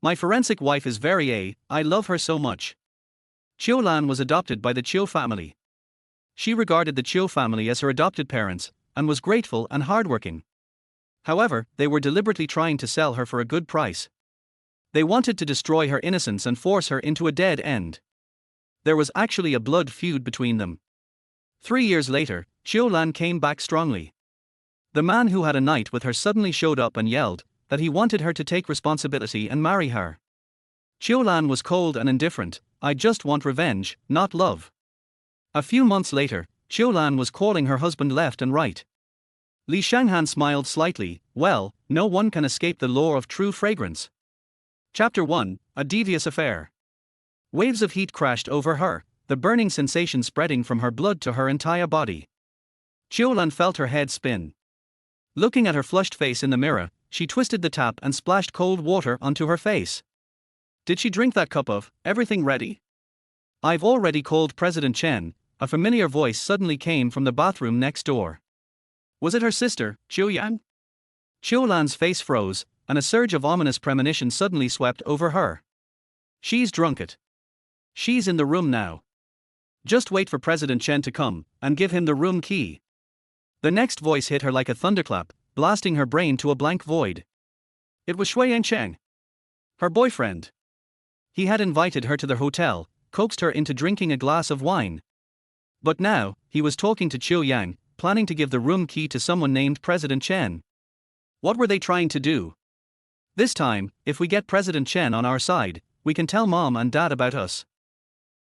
My forensic wife is I love her so much. Qiu Lan was adopted by the Qiu family. She regarded the Qiu family as her adopted parents, and was grateful and hardworking. However, they were deliberately trying to sell her for a good price. They wanted to destroy her innocence and force her into a dead end. There was actually a blood feud between them. 3 years later, Qiu Lan came back strongly. The man who had a night with her suddenly showed up and yelled that he wanted her to take responsibility and marry her. Qiu Lan was cold and indifferent. I just want revenge, not love. A few months later, Qiu Lan was calling her husband left and right. Li Shanghan smiled slightly. Well, no one can escape the law of true fragrance. Chapter 1, A Devious Affair. Waves of heat crashed over her, the burning sensation spreading from her blood to her entire body. Qiu Lan felt her head spin. Looking at her flushed face in the mirror, she twisted the tap and splashed cold water onto her face. Did she drink that cup of everything ready? I've already called President Chen. A familiar voice suddenly came from the bathroom next door. Was it her sister, Qiu Yang? Qiu Lan's face froze, and a surge of ominous premonition suddenly swept over her. She's drunk it. She's in the room now. Just wait for President Chen to come, and give him the room key. The next voice hit her like a thunderclap, blasting her brain to a blank void. It was Shui Yangcheng. Her boyfriend. He had invited her to the hotel, coaxed her into drinking a glass of wine. But now, he was talking to Qiu Yang, planning to give the room key to someone named President Chen. What were they trying to do? This time, if we get President Chen on our side, we can tell mom and dad about us.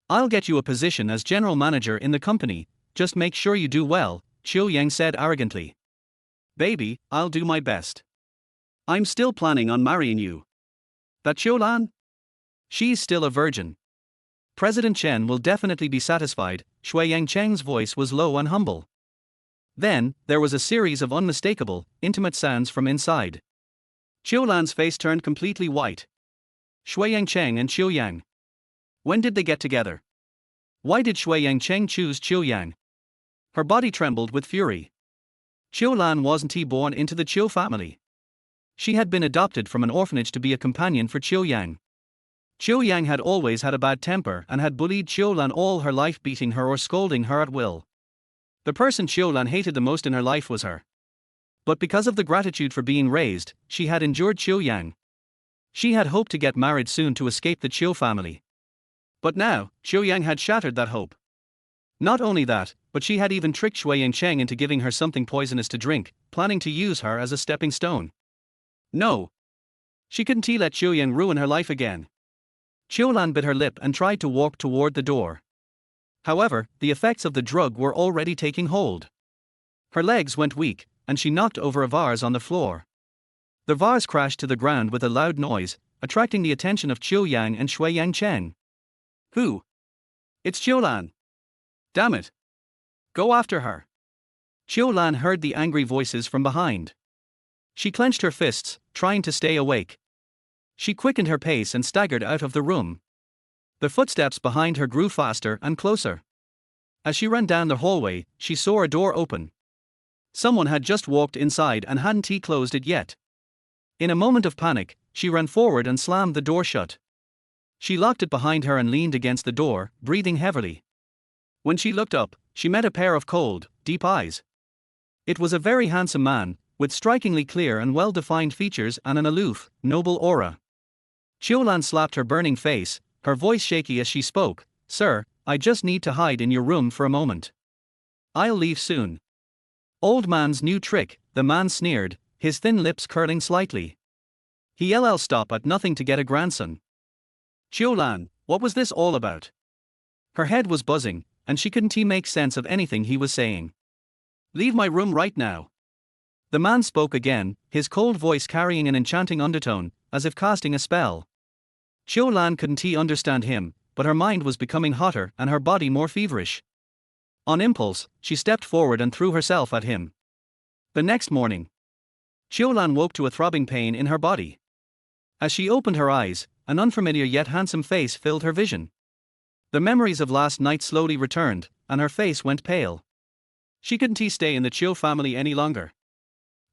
I'll get you a position as general manager in the company, just make sure you do well, Qiu Yang said arrogantly. Baby, I'll do my best. I'm still planning on marrying you. That Qiu Lan? She's still a virgin. President Chen will definitely be satisfied. Shui Yangcheng's voice was low and humble. Then, there was a series of unmistakable, intimate sounds from inside. Qiu Lan's face turned completely white. Shui Yangcheng and Qiu Yang. When did they get together? Why did Shui Yangcheng choose Qiu Yang? Her body trembled with fury. Qiu Lan wasn't he born into the Qiu family? She had been adopted from an orphanage to be a companion for Qiu Yang. Qiu Yang had always had a bad temper and had bullied Qiu Lan all her life, beating her or scolding her at will. The person Qiu Lan hated the most in her life was her. But because of the gratitude for being raised, she had endured Qiu Yang. She had hoped to get married soon to escape the Qiu family. But now, Qiu Yang had shattered that hope. Not only that, but she had even tricked Shui Yangcheng into giving her something poisonous to drink, planning to use her as a stepping stone. No. She couldn't let Qiu Yang ruin her life again. Qiu Lan bit her lip and tried to walk toward the door. However, the effects of the drug were already taking hold. Her legs went weak, and she knocked over a vase on the floor. The vase crashed to the ground with a loud noise, attracting the attention of Qiu Yang and Shui Yangcheng. Who? It's Qiu Lan. Damn it. Go after her. Qiu Lan heard the angry voices from behind. She clenched her fists, trying to stay awake. She quickened her pace and staggered out of the room. The footsteps behind her grew faster and closer. As she ran down the hallway, she saw a door open. Someone had just walked inside and hadn't closed it yet. In a moment of panic, she ran forward and slammed the door shut. She locked it behind her and leaned against the door, breathing heavily. When she looked up, she met a pair of cold, deep eyes. It was a very handsome man, with strikingly clear and well-defined features and an aloof, noble aura. Qiu Lan slapped her burning face, her voice shaky as she spoke. Sir, I just need to hide in your room for a moment. I'll leave soon. Old man's new trick, the man sneered, his thin lips curling slightly. He'll stop at nothing to get a grandson. Qiu Lan, what was this all about? Her head was buzzing, and she couldn't make sense of anything he was saying. Leave my room right now. The man spoke again, his cold voice carrying an enchanting undertone, as if casting a spell. Qiu Lan couldn't understand him, but her mind was becoming hotter and her body more feverish. On impulse, she stepped forward and threw herself at him. The next morning, Qiu Lan woke to a throbbing pain in her body. As she opened her eyes, an unfamiliar yet handsome face filled her vision. The memories of last night slowly returned, and her face went pale. She couldn't stay in the Qiu family any longer.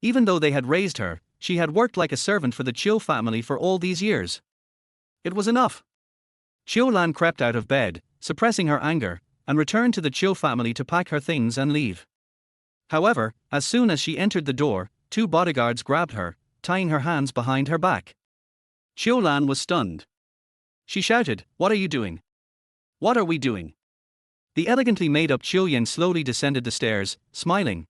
Even though they had raised her, she had worked like a servant for the Qiu family for all these years. It was enough. Qiu Lan crept out of bed, suppressing her anger, and returned to the Qiu family to pack her things and leave. However, as soon as she entered the door, two bodyguards grabbed her, tying her hands behind her back. Qiu Lan was stunned. She shouted, "What are you doing? What are we doing?" The elegantly made-up Qiu Yang slowly descended the stairs, smiling.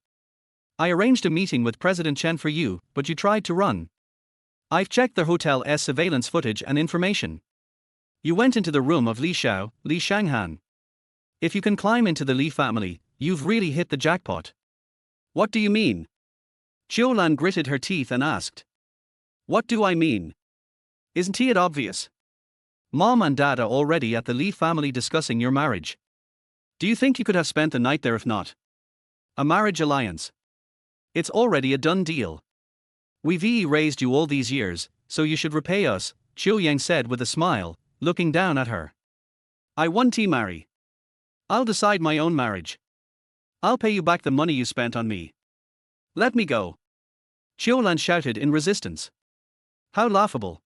"I arranged a meeting with President Chen for you, but you tried to run. I've checked the hotel's surveillance footage and information. You went into the room of Li Xiao, Li Shanghan. If you can climb into the Li family, you've really hit the jackpot." "What do you mean?" Qiu Lan gritted her teeth and asked. "What do I mean? Isn't it obvious? Mom and Dad are already at the Li family discussing your marriage. Do you think you could have spent the night there if not? A marriage alliance. It's already a done deal. We've raised you all these years, so you should repay us," Qiu Yang said with a smile, looking down at her. "I want to marry. I'll decide my own marriage. I'll pay you back the money you spent on me. Let me go." Qiu Lan shouted in resistance. "How laughable.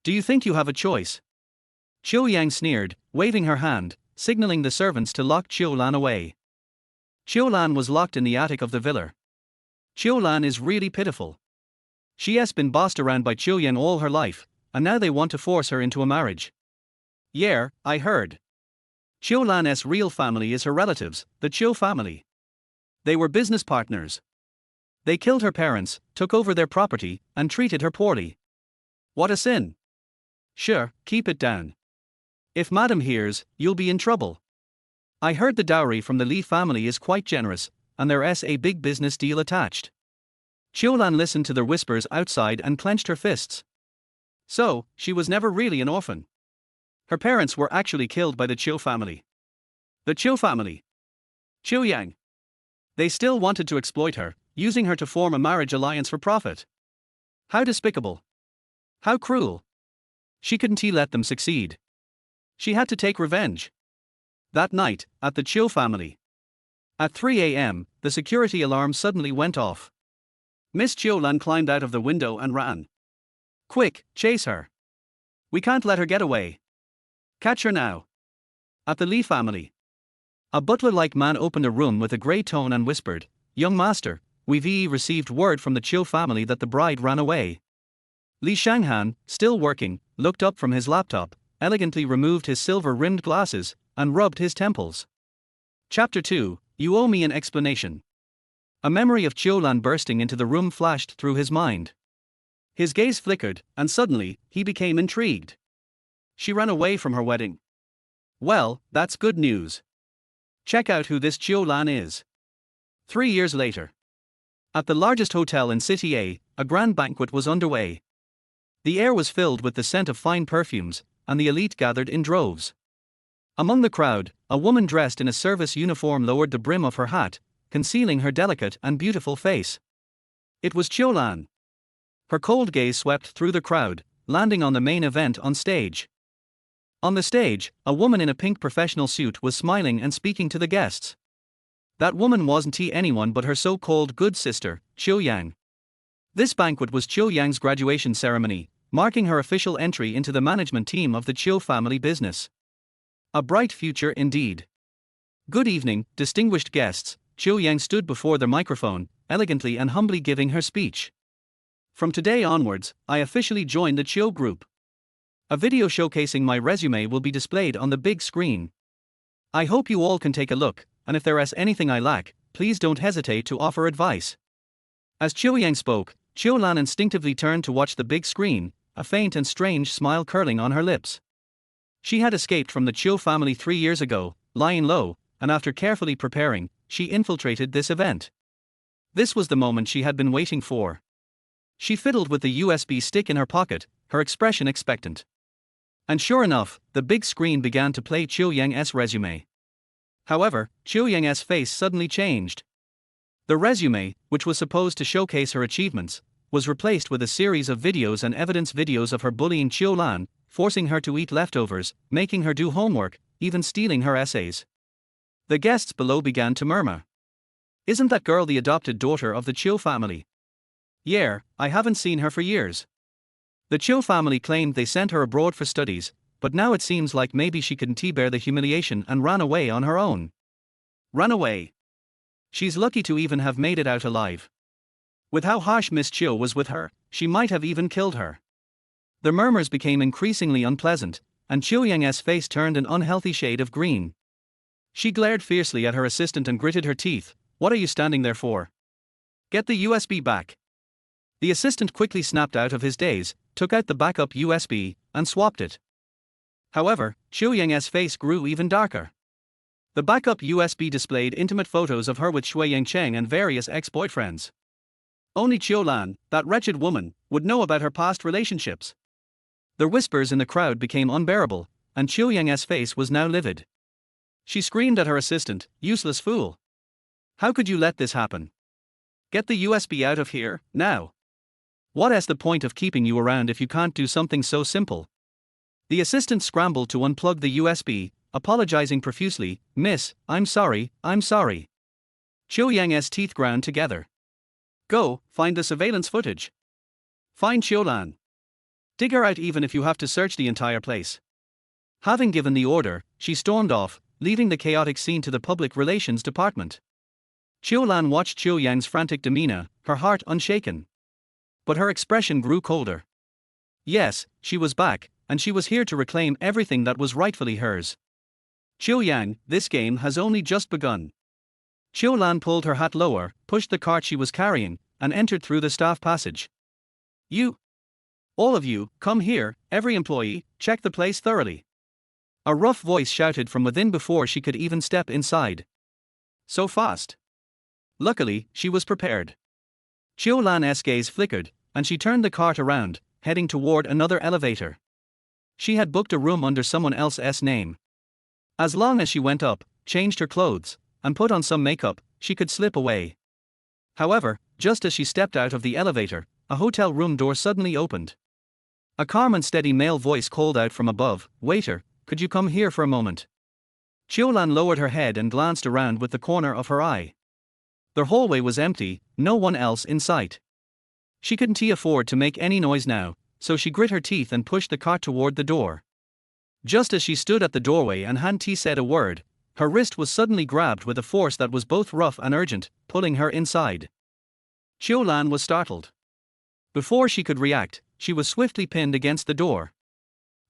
Do you think you have a choice?" Qiu Yang sneered, waving her hand, signaling the servants to lock Qiu Lan away. Qiu Lan was locked in the attic of the villa. Qiu Lan is really pitiful. She has been bossed around by Qiu Yang all her life, and now they want to force her into a marriage. "Yeah, I heard. Qiu Lan's real family is her relatives, the Qiu family. They were business partners. They killed her parents, took over their property, and treated her poorly. What a sin. Sure, keep it down. If Madam hears, you'll be in trouble. I heard the dowry from the Li family is quite generous, and there's a big business deal attached." Qiu Lan listened to the whispers outside and clenched her fists. So, she was never really an orphan. Her parents were actually killed by the Qiu family. The Qiu family. Qiu Yang. They still wanted to exploit her, using her to form a marriage alliance for profit. How despicable. How cruel. She couldn't let them succeed. She had to take revenge. That night, at the Qiu family. At 3 a.m., the security alarm suddenly went off. Miss Qiu Lan climbed out of the window and ran. "Quick, chase her. We can't let her get away. Catch her now." At the Li family. A butler-like man opened a room with a grey tone and whispered, "Young master, we've received word from the Qiu family that the bride ran away." Li Shanghan, still working, looked up from his laptop, elegantly removed his silver-rimmed glasses, and rubbed his temples. Chapter 2, You Owe Me an Explanation. A memory of Qiu Lan bursting into the room flashed through his mind. His gaze flickered, and suddenly, he became intrigued. She ran away from her wedding. Well, that's good news. Check out who this Qiu Lan is. 3 years later. At the largest hotel in City a grand banquet was underway. The air was filled with the scent of fine perfumes, and the elite gathered in droves. Among the crowd, a woman dressed in a service uniform lowered the brim of her hat, concealing her delicate and beautiful face. It was Qiu Lan. Her cold gaze swept through the crowd, landing on the main event on stage. On the stage, a woman in a pink professional suit was smiling and speaking to the guests. That woman wasn't anyone but her so-called good sister, Qiu Yang. This banquet was Qiu Yang's graduation ceremony, marking her official entry into the management team of the Qiu family business. A bright future indeed. "Good evening, distinguished guests," Qiu Yang stood before the microphone, elegantly and humbly giving her speech. "From today onwards, I officially join the Qiu group. A video showcasing my resume will be displayed on the big screen. I hope you all can take a look, and if there is anything I lack, please don't hesitate to offer advice." As Qiu Yang spoke, Qiu Lan instinctively turned to watch the big screen, a faint and strange smile curling on her lips. She had escaped from the Qiu family 3 years ago, lying low, and after carefully preparing, she infiltrated this event. This was the moment she had been waiting for. She fiddled with the USB stick in her pocket, her expression expectant. And sure enough, the big screen began to play Qiu Yang's resume. However, Qiu Yang's face suddenly changed. The resume, which was supposed to showcase her achievements, was replaced with a series of videos and evidence videos of her bullying Qiu Lan, forcing her to eat leftovers, making her do homework, even stealing her essays. The guests below began to murmur. "Isn't that girl the adopted daughter of the Qiu family? Yeah, I haven't seen her for years. The Qiu family claimed they sent her abroad for studies, but now it seems like maybe she couldn't bear the humiliation and ran away on her own. Ran away. She's lucky to even have made it out alive. With how harsh Miss Qiu was with her, she might have even killed her. The murmurs became increasingly unpleasant, and Qiu Yang's face turned an unhealthy shade of green. She glared fiercely at her assistant and gritted her teeth. "What are you standing there for? Get the USB back." The assistant quickly snapped out of his daze, took out the backup USB, and swapped it. However, Qiu Yang's face grew even darker. The backup USB displayed intimate photos of her with Shui Yangcheng and various ex-boyfriends. Only Qiu Lan, that wretched woman, would know about her past relationships. The whispers in the crowd became unbearable, and Qiu Yang's face was now livid. She screamed at her assistant, "Useless fool! How could you let this happen? Get the USB out of here, now! What's the point of keeping you around if you can't do something so simple?" The assistant scrambled to unplug the USB, apologizing profusely. "Miss, I'm sorry." Qiu Yang's teeth ground together. "Go, find the surveillance footage. Find Qiu Lan. Dig her out even if you have to search the entire place." Having given the order, she stormed off, leaving the chaotic scene to the public relations department. Qiu Lan watched Qiu Yang's frantic demeanor, her heart unshaken. But her expression grew colder. Yes, she was back, and she was here to reclaim everything that was rightfully hers. "Qiu Yang, this game has only just begun." Qiu Lan pulled her hat lower, pushed the cart she was carrying, and entered through the staff passage. "You! All of you, come here, every employee, check the place thoroughly." A rough voice shouted from within before she could even step inside. So fast. Luckily, she was prepared. Qiu Lan's gaze flickered, and she turned the cart around, heading toward another elevator. She had booked a room under someone else's name. As long as she went up, changed her clothes, and put on some makeup, she could slip away. However, just as she stepped out of the elevator, a hotel room door suddenly opened. A calm and steady male voice called out from above, "Waiter, could you come here for a moment?" Qiu Lan lowered her head and glanced around with the corner of her eye. The hallway was empty, no one else in sight. She couldn't afford to make any noise now, so she grit her teeth and pushed the cart toward the door. Just as she stood at the doorway and Han Ti said a word, her wrist was suddenly grabbed with a force that was both rough and urgent, pulling her inside. Qiu Lan was startled. Before she could react, she was swiftly pinned against the door.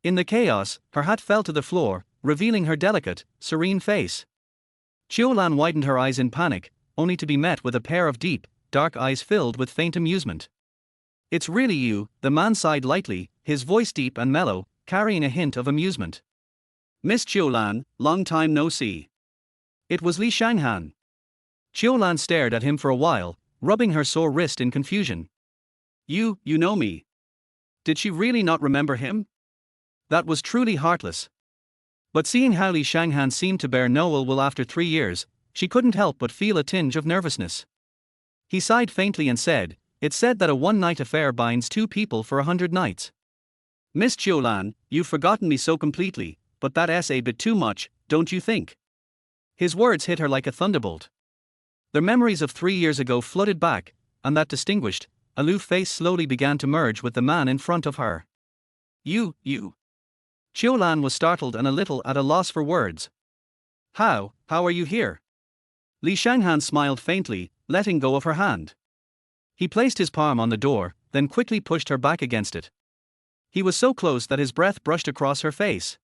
In the chaos, her hat fell to the floor, revealing her delicate, serene face. Qiu Lan widened her eyes in panic, only to be met with a pair of deep, dark eyes filled with faint amusement. "It's really you," the man sighed lightly, his voice deep and mellow, carrying a hint of amusement. "Miss Qiu Lan, long time no see." It was Li Shanghan. Qiu Lan stared at him for a while, rubbing her sore wrist in confusion. You know me." Did she really not remember him? That was truly heartless. But seeing how Li Shanghan seemed to bear no ill will after 3 years, she couldn't help but feel a tinge of nervousness. He sighed faintly and said, "It's said that a one-night affair binds 2 people for 100 nights. Miss Qiu Lan, you've forgotten me so completely, but that's a bit too much, don't you think?" His words hit her like a thunderbolt. The memories of 3 years ago flooded back, and that distinguished, aloof face slowly began to merge with the man in front of her. You. Qiu Lan was startled and a little at a loss for words. How are you here?" Li Shanghan smiled faintly, letting go of her hand. He placed his palm on the door, then quickly pushed her back against it. He was so close that his breath brushed across her face.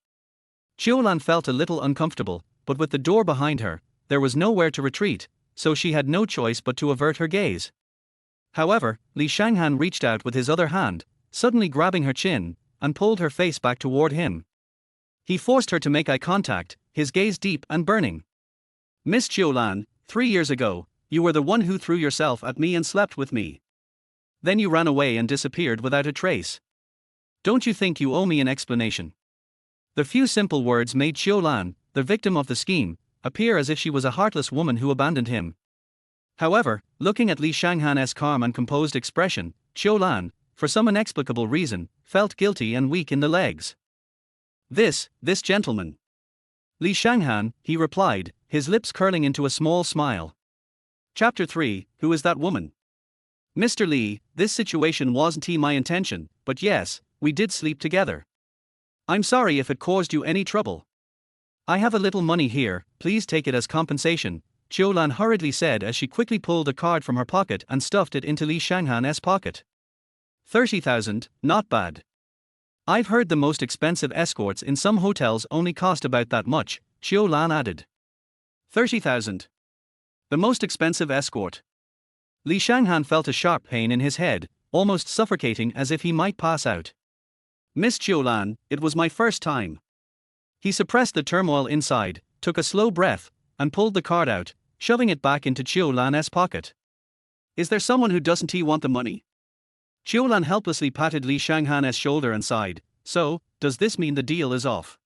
Qiu Lan felt a little uncomfortable, but with the door behind her, there was nowhere to retreat, so she had no choice but to avert her gaze. However, Li Shanghan reached out with his other hand, suddenly grabbing her chin, and pulled her face back toward him. He forced her to make eye contact, his gaze deep and burning. "Miss Qiu Lan, 3 years ago, you were the one who threw yourself at me and slept with me. Then you ran away and disappeared without a trace. Don't you think you owe me an explanation?" The few simple words made Qiu Lan, the victim of the scheme, appear as if she was a heartless woman who abandoned him. However, looking at Li Shanghan's calm and composed expression, Qiu Lan, for some inexplicable reason, felt guilty and weak in the legs. This gentleman. Li Shanghan, he replied, his lips curling into a small smile. Chapter 3, Who is that woman? "Mr. Li, this situation wasn't my intention," but yes, we did sleep together. I'm sorry if it caused you any trouble. I have a little money here, please take it as compensation, Qiu Lan hurriedly said as she quickly pulled a card from her pocket and stuffed it into Li Shanghan's pocket. 30,000, not bad. I've heard the most expensive escorts in some hotels only cost about that much, Qiu Lan added. 30,000. The most expensive escort. Li Shanghan felt a sharp pain in his head, almost suffocating as if he might pass out. Miss Qiu Lan, it was my first time. He suppressed the turmoil inside, took a slow breath, and pulled the card out, shoving it back into Qiu Lan's pocket. Is there someone who doesn't he want the money? Qiu Lan helplessly patted Li Shanghan's shoulder and sighed. So, does this mean the deal is off?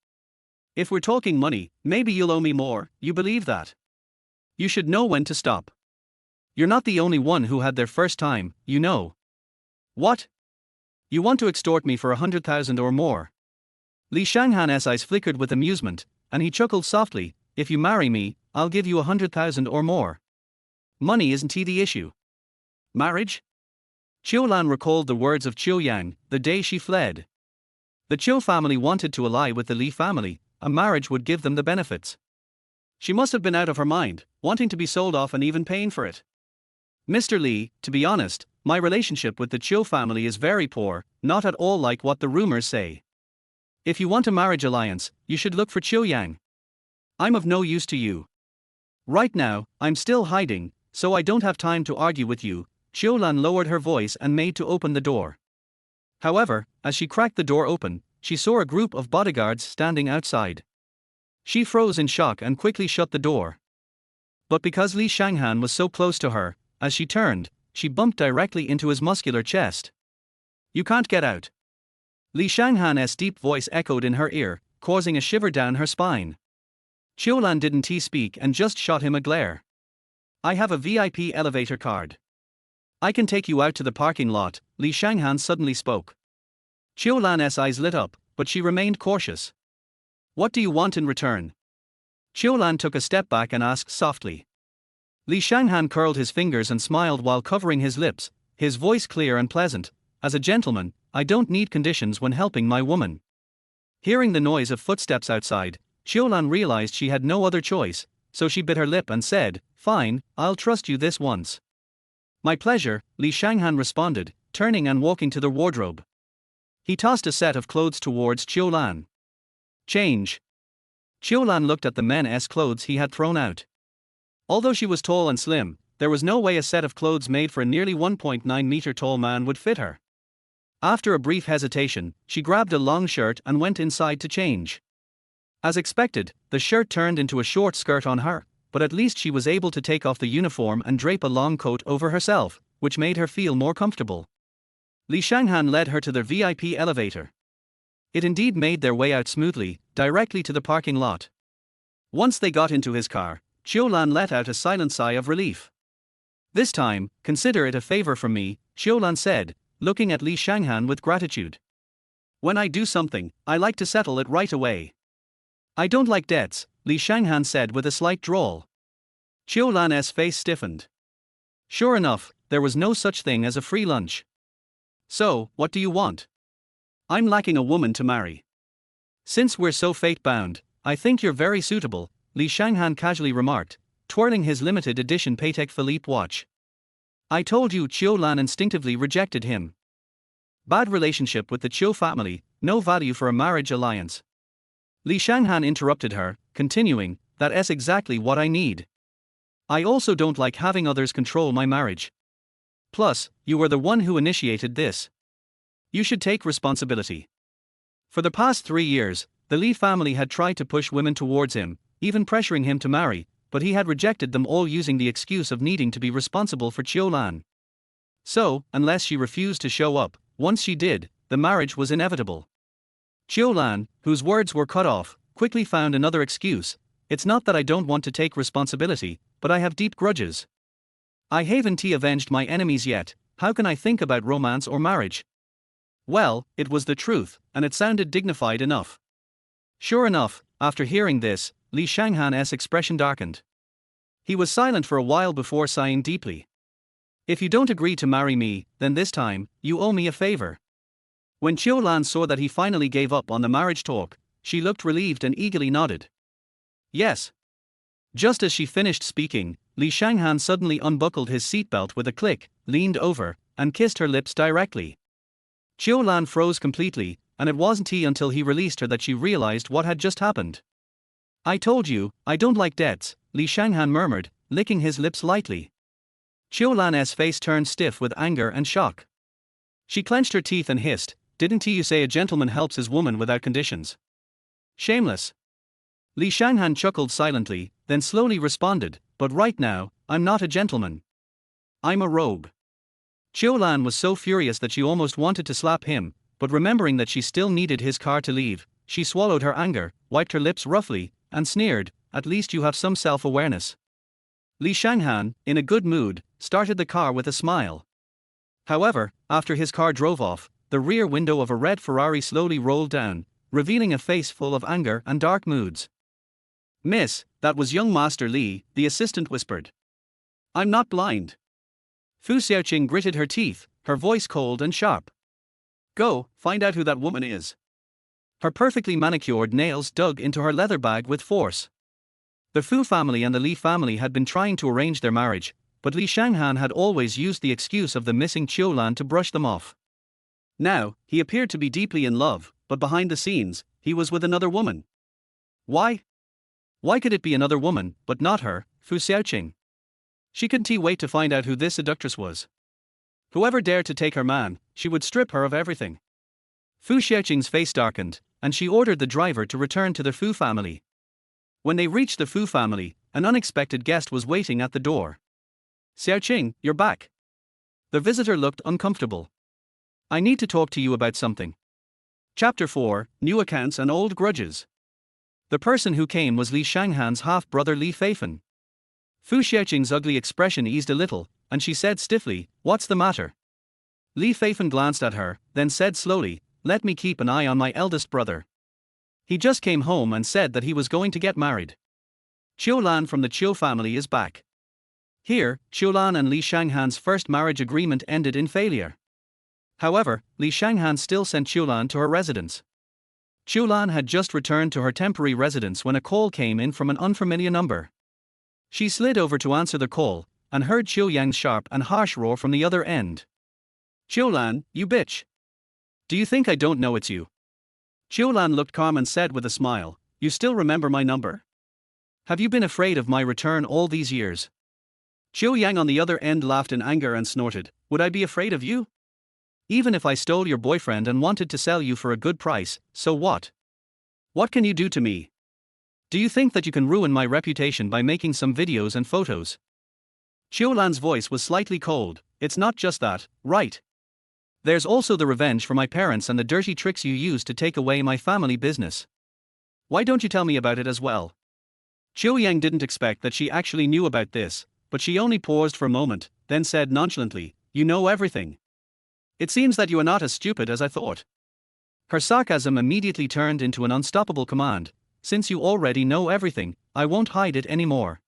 If we're talking money, maybe you'll owe me more, you believe that? You should know when to stop. You're not the only one who had their first time, you know. What? You want to extort me for 100,000 or more? Li Shanghan's eyes flickered with amusement, and he chuckled softly. If you marry me, I'll give you 100,000 or more. Money isn't the issue. Marriage? Qiu Lan recalled the words of Qiu Yang, the day she fled. The Qiu family wanted to ally with the Li family, a marriage would give them the benefits. She must have been out of her mind, wanting to be sold off and even paying for it. Mr. Li, to be honest, my relationship with the Qiu family is very poor, not at all like what the rumors say. If you want a marriage alliance, you should look for Qiu Yang. I'm of no use to you. Right now, I'm still hiding, so I don't have time to argue with you. Qiu Lan lowered her voice and made to open the door. However, as she cracked the door open, she saw a group of bodyguards standing outside. She froze in shock and quickly shut the door. But because Li Shanghan was so close to her, as she turned, she bumped directly into his muscular chest. You can't get out. Li Shanghan's deep voice echoed in her ear, causing a shiver down her spine. Qiu Lan didn't speak and just shot him a glare. I have a VIP elevator card. I can take you out to the parking lot, Li Shanghan suddenly spoke. Qiu Lan's eyes lit up, but she remained cautious. What do you want in return? Qiu Lan took a step back and asked softly. Li Shanghan curled his fingers and smiled while covering his lips, his voice clear and pleasant. As a gentleman, I don't need conditions when helping my woman. Hearing the noise of footsteps outside, Qiu Lan realized she had no other choice, so she bit her lip and said, Fine, I'll trust you this once. My pleasure, Li Shanghan responded, turning and walking to the wardrobe. He tossed a set of clothes towards Qiu Lan. Change. Qiu Lan looked at the men's clothes he had thrown out. Although she was tall and slim, there was no way a set of clothes made for a nearly 1.9-meter tall man would fit her. After a brief hesitation, she grabbed a long shirt and went inside to change. As expected, the shirt turned into a short skirt on her, but at least she was able to take off the uniform and drape a long coat over herself, which made her feel more comfortable. Li Shanghan led her to their VIP elevator. It indeed made their way out smoothly, directly to the parking lot. Once they got into his car, Qiu Lan let out a silent sigh of relief. This time, consider it a favor from me, Qiu Lan said, looking at Li Shanghan with gratitude. When I do something, I like to settle it right away. I don't like debts, Li Shanghan said with a slight drawl. Qiu Lan's face stiffened. Sure enough, there was no such thing as a free lunch. So, what do you want? I'm lacking a woman to marry. Since we're so fate-bound, I think you're very suitable, Li Shanghan casually remarked, twirling his limited edition Patek Philippe watch. I told you. Qiu Lan instinctively rejected him. Bad relationship with the Qiu family, no value for a marriage alliance. Li Shanghan interrupted her, continuing, that's exactly what I need. I also don't like having others control my marriage. Plus, you were the one who initiated this. You should take responsibility. For the past 3 years, the Li family had tried to push women towards him, even pressuring him to marry, but he had rejected them all using the excuse of needing to be responsible for Qiu Lan. So, unless she refused to show up, once she did, the marriage was inevitable. Qiu Lan, whose words were cut off, quickly found another excuse. It's not that I don't want to take responsibility, but I have deep grudges. I haven't avenged my enemies yet, how can I think about romance or marriage? Well, it was the truth, and it sounded dignified enough. Sure enough, after hearing this, Li Shanghan's expression darkened. He was silent for a while before sighing deeply. If you don't agree to marry me, then this time, you owe me a favor. When Qiu Lan saw that he finally gave up on the marriage talk, she looked relieved and eagerly nodded. Yes. Just as she finished speaking, Li Shanghan suddenly unbuckled his seatbelt with a click, leaned over, and kissed her lips directly. Qiu Lan froze completely, and it wasn't until he released her that she realized what had just happened. I told you, I don't like debts, Li Shanghan murmured, licking his lips lightly. Qiu Lan's face turned stiff with anger and shock. She clenched her teeth and hissed, "Didn't you say a gentleman helps his woman without conditions? Shameless." Li Shanghan chuckled silently, then slowly responded, "But right now, I'm not a gentleman. I'm a rogue." Qiu Lan was so furious that she almost wanted to slap him, but remembering that she still needed his car to leave, she swallowed her anger, wiped her lips roughly, and sneered, "At least you have some self-awareness." Li Shanghan, in a good mood, started the car with a smile. However, after his car drove off, the rear window of a red Ferrari slowly rolled down, revealing a face full of anger and dark moods. "Miss, that was young Master Li," the assistant whispered. "I'm not blind." Fu Xiaoqing gritted her teeth, her voice cold and sharp. "Go, find out who that woman is." Her perfectly manicured nails dug into her leather bag with force. The Fu family and the Li family had been trying to arrange their marriage, but Li Shanghan had always used the excuse of the missing Qiu Lan to brush them off. Now, he appeared to be deeply in love, but behind the scenes, he was with another woman. Why? Why could it be another woman, but not her, Fu Xiaoqing? She couldn't wait to find out who this seductress was. Whoever dared to take her man, she would strip her of everything. Fu Xiaoqing's face darkened, and she ordered the driver to return to the Fu family. When they reached the Fu family, an unexpected guest was waiting at the door. "Xiaoqing, you're back." The visitor looked uncomfortable. "I need to talk to you about something." Chapter 4, New Accounts and Old Grudges. The person who came was Li Shanghan's half-brother Li Feifan. Fu Xiaoqing's ugly expression eased a little, and she said stiffly, "What's the matter?" Li Feifan glanced at her, then said slowly, "Let me keep an eye on my eldest brother. He just came home and said that he was going to get married. Qiu Lan from the Qiu family is back." Here, Qiu Lan and Li Shanghan's first marriage agreement ended in failure. However, Li Shanghan still sent Qiu Lan to her residence. Qiu Lan had just returned to her temporary residence when a call came in from an unfamiliar number. She slid over to answer the call, and heard Qiu Yang's sharp and harsh roar from the other end. "Qiu Lan, you bitch. Do you think I don't know it's you?" Qiu Lan looked calm and said with a smile, "You still remember my number? Have you been afraid of my return all these years?" Qiu Yang on the other end laughed in anger and snorted, "Would I be afraid of you? Even if I stole your boyfriend and wanted to sell you for a good price, so what? What can you do to me? Do you think that you can ruin my reputation by making some videos and photos?" Qiu Lan's voice was slightly cold. "It's not just that, right? There's also the revenge for my parents and the dirty tricks you used to take away my family business. Why don't you tell me about it as well?" Qiu Yang didn't expect that she actually knew about this, but she only paused for a moment, then said nonchalantly, "You know everything. It seems that you are not as stupid as I thought." Her sarcasm immediately turned into an unstoppable command. "Since you already know everything, I won't hide it anymore.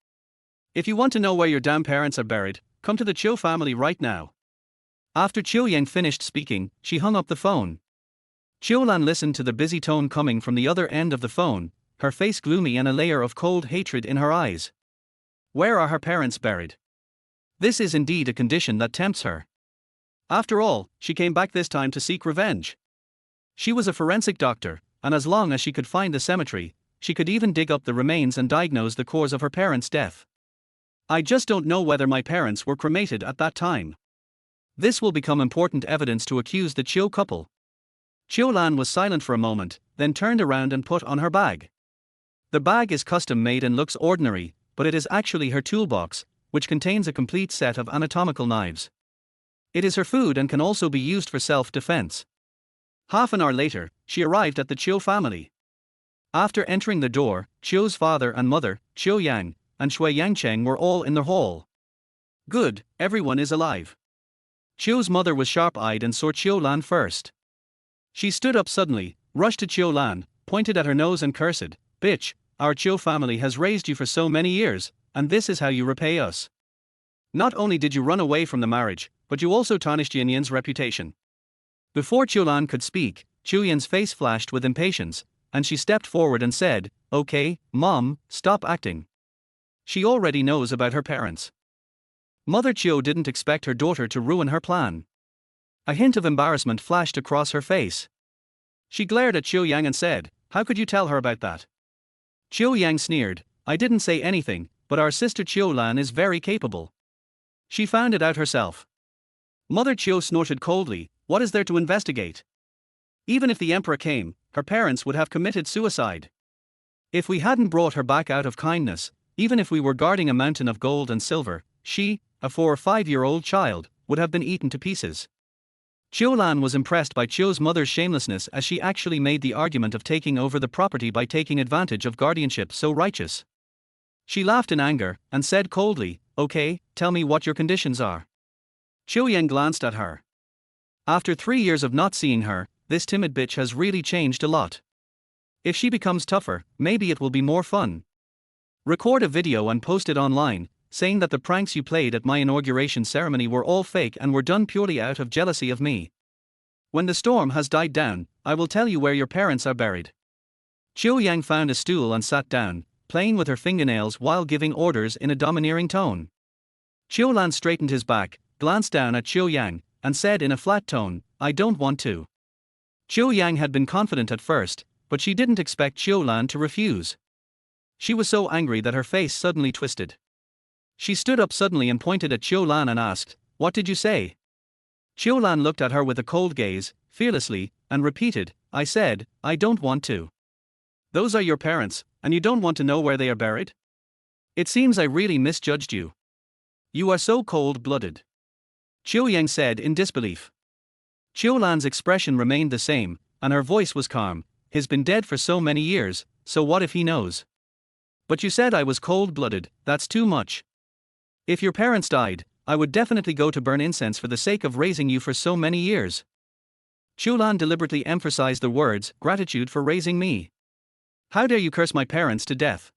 If you want to know where your damn parents are buried, come to the Qiu family right now." After Qiu Yang finished speaking, she hung up the phone. Qiu Lan listened to the busy tone coming from the other end of the phone, her face gloomy and a layer of cold hatred in her eyes. Where are her parents buried? This is indeed a condition that tempts her. After all, she came back this time to seek revenge. She was a forensic doctor, and as long as she could find the cemetery, she could even dig up the remains and diagnose the cause of her parents' death. "I just don't know whether my parents were cremated at that time. This will become important evidence to accuse the Qiu couple." Qiu Lan was silent for a moment, then turned around and put on her bag. The bag is custom made and looks ordinary, but it is actually her toolbox, which contains a complete set of anatomical knives. It is her food and can also be used for self-defense. Half an hour later, she arrived at the Qiu family. After entering the door, Qiu's father and mother, Qiu Yang, and Shui Yangcheng were all in the hall. "Good, everyone is alive." Qiu's mother was sharp-eyed and saw Qiu Lan first. She stood up suddenly, rushed to Qiu Lan, pointed at her nose and cursed, "Bitch, our Qiu family has raised you for so many years, and this is how you repay us. Not only did you run away from the marriage, but you also tarnished Yin Yin's reputation." Before Qiu Lan could speak, Qiu Yan's face flashed with impatience, and she stepped forward and said, "Okay, Mom, stop acting." She already knows about her parents. Mother Qiu didn't expect her daughter to ruin her plan. A hint of embarrassment flashed across her face. She glared at Qiu Yang and said, "How could you tell her about that?" Qiu Yang sneered, "I didn't say anything, but our sister Qiu Lan is very capable. She found it out herself." Mother Qiu snorted coldly, "What is there to investigate? Even if the emperor came, her parents would have committed suicide. If we hadn't brought her back out of kindness, even if we were guarding a mountain of gold and silver, she, a 4 or 5-year-old child, would have been eaten to pieces." Qiu Lan was impressed by Qiu's mother's shamelessness, as she actually made the argument of taking over the property by taking advantage of guardianship so righteous. She laughed in anger, and said coldly, "Okay, tell me what your conditions are." Qiu Yang glanced at her. After 3 years of not seeing her, this timid bitch has really changed a lot. If she becomes tougher, maybe it will be more fun. Record a video and post it online, saying that the pranks you played at my inauguration ceremony were all fake and were done purely out of jealousy of me. When the storm has died down, I will tell you where your parents are buried. Qiu Yang found a stool and sat down, playing with her fingernails while giving orders in a domineering tone. Qiu Lan straightened his back, glanced down at Qiu Yang, and said in a flat tone, "I don't want to." Qiu Yang had been confident at first, but she didn't expect Qiu Lan to refuse. She was so angry that her face suddenly twisted. She stood up suddenly and pointed at Qiu Lan and asked, "What did you say?" Qiu Lan looked at her with a cold gaze, fearlessly, and repeated, "I said, I don't want to." "Those are your parents, and you don't want to know where they are buried? It seems I really misjudged you. You are so cold-blooded," Qiu Yang said in disbelief. Qiu Lan's expression remained the same, and her voice was calm. "He's been dead for so many years, so what if he knows? But you said I was cold-blooded, that's too much. If your parents died, I would definitely go to burn incense for the sake of raising you for so many years." Qiu Lan deliberately emphasized the words, "gratitude for raising me. How dare you curse my parents to death?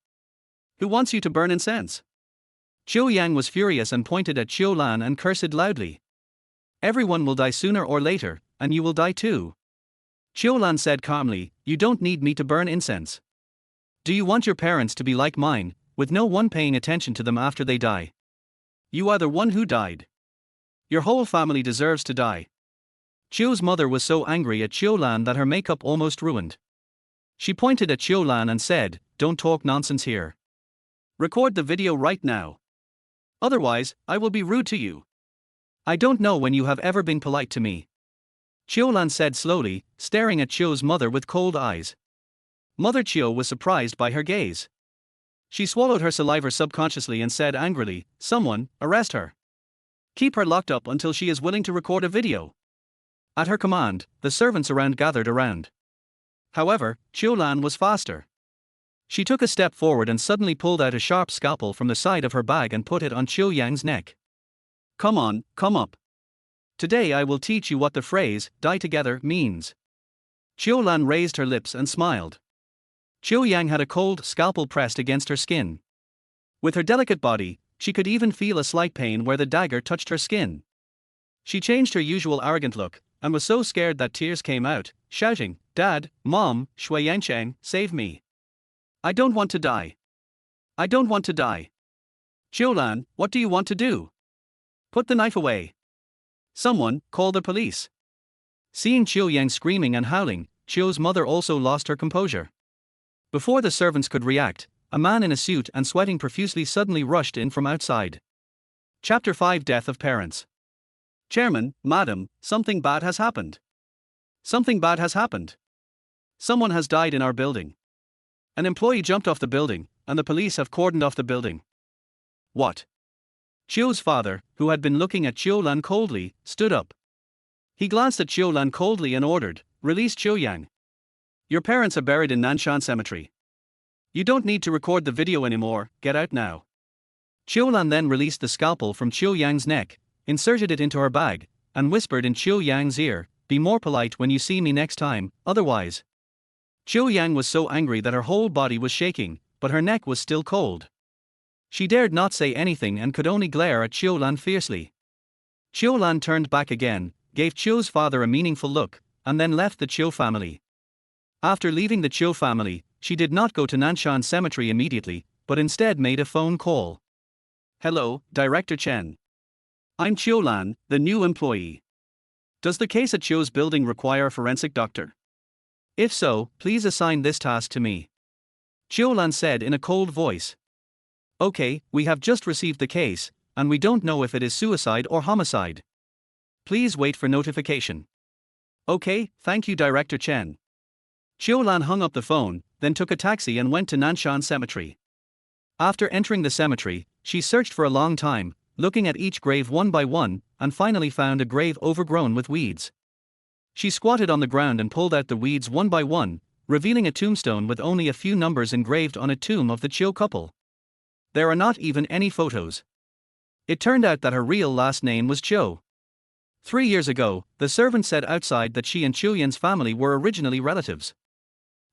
Who wants you to burn incense?" Qiu Yang was furious and pointed at Qiu Lan and cursed loudly. "Everyone will die sooner or later, and you will die too." Qiu Lan said calmly, "You don't need me to burn incense. Do you want your parents to be like mine, with no one paying attention to them after they die? You are the one who died. Your whole family deserves to die." Qiu's mother was so angry at Qiu Lan that her makeup almost ruined. She pointed at Qiu Lan and said, "Don't talk nonsense here. Record the video right now. Otherwise, I will be rude to you. I don't know when you have ever been polite to me." Qiu Lan said slowly, staring at Qiu's mother with cold eyes. Mother Qiu was surprised by her gaze. She swallowed her saliva subconsciously and said angrily, "Someone, arrest her. Keep her locked up until she is willing to record a video." At her command, the servants around gathered around. However, Qiu Lan was faster. She took a step forward and suddenly pulled out a sharp scalpel from the side of her bag and put it on Qiu Yang's neck. "Come on, come up. Today I will teach you what the phrase, 'die together,' means." Qiu Lan raised her lips and smiled. Qiu Yang had a cold scalpel pressed against her skin. With her delicate body, she could even feel a slight pain where the dagger touched her skin. She changed her usual arrogant look, and was so scared that tears came out, shouting, "Dad, Mom, Shui Yanchang, save me. I don't want to die. I don't want to die. Qiu Lan, what do you want to do? Put the knife away. Someone, call the police." Seeing Qiu Yang screaming and howling, Qiu's mother also lost her composure. Before the servants could react, a man in a suit and sweating profusely suddenly rushed in from outside. Chapter 5: Death of Parents. "Chairman, Madam, something bad has happened. Something bad has happened. Someone has died in our building. An employee jumped off the building, and the police have cordoned off the building." "What?" Qiu's father, who had been looking at Qiu Lan coldly, stood up. He glanced at Qiu Lan coldly and ordered, "Release Qiu Yang. Your parents are buried in Nanshan Cemetery. You don't need to record the video anymore, get out now." Qiu Lan then released the scalpel from Qiu Yang's neck, inserted it into her bag, and whispered in Qiu Yang's ear, "Be more polite when you see me next time, otherwise." Qiu Yang was so angry that her whole body was shaking, but her neck was still cold. She dared not say anything and could only glare at Qiu Lan fiercely. Qiu Lan turned back again, gave Qiu's father a meaningful look, and then left the Qiu family. After leaving the Qiu family, she did not go to Nanshan Cemetery immediately, but instead made a phone call. Hello, Director Chen. I'm Qiu Lan, the new employee. Does the case at Qiu's building require a forensic doctor? If so, please assign this task to me. Qiu Lan said in a cold voice. Okay, we have just received the case, and we don't know if it is suicide or homicide. Please wait for notification. Okay, thank you, Director Chen. Qiu Lan hung up the phone, then took a taxi and went to Nanshan Cemetery. After entering the cemetery, she searched for a long time, looking at each grave one by one, and finally found a grave overgrown with weeds. She squatted on the ground and pulled out the weeds one by one, revealing a tombstone with only a few numbers engraved on a tomb of the Qiu couple. There are not even any photos. It turned out that her real last name was Qiu. 3 years ago, the servant said outside that she and Qiu Yan's family were originally relatives.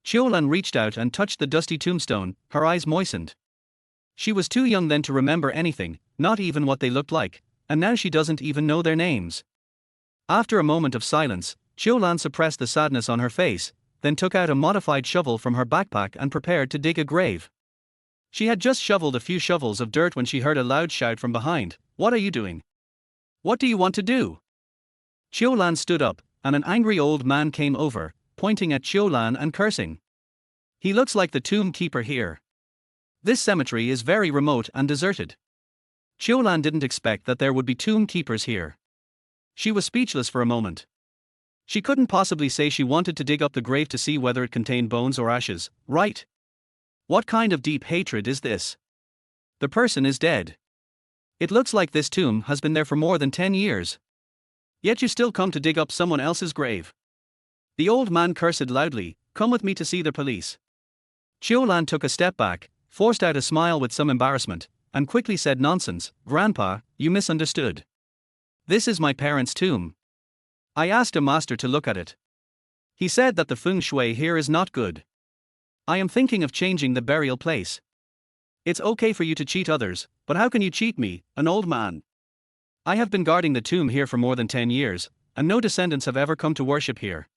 Qiu Lan reached out and touched the dusty tombstone, her eyes moistened. She was too young then to remember anything, not even what they looked like, and now she doesn't even know their names. After a moment of silence, Qiu Lan suppressed the sadness on her face, then took out a modified shovel from her backpack and prepared to dig a grave. She had just shoveled a few shovels of dirt when she heard a loud shout from behind. What are you doing? What do you want to do? Qiu Lan stood up, and an angry old man came over, pointing at Qiu Lan and cursing. He looks like the tomb keeper here. This cemetery is very remote and deserted. Qiu Lan didn't expect that there would be tomb keepers here. She was speechless for a moment. She couldn't possibly say she wanted to dig up the grave to see whether it contained bones or ashes, right? What kind of deep hatred is this? The person is dead. It looks like this tomb has been there for more than 10 years. Yet you still come to dig up someone else's grave. The old man cursed loudly. Come with me to see the police. Qiu Lan took a step back, forced out a smile with some embarrassment, and quickly said, Nonsense, Grandpa, you misunderstood. This is my parents' tomb. I asked a master to look at it. He said that the feng shui here is not good. I am thinking of changing the burial place. It's okay for you to cheat others, but how can you cheat me, an old man? I have been guarding the tomb here for more than 10 years, and no descendants have ever come to worship here.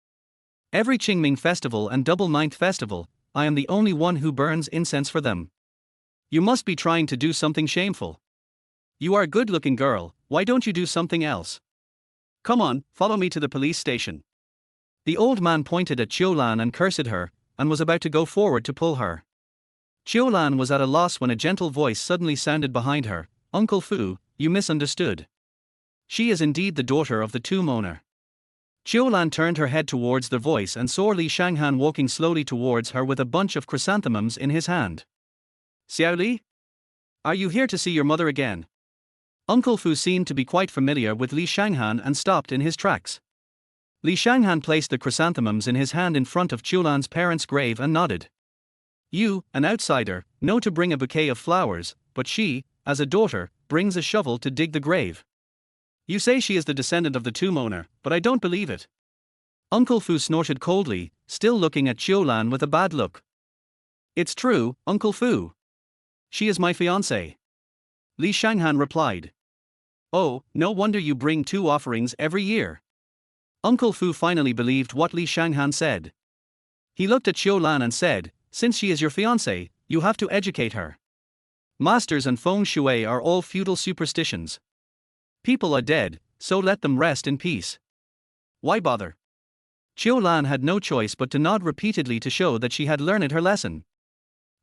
Every Qingming festival and Double Ninth festival, I am the only one who burns incense for them. You must be trying to do something shameful. You are a good-looking girl, why don't you do something else? Come on, follow me to the police station. The old man pointed at Qiu Lan and cursed her, and was about to go forward to pull her. Qiu Lan was at a loss when a gentle voice suddenly sounded behind her. Uncle Fu, you misunderstood. She is indeed the daughter of the tomb owner. Qiu Lan turned her head towards the voice and saw Li Shanghan walking slowly towards her with a bunch of chrysanthemums in his hand. Xiao Li? Are you here to see your mother again? Uncle Fu seemed to be quite familiar with Li Shanghan and stopped in his tracks. Li Shanghan placed the chrysanthemums in his hand in front of Qiu Lan's parents' grave and nodded. You, an outsider, know to bring a bouquet of flowers, but she, as a daughter, brings a shovel to dig the grave. You say she is the descendant of the tomb owner, but I don't believe it. Uncle Fu snorted coldly, still looking at Qiu Lan with a bad look. It's true, Uncle Fu. She is my fiancée. Li Shanghan replied. Oh, no wonder you bring 2 offerings every year. Uncle Fu finally believed what Li Shanghan said. He looked at Qiu Lan and said, since she is your fiancée, you have to educate her. Masters and feng shui are all feudal superstitions. People are dead, so let them rest in peace. Why bother? Qiu Lan had no choice but to nod repeatedly to show that she had learned her lesson.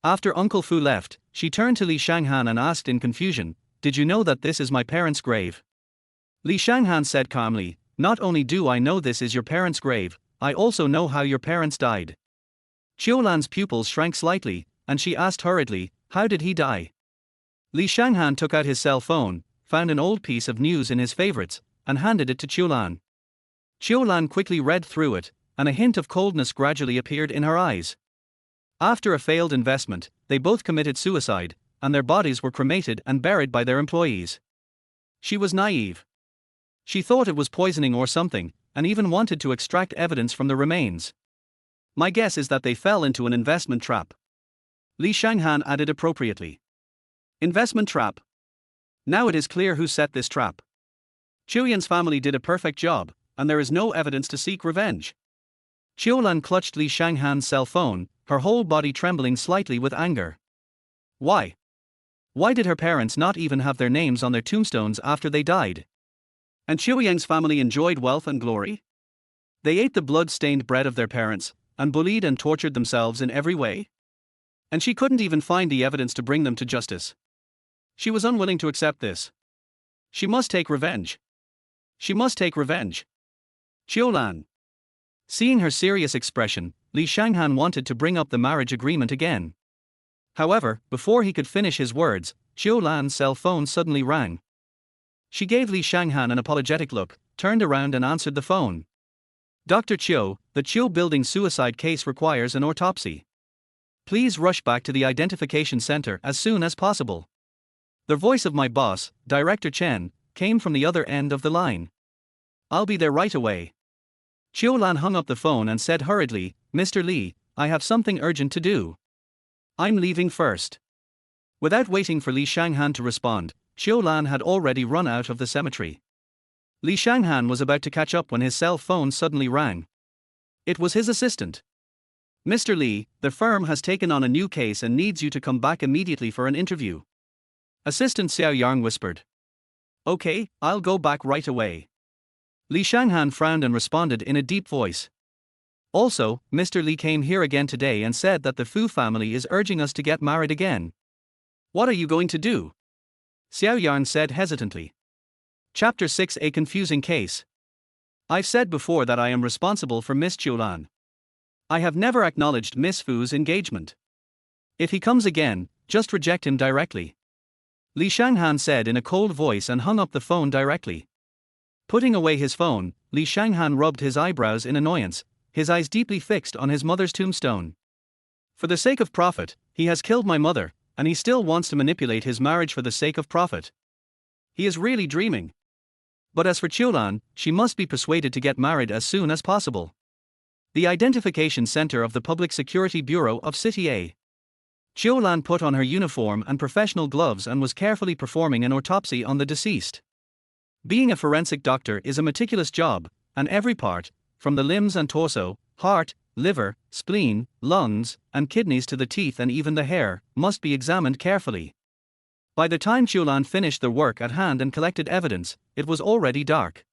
After Uncle Fu left, she turned to Li Shanghan and asked in confusion, Did you know that this is my parents' grave? Li Shanghan said calmly, Not only do I know this is your parents' grave, I also know how your parents died. Qiu Lan's pupils shrank slightly, and she asked hurriedly, How did he die? Li Shanghan took out his cell phone, found an old piece of news in his favorites, and handed it to Qiu Lan. Qiu Lan quickly read through it, and a hint of coldness gradually appeared in her eyes. After a failed investment, they both committed suicide, and their bodies were cremated and buried by their employees. She was naive. She thought it was poisoning or something, and even wanted to extract evidence from the remains. My guess is that they fell into an investment trap. Li Shanghan added appropriately. Investment trap. Now it is clear who set this trap. Qiu Yan's family did a perfect job, and there is no evidence to seek revenge. Qiu Lan clutched Li Shanghan's cell phone, her whole body trembling slightly with anger. Why? Why did her parents not even have their names on their tombstones after they died? And Qiu Yang's family enjoyed wealth and glory? They ate the blood-stained bread of their parents, and bullied and tortured themselves in every way? And she couldn't even find the evidence to bring them to justice. She was unwilling to accept this. She must take revenge. She must take revenge. Qiu Lan. Seeing her serious expression, Li Shanghan wanted to bring up the marriage agreement again. However, before he could finish his words, Qiu Lan's cell phone suddenly rang. She gave Li Shanghan an apologetic look, turned around and answered the phone. Dr. Qiu, the Qiu building suicide case requires an autopsy. Please rush back to the identification center as soon as possible. The voice of my boss, Director Chen, came from the other end of the line. I'll be there right away. Qiu Lan hung up the phone and said hurriedly, Mr. Li, I have something urgent to do. I'm leaving first. Without waiting for Li Shanghan to respond, Qiu Lan had already run out of the cemetery. Li Shanghan was about to catch up when his cell phone suddenly rang. It was his assistant. Mr. Li, the firm has taken on a new case and needs you to come back immediately for an interview. Assistant Xiao Yang whispered. Okay, I'll go back right away. Li Shanghan frowned and responded in a deep voice. Also, Mr. Li came here again today and said that the Fu family is urging us to get married again. What are you going to do? Xiao Yang said hesitantly. Chapter 6: A confusing case. I've said before that I am responsible for Miss Qiu Lan. I have never acknowledged Miss Fu's engagement. If he comes again, just reject him directly. Li Shanghan said in a cold voice and hung up the phone directly. Putting away his phone, Li Shanghan rubbed his eyebrows in annoyance, his eyes deeply fixed on his mother's tombstone. For the sake of profit, he has killed my mother, and he still wants to manipulate his marriage for the sake of profit. He is really dreaming. But as for Qiu Lan, she must be persuaded to get married as soon as possible. The Identification Center of the Public Security Bureau of City A. Qiu Lan put on her uniform and professional gloves and was carefully performing an autopsy on the deceased. Being a forensic doctor is a meticulous job, and every part, from the limbs and torso, heart, liver, spleen, lungs, and kidneys to the teeth and even the hair, must be examined carefully. By the time Qiu Lan finished the work at hand and collected evidence, it was already dark.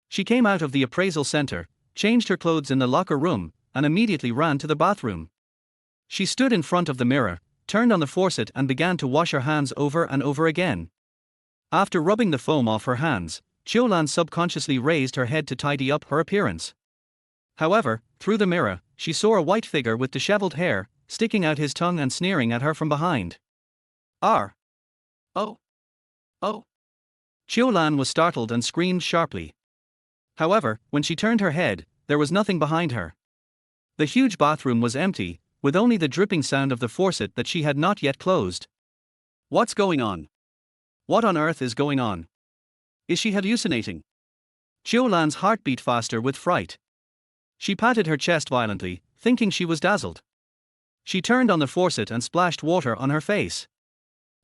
She came out of the appraisal center, changed her clothes in the locker room, and immediately ran to the bathroom. She stood in front of the mirror, turned on the faucet and began to wash her hands over and over again. After rubbing the foam off her hands, Qiu Lan subconsciously raised her head to tidy up her appearance. However, through the mirror, she saw a white figure with disheveled hair, sticking out his tongue and sneering at her from behind. R. Oh. Oh. Qiu Lan was startled and screamed sharply. However, when she turned her head, there was nothing behind her. The huge bathroom was empty, with only the dripping sound of the faucet that she had not yet closed. What's going on? What on earth is going on? Is she hallucinating? Qiu Lan's heart beat faster with fright. She patted her chest violently, thinking she was dazzled. She turned on the faucet and splashed water on her face.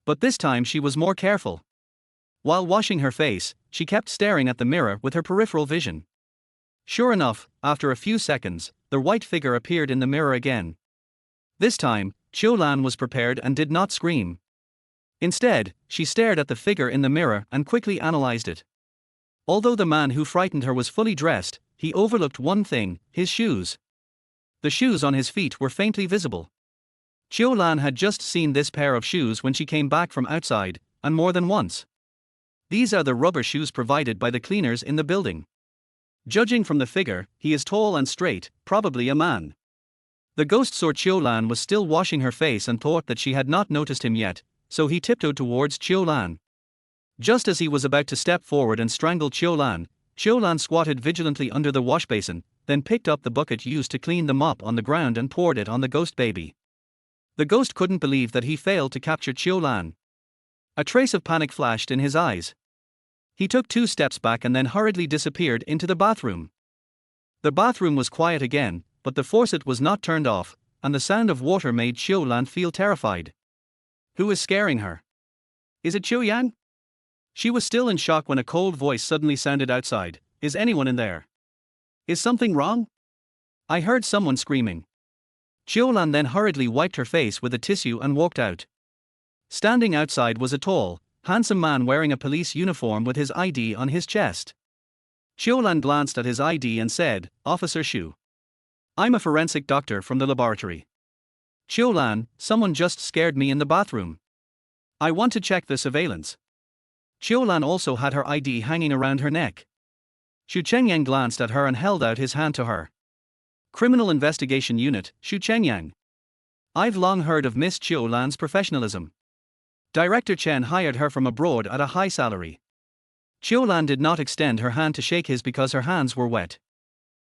But this time she was more careful. While washing her face, she kept staring at the mirror with her peripheral vision. Sure enough, after a few seconds, the white figure appeared in the mirror again. This time, Qiu Lan was prepared and did not scream. Instead, she stared at the figure in the mirror and quickly analyzed it. Although the man who frightened her was fully dressed, he overlooked one thing: his shoes. The shoes on his feet were faintly visible. Qiu Lan had just seen this pair of shoes when she came back from outside, and more than once. These are the rubber shoes provided by the cleaners in the building. Judging from the figure, he is tall and straight, probably a man. The ghost saw Qiu Lan was still washing her face and thought that she had not noticed him yet, so he tiptoed towards Qiu Lan. Just as he was about to step forward and strangle Qiu Lan squatted vigilantly under the wash basin, then picked up the bucket used to clean the mop on the ground and poured it on the ghost baby. The ghost couldn't believe that he failed to capture Qiu Lan. A trace of panic flashed in his eyes. He took 2 steps back and then hurriedly disappeared into the bathroom. The bathroom was quiet again, but the faucet was not turned off, and the sound of water made Qiu Lan feel terrified. Who is scaring her? Is it Qiu Yan? She was still in shock when a cold voice suddenly sounded outside. Is anyone in there? Is something wrong? I heard someone screaming. Qiu Lan then hurriedly wiped her face with a tissue and walked out. Standing outside was a tall, handsome man wearing a police uniform with his ID on his chest. Qiu Lan glanced at his ID and said, "Officer Xu. I'm a forensic doctor from the laboratory." "Qiu Lan, someone just scared me in the bathroom. I want to check the surveillance." Qiu Lan also had her ID hanging around her neck. Xu Chengyang glanced at her and held out his hand to her. "Criminal Investigation Unit, Xu Chengyang. I've long heard of Miss Qiu Lan's professionalism. Director Chen hired her from abroad at a high salary." Qiu Lan did not extend her hand to shake his because her hands were wet.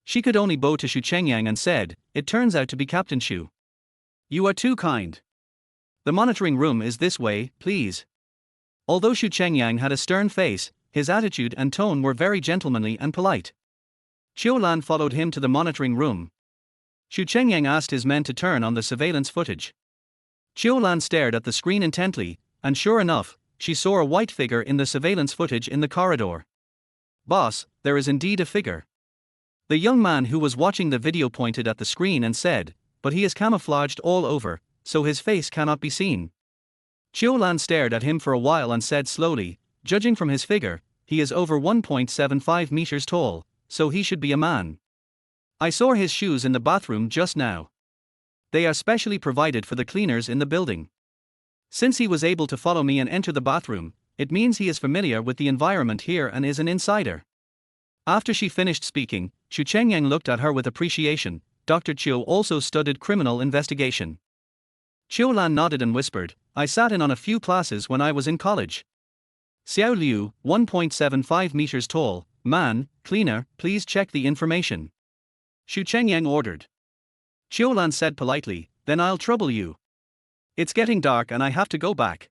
She could only bow to Xu Chengyang and said, "It turns out to be Captain Xu. You are too kind. The monitoring room is this way, please." Although Xu Chengyang had a stern face, his attitude and tone were very gentlemanly and polite. Qiu Lan followed him to the monitoring room. Xu Chengyang asked his men to turn on the surveillance footage. Qiu Lan stared at the screen intently, and sure enough, she saw a white figure in the surveillance footage in the corridor. "Boss, there is indeed a figure." The young man who was watching the video pointed at the screen and said, "But he is camouflaged all over, so his face cannot be seen." Qiu Lan stared at him for a while and said slowly, "Judging from his figure, he is over 1.75 meters tall, so he should be a man. I saw his shoes in the bathroom just now. They are specially provided for the cleaners in the building. Since he was able to follow me and enter the bathroom, it means he is familiar with the environment here and is an insider." After she finished speaking, Xu Chengyang looked at her with appreciation. Dr. Qiu also studied criminal investigation. Qiu Lan nodded and whispered, "I sat in on a few classes when I was in college." "Xiao Liu, 1.75 meters tall, man, cleaner, please check the information," Xu Chengyang ordered. Qiu Lan said politely, "Then I'll trouble you. It's getting dark and I have to go back."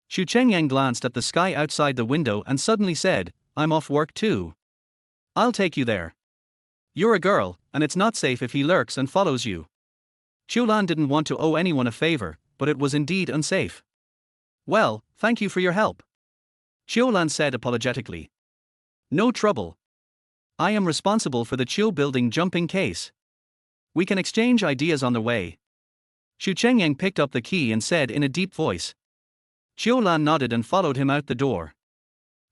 Xu Chengyang glanced at the sky outside the window and suddenly said, "I'm off work too. I'll take you there. You're a girl, and it's not safe if he lurks and follows you." Qiu Lan didn't want to owe anyone a favor, but it was indeed unsafe. "Well, thank you for your help," Qiu Lan said apologetically. "No trouble. I am responsible for the Qiu building jumping case. We can exchange ideas on the way." Xu Chengyang picked up the key and said in a deep voice. Qiu Lan nodded and followed him out the door.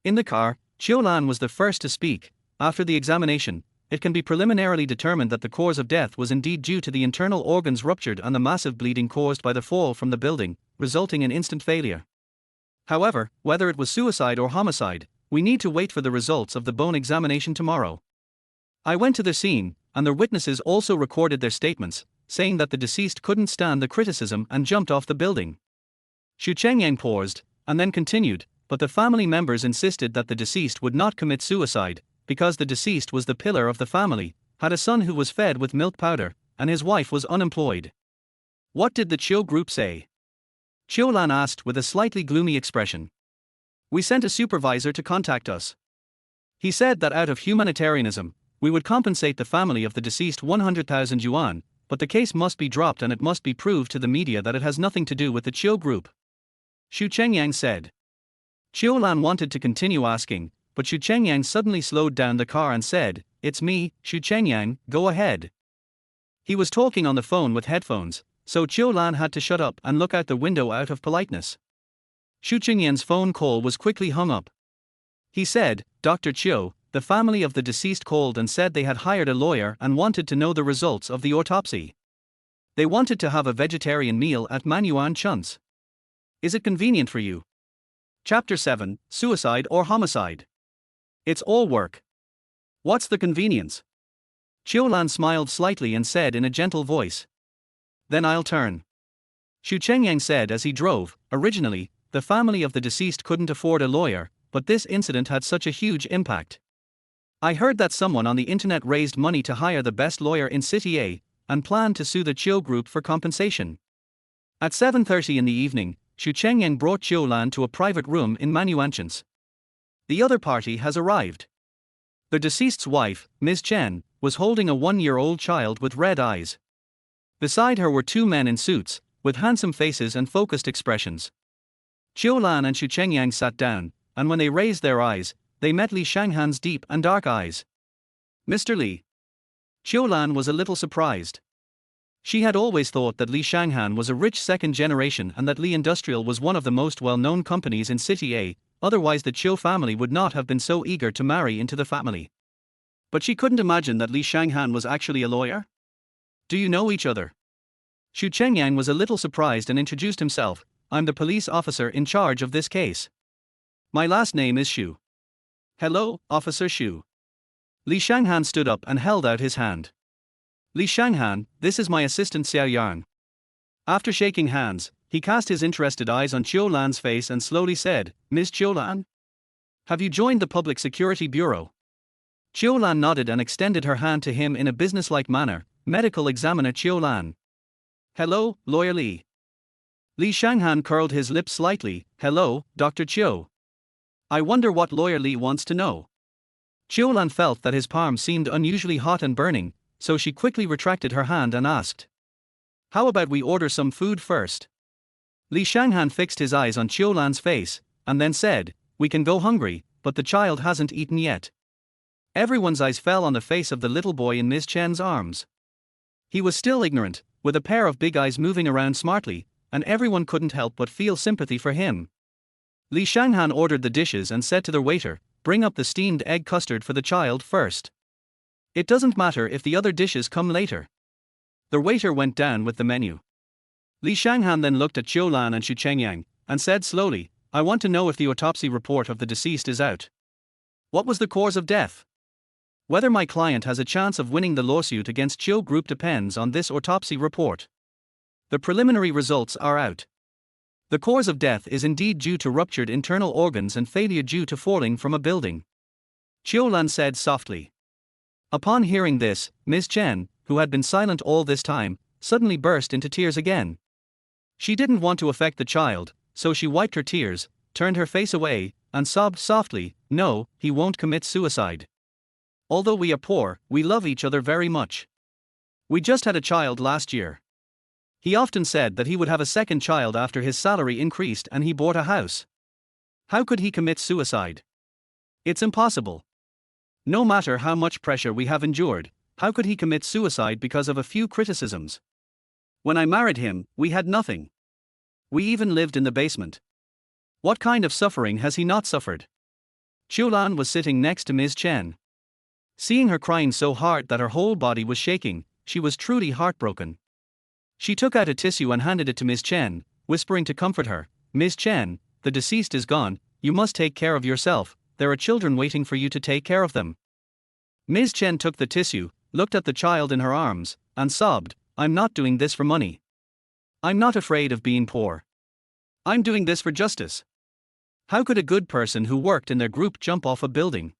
In the car, Qiu Lan was the first to speak. After the examination, it can be preliminarily determined that the cause of death was indeed due to the internal organs ruptured and the massive bleeding caused by the fall from the building, resulting in instant failure. However, whether it was suicide or homicide, we need to wait for the results of the bone examination tomorrow. I went to the scene, and the witnesses also recorded their statements, saying that the deceased couldn't stand the criticism and jumped off the building. Xu Chengyang paused, and then continued, "But the family members insisted that the deceased would not commit suicide, because the deceased was the pillar of the family, had a son who was fed with milk powder, and his wife was unemployed." "What did the Qiu group say?" Qiu Lan asked with a slightly gloomy expression. "We sent a supervisor to contact us. He said that out of humanitarianism, we would compensate the family of the deceased 100,000 yuan, but the case must be dropped and it must be proved to the media that it has nothing to do with the Qiu group," Xu Chengyang said. Qiu Lan wanted to continue asking, but Xu Chengyang suddenly slowed down the car and said, "It's me, Xu Chengyang, go ahead." He was talking on the phone with headphones, so Qiu Lan had to shut up and look out the window out of politeness. Xu Chengyang's phone call was quickly hung up. He said, "Dr. Qiu, the family of the deceased called and said they had hired a lawyer and wanted to know the results of the autopsy. They wanted to have a vegetarian meal at Manuan Chun's. Is it convenient for you?" Chapter 7, Suicide or Homicide. "It's all work. What's the convenience?" Qiu Lan smiled slightly and said in a gentle voice. "Then I'll turn." Xu Chengyang said as he drove, "Originally, the family of the deceased couldn't afford a lawyer, but this incident had such a huge impact. I heard that someone on the internet raised money to hire the best lawyer in City A, and planned to sue the Qiu group for compensation." At 7:30 in the evening, Xu Chengyang brought Qiu Lan to a private room in Manuanchens. The other party has arrived. The deceased's wife, Ms. Chen, was holding a 1-year-old child with red eyes. Beside her were 2 men in suits, with handsome faces and focused expressions. Qiu Lan and Xu Chengyang sat down, and when they raised their eyes, they met Li Shanghan's deep and dark eyes. Mr. Li. Qiu Lan was a little surprised. She had always thought that Li Shanghan was a rich second generation and that Li Industrial was one of the most well-known companies in City A, otherwise the Qiu family would not have been so eager to marry into the family. But she couldn't imagine that Li Shanghan was actually a lawyer. Do you know each other? Xu Chengyang was a little surprised and introduced himself. I'm the police officer in charge of this case. My last name is Xu. Hello, Officer Xu. Li Shanghan stood up and held out his hand. Li Shanghan, this is my assistant Xiao Yang. After shaking hands, he cast his interested eyes on Qiu Lan's face and slowly said, Ms. Qiu Lan? Have you joined the Public Security Bureau? Qiu Lan nodded and extended her hand to him in a businesslike manner. Medical examiner Qiu Lan. Hello, Lawyer Li. Li Shanghan curled his lips slightly. Hello, Dr. Qiu. I wonder what Lawyer Li wants to know. Qiu Lan felt that his palm seemed unusually hot and burning, so she quickly retracted her hand and asked, how about we order some food first? Li Shanghan fixed his eyes on Qiu Lan's face, and then said, we can go hungry, but the child hasn't eaten yet. Everyone's eyes fell on the face of the little boy in Ms. Chen's arms. He was still ignorant, with a pair of big eyes moving around smartly, and everyone couldn't help but feel sympathy for him. Li Shanghan ordered the dishes and said to the waiter, bring up the steamed egg custard for the child first. It doesn't matter if the other dishes come later. The waiter went down with the menu. Li Shanghan then looked at Qiu Lan and Xu Chengyang, and said slowly, I want to know if the autopsy report of the deceased is out. What was the cause of death? Whether my client has a chance of winning the lawsuit against Qiu Group depends on this autopsy report. The preliminary results are out. The cause of death is indeed due to ruptured internal organs and failure due to falling from a building. Qiu Lan said softly. Upon hearing this, Ms. Chen, who had been silent all this time, suddenly burst into tears again. She didn't want to affect the child, so she wiped her tears, turned her face away, and sobbed softly, no, he won't commit suicide. Although we are poor, we love each other very much. We just had a child last year. He often said that he would have a second child after his salary increased and he bought a house. How could he commit suicide? It's impossible. No matter how much pressure we have endured, how could he commit suicide because of a few criticisms? When I married him, we had nothing. We even lived in the basement. What kind of suffering has he not suffered? Qiu Lan was sitting next to Ms. Chen. Seeing her crying so hard that her whole body was shaking, she was truly heartbroken. She took out a tissue and handed it to Ms. Chen, whispering to comfort her, Ms. Chen, the deceased is gone, you must take care of yourself, there are children waiting for you to take care of them. Ms. Chen took the tissue, looked at the child in her arms, and sobbed, I'm not doing this for money. I'm not afraid of being poor. I'm doing this for justice. How could a good person who worked in their group jump off a building?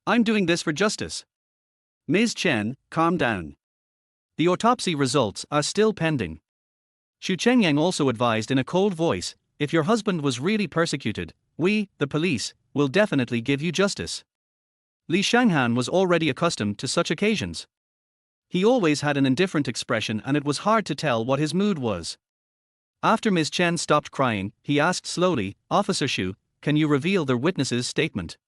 I'm doing this for justice. Ms. Chen, calm down. The autopsy results are still pending. Xu Chengyang also advised in a cold voice, if your husband was really persecuted, we, the police, will definitely give you justice. Li Shanghan was already accustomed to such occasions. He always had an indifferent expression and it was hard to tell what his mood was. After Ms. Chen stopped crying, he asked slowly, Officer Xu, can you reveal the witness's statement?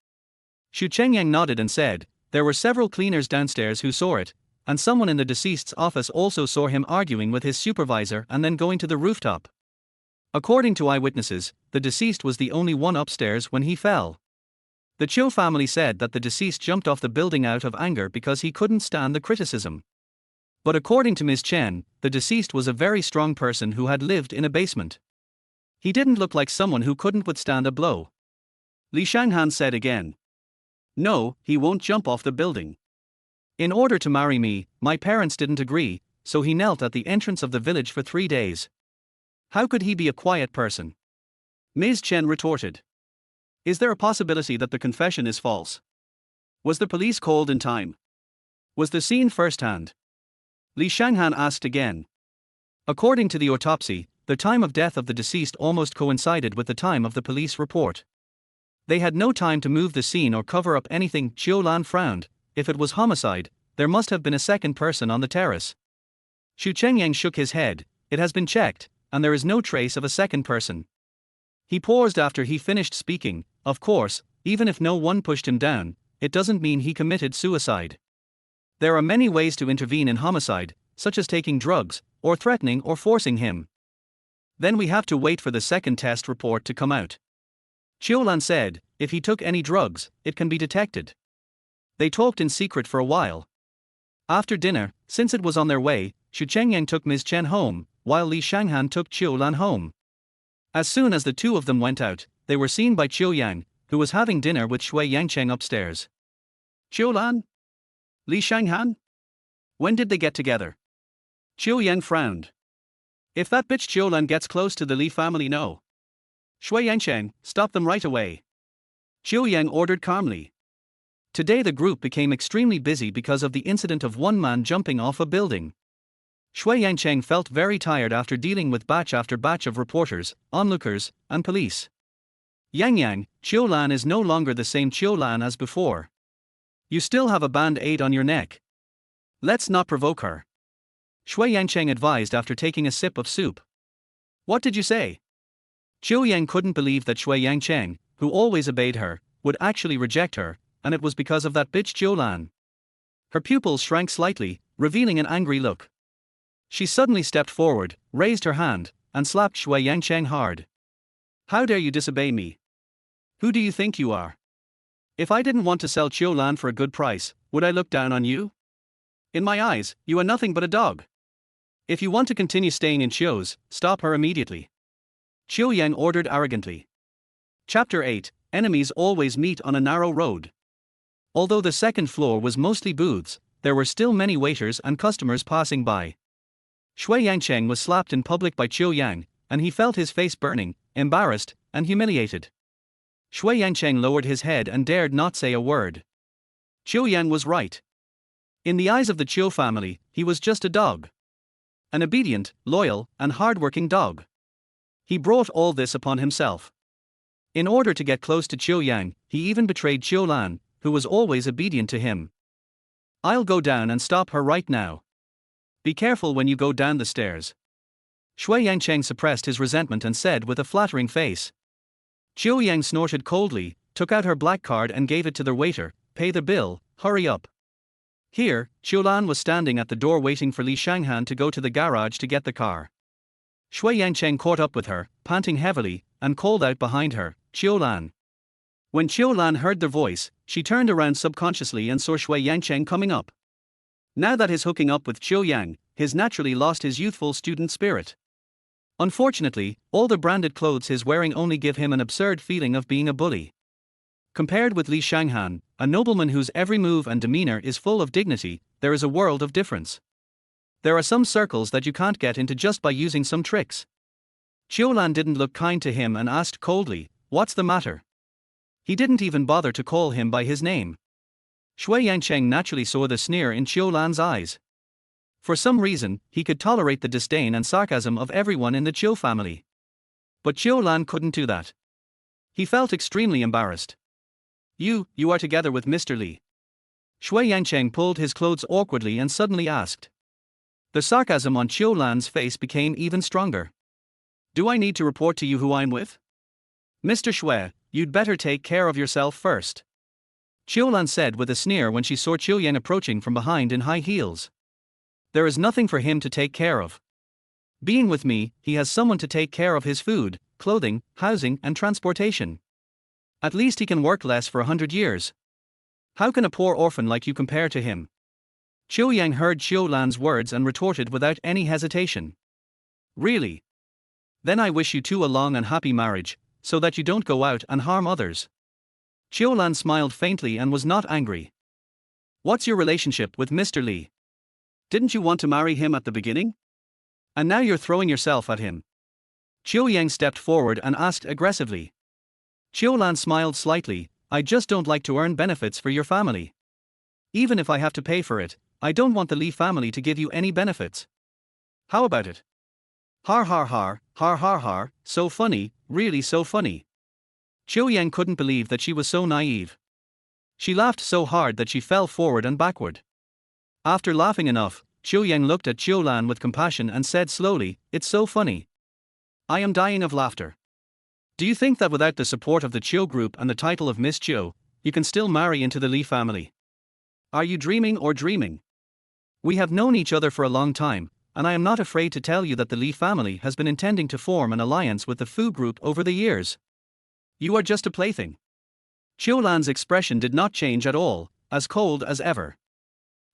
Xu Chengyang nodded and said, there were several cleaners downstairs who saw it, and someone in the deceased's office also saw him arguing with his supervisor and then going to the rooftop. According to eyewitnesses, the deceased was the only one upstairs when he fell. The Qiu family said that the deceased jumped off the building out of anger because he couldn't stand the criticism. But according to Ms. Chen, the deceased was a very strong person who had lived in a basement. He didn't look like someone who couldn't withstand a blow. Li Shanghan said again. No, he won't jump off the building. In order to marry me, my parents didn't agree, so he knelt at the entrance of the village for 3 days. How could he be a quiet person? Ms. Chen retorted. Is there a possibility that the confession is false? Was the police called in time? Was the scene first-hand? Li Shanghan asked again. According to the autopsy, the time of death of the deceased almost coincided with the time of the police report. They had no time to move the scene or cover up anything. Qiu Lan frowned. If it was homicide, there must have been a second person on the terrace. Xu Chengyang shook his head. It has been checked, and there is no trace of a second person. He paused after he finished speaking. Of course, Even if no one pushed him down, it doesn't mean he committed suicide. There are many ways to intervene in homicide, such as taking drugs, or threatening or forcing him. Then we have to wait for the second test report to come out. Qiu Lan said, if he took any drugs, it can be detected. They talked in secret for a while. After dinner, since it was on their way, Xu Chengyang took Ms. Chen home, while Li Shanghan took Qiu Lan home. As soon as the two of them went out, they were seen by Qiu Yang, who was having dinner with Shui Yangcheng upstairs. Qiu Lan? Li Shanghan? When did they get together? Qiu Yang frowned. If that bitch Qiu Lan gets close to the Li family, no. Shui Yangcheng, stop them right away. Qiu Yang ordered calmly. Today the group became extremely busy because of the incident of one man jumping off a building. Shui Yangcheng felt very tired after dealing with batch after batch of reporters, onlookers, and police. Yang, Qiu Lan is no longer the same Qiu Lan as before. You still have a band-aid on your neck. Let's not provoke her. Shui Yangcheng advised after taking a sip of soup. What did you say? Qiu Yang couldn't believe that Shui Yangcheng, who always obeyed her, would actually reject her, and it was because of that bitch Qiu Lan. Her pupils shrank slightly, revealing an angry look. She suddenly stepped forward, raised her hand, and slapped Shui Yangcheng hard. How dare you disobey me? Who do you think you are? If I didn't want to sell Qiu Lan for a good price, would I look down on you? In my eyes, you are nothing but a dog. If you want to continue staying in Qiu's, stop her immediately. Qiu Yang ordered arrogantly. Chapter 8, Enemies always meet on a narrow road. Although the second floor was mostly booths, there were still many waiters and customers passing by. Shui Yangcheng was slapped in public by Qiu Yang, and he felt his face burning, embarrassed, and humiliated. Shui Yangcheng lowered his head and dared not say a word. Qiu Yang was right. In the eyes of the Qiu family, he was just a dog. An obedient, loyal, and hardworking dog. He brought all this upon himself. In order to get close to Qiu Yang, he even betrayed Qiu Lan, who was always obedient to him. I'll go down and stop her right now. Be careful when you go down the stairs. Shui Yangcheng suppressed his resentment and said with a flattering face. Qiu Yang snorted coldly, took out her black card and gave it to the waiter. Pay the bill, hurry up. Here, Qiu Lan was standing at the door waiting for Li Shanghan to go to the garage to get the car. Shui Yangcheng caught up with her, panting heavily, and called out behind her, Qiu Lan. When Qiu Lan heard their voice, she turned around subconsciously and saw Shui Yangcheng coming up. Now that his hooking up with Qiu Yang, his naturally lost his youthful student spirit. Unfortunately, all the branded clothes he's wearing only give him an absurd feeling of being a bully. Compared with Li Shanghan, a nobleman whose every move and demeanor is full of dignity, there is a world of difference. There are some circles that you can't get into just by using some tricks. Qiu Lan didn't look kind to him and asked coldly, what's the matter? He didn't even bother to call him by his name. Shui Yangcheng naturally saw the sneer in Qiu Lan's eyes. For some reason, he could tolerate the disdain and sarcasm of everyone in the Qiu family. But Qiu Lan couldn't do that. He felt extremely embarrassed. You are together with Mr. Li. Shui Yangcheng pulled his clothes awkwardly and suddenly asked. The sarcasm on Qiu Lan's face became even stronger. Do I need to report to you who I'm with? Mr. Shui, you'd better take care of yourself first. Qiu Lan said with a sneer when she saw Qiu Yang approaching from behind in high heels. There is nothing for him to take care of. Being with me, he has someone to take care of his food, clothing, housing, and transportation. At least he can work less for 100 years. How can a poor orphan like you compare to him? Qiu Yang heard Qiu Lan's words and retorted without any hesitation. Really? Then I wish you two a long and happy marriage, so that you don't go out and harm others. Qiu Lan smiled faintly and was not angry. What's your relationship with Mr. Li? Didn't you want to marry him at the beginning? And now you're throwing yourself at him. Qiu Yang stepped forward and asked aggressively. Qiu Lan smiled slightly, I just don't like to earn benefits for your family. Even if I have to pay for it, I don't want the Li family to give you any benefits. How about it? Har har har, har har har, so funny, really so funny. Qiu Yang couldn't believe that she was so naive. She laughed so hard that she fell forward and backward. After laughing enough, Qiu Yang looked at Qiu Lan with compassion and said slowly, it's so funny. I am dying of laughter. Do you think that without the support of the Qiu group and the title of Miss Qiu, you can still marry into the Li family? Are you dreaming or dreaming? We have known each other for a long time, and I am not afraid to tell you that the Li family has been intending to form an alliance with the Fu group over the years. You are just a plaything. Qiu Lan's expression did not change at all, as cold as ever.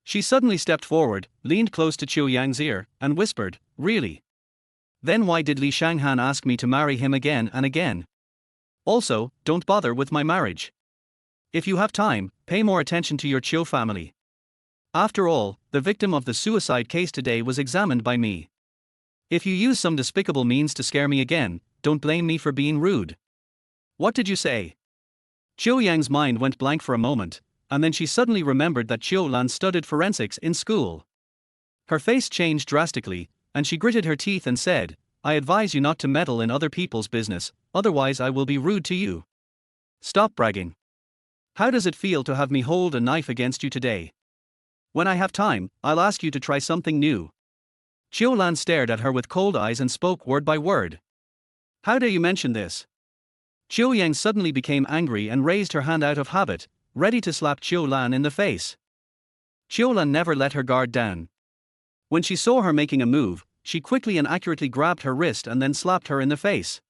She suddenly stepped forward, leaned close to Qiu Yang's ear, and whispered, "Really? Then why did Li Shanghan ask me to marry him again and again? Also, don't bother with my marriage. If you have time, pay more attention to your Qiu family. After all, the victim of the suicide case today was examined by me. If you use some despicable means to scare me again, don't blame me for being rude." What did you say? Qiu Yang's mind went blank for a moment, and then she suddenly remembered that Qiu Lan studied forensics in school. Her face changed drastically, and she gritted her teeth and said, "I advise you not to meddle in other people's business, otherwise I will be rude to you. Stop bragging. How does it feel to have me hold a knife against you today? When I have time, I'll ask you to try something new." Qiu Lan stared at her with cold eyes and spoke word by word. "How dare you mention this?" Qiu Yang suddenly became angry and raised her hand out of habit, ready to slap Qiu Lan in the face. Qiu Lan never let her guard down. When she saw her making a move, she quickly and accurately grabbed her wrist and then slapped her in the face.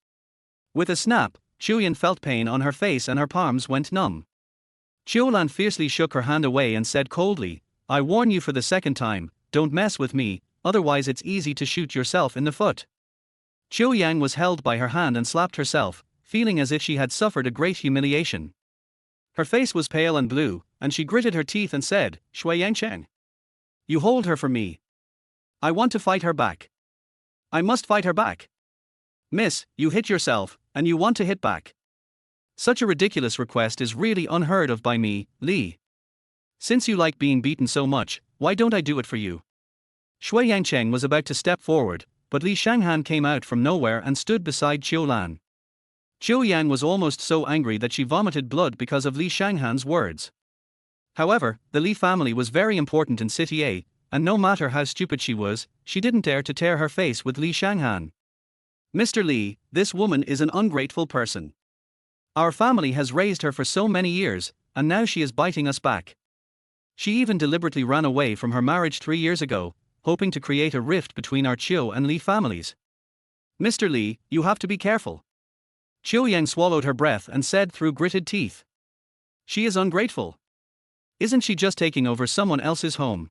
With a snap, Qiu Yan felt pain on her face and her palms went numb. Qiu Lan fiercely shook her hand away and said coldly, "I warn you for the second time, don't mess with me, otherwise it's easy to shoot yourself in the foot." Qiu Yang was held by her hand and slapped herself, feeling as if she had suffered a great humiliation. Her face was pale and blue, and she gritted her teeth and said, "Shui Yangcheng, you hold her for me. I want to fight her back. I must fight her back." "Miss, you hit yourself, and you want to hit back. Such a ridiculous request is really unheard of by me, Li. Since you like being beaten so much, why don't I do it for you?" Shui Yangcheng was about to step forward, but Li Shanghan came out from nowhere and stood beside Qiu Lan. Qiu Yan was almost so angry that she vomited blood because of Li Shanghan's words. However, the Li family was very important in City A, and no matter how stupid she was, she didn't dare to tear her face with Li Shanghan. "Mr. Li, this woman is an ungrateful person. Our family has raised her for so many years, and now she is biting us back. She even deliberately ran away from her marriage 3 years ago, hoping to create a rift between our Qiu and Li families. Mr. Li, you have to be careful." Qiu Yang swallowed her breath and said through gritted teeth, "She is ungrateful. Isn't she just taking over someone else's home?"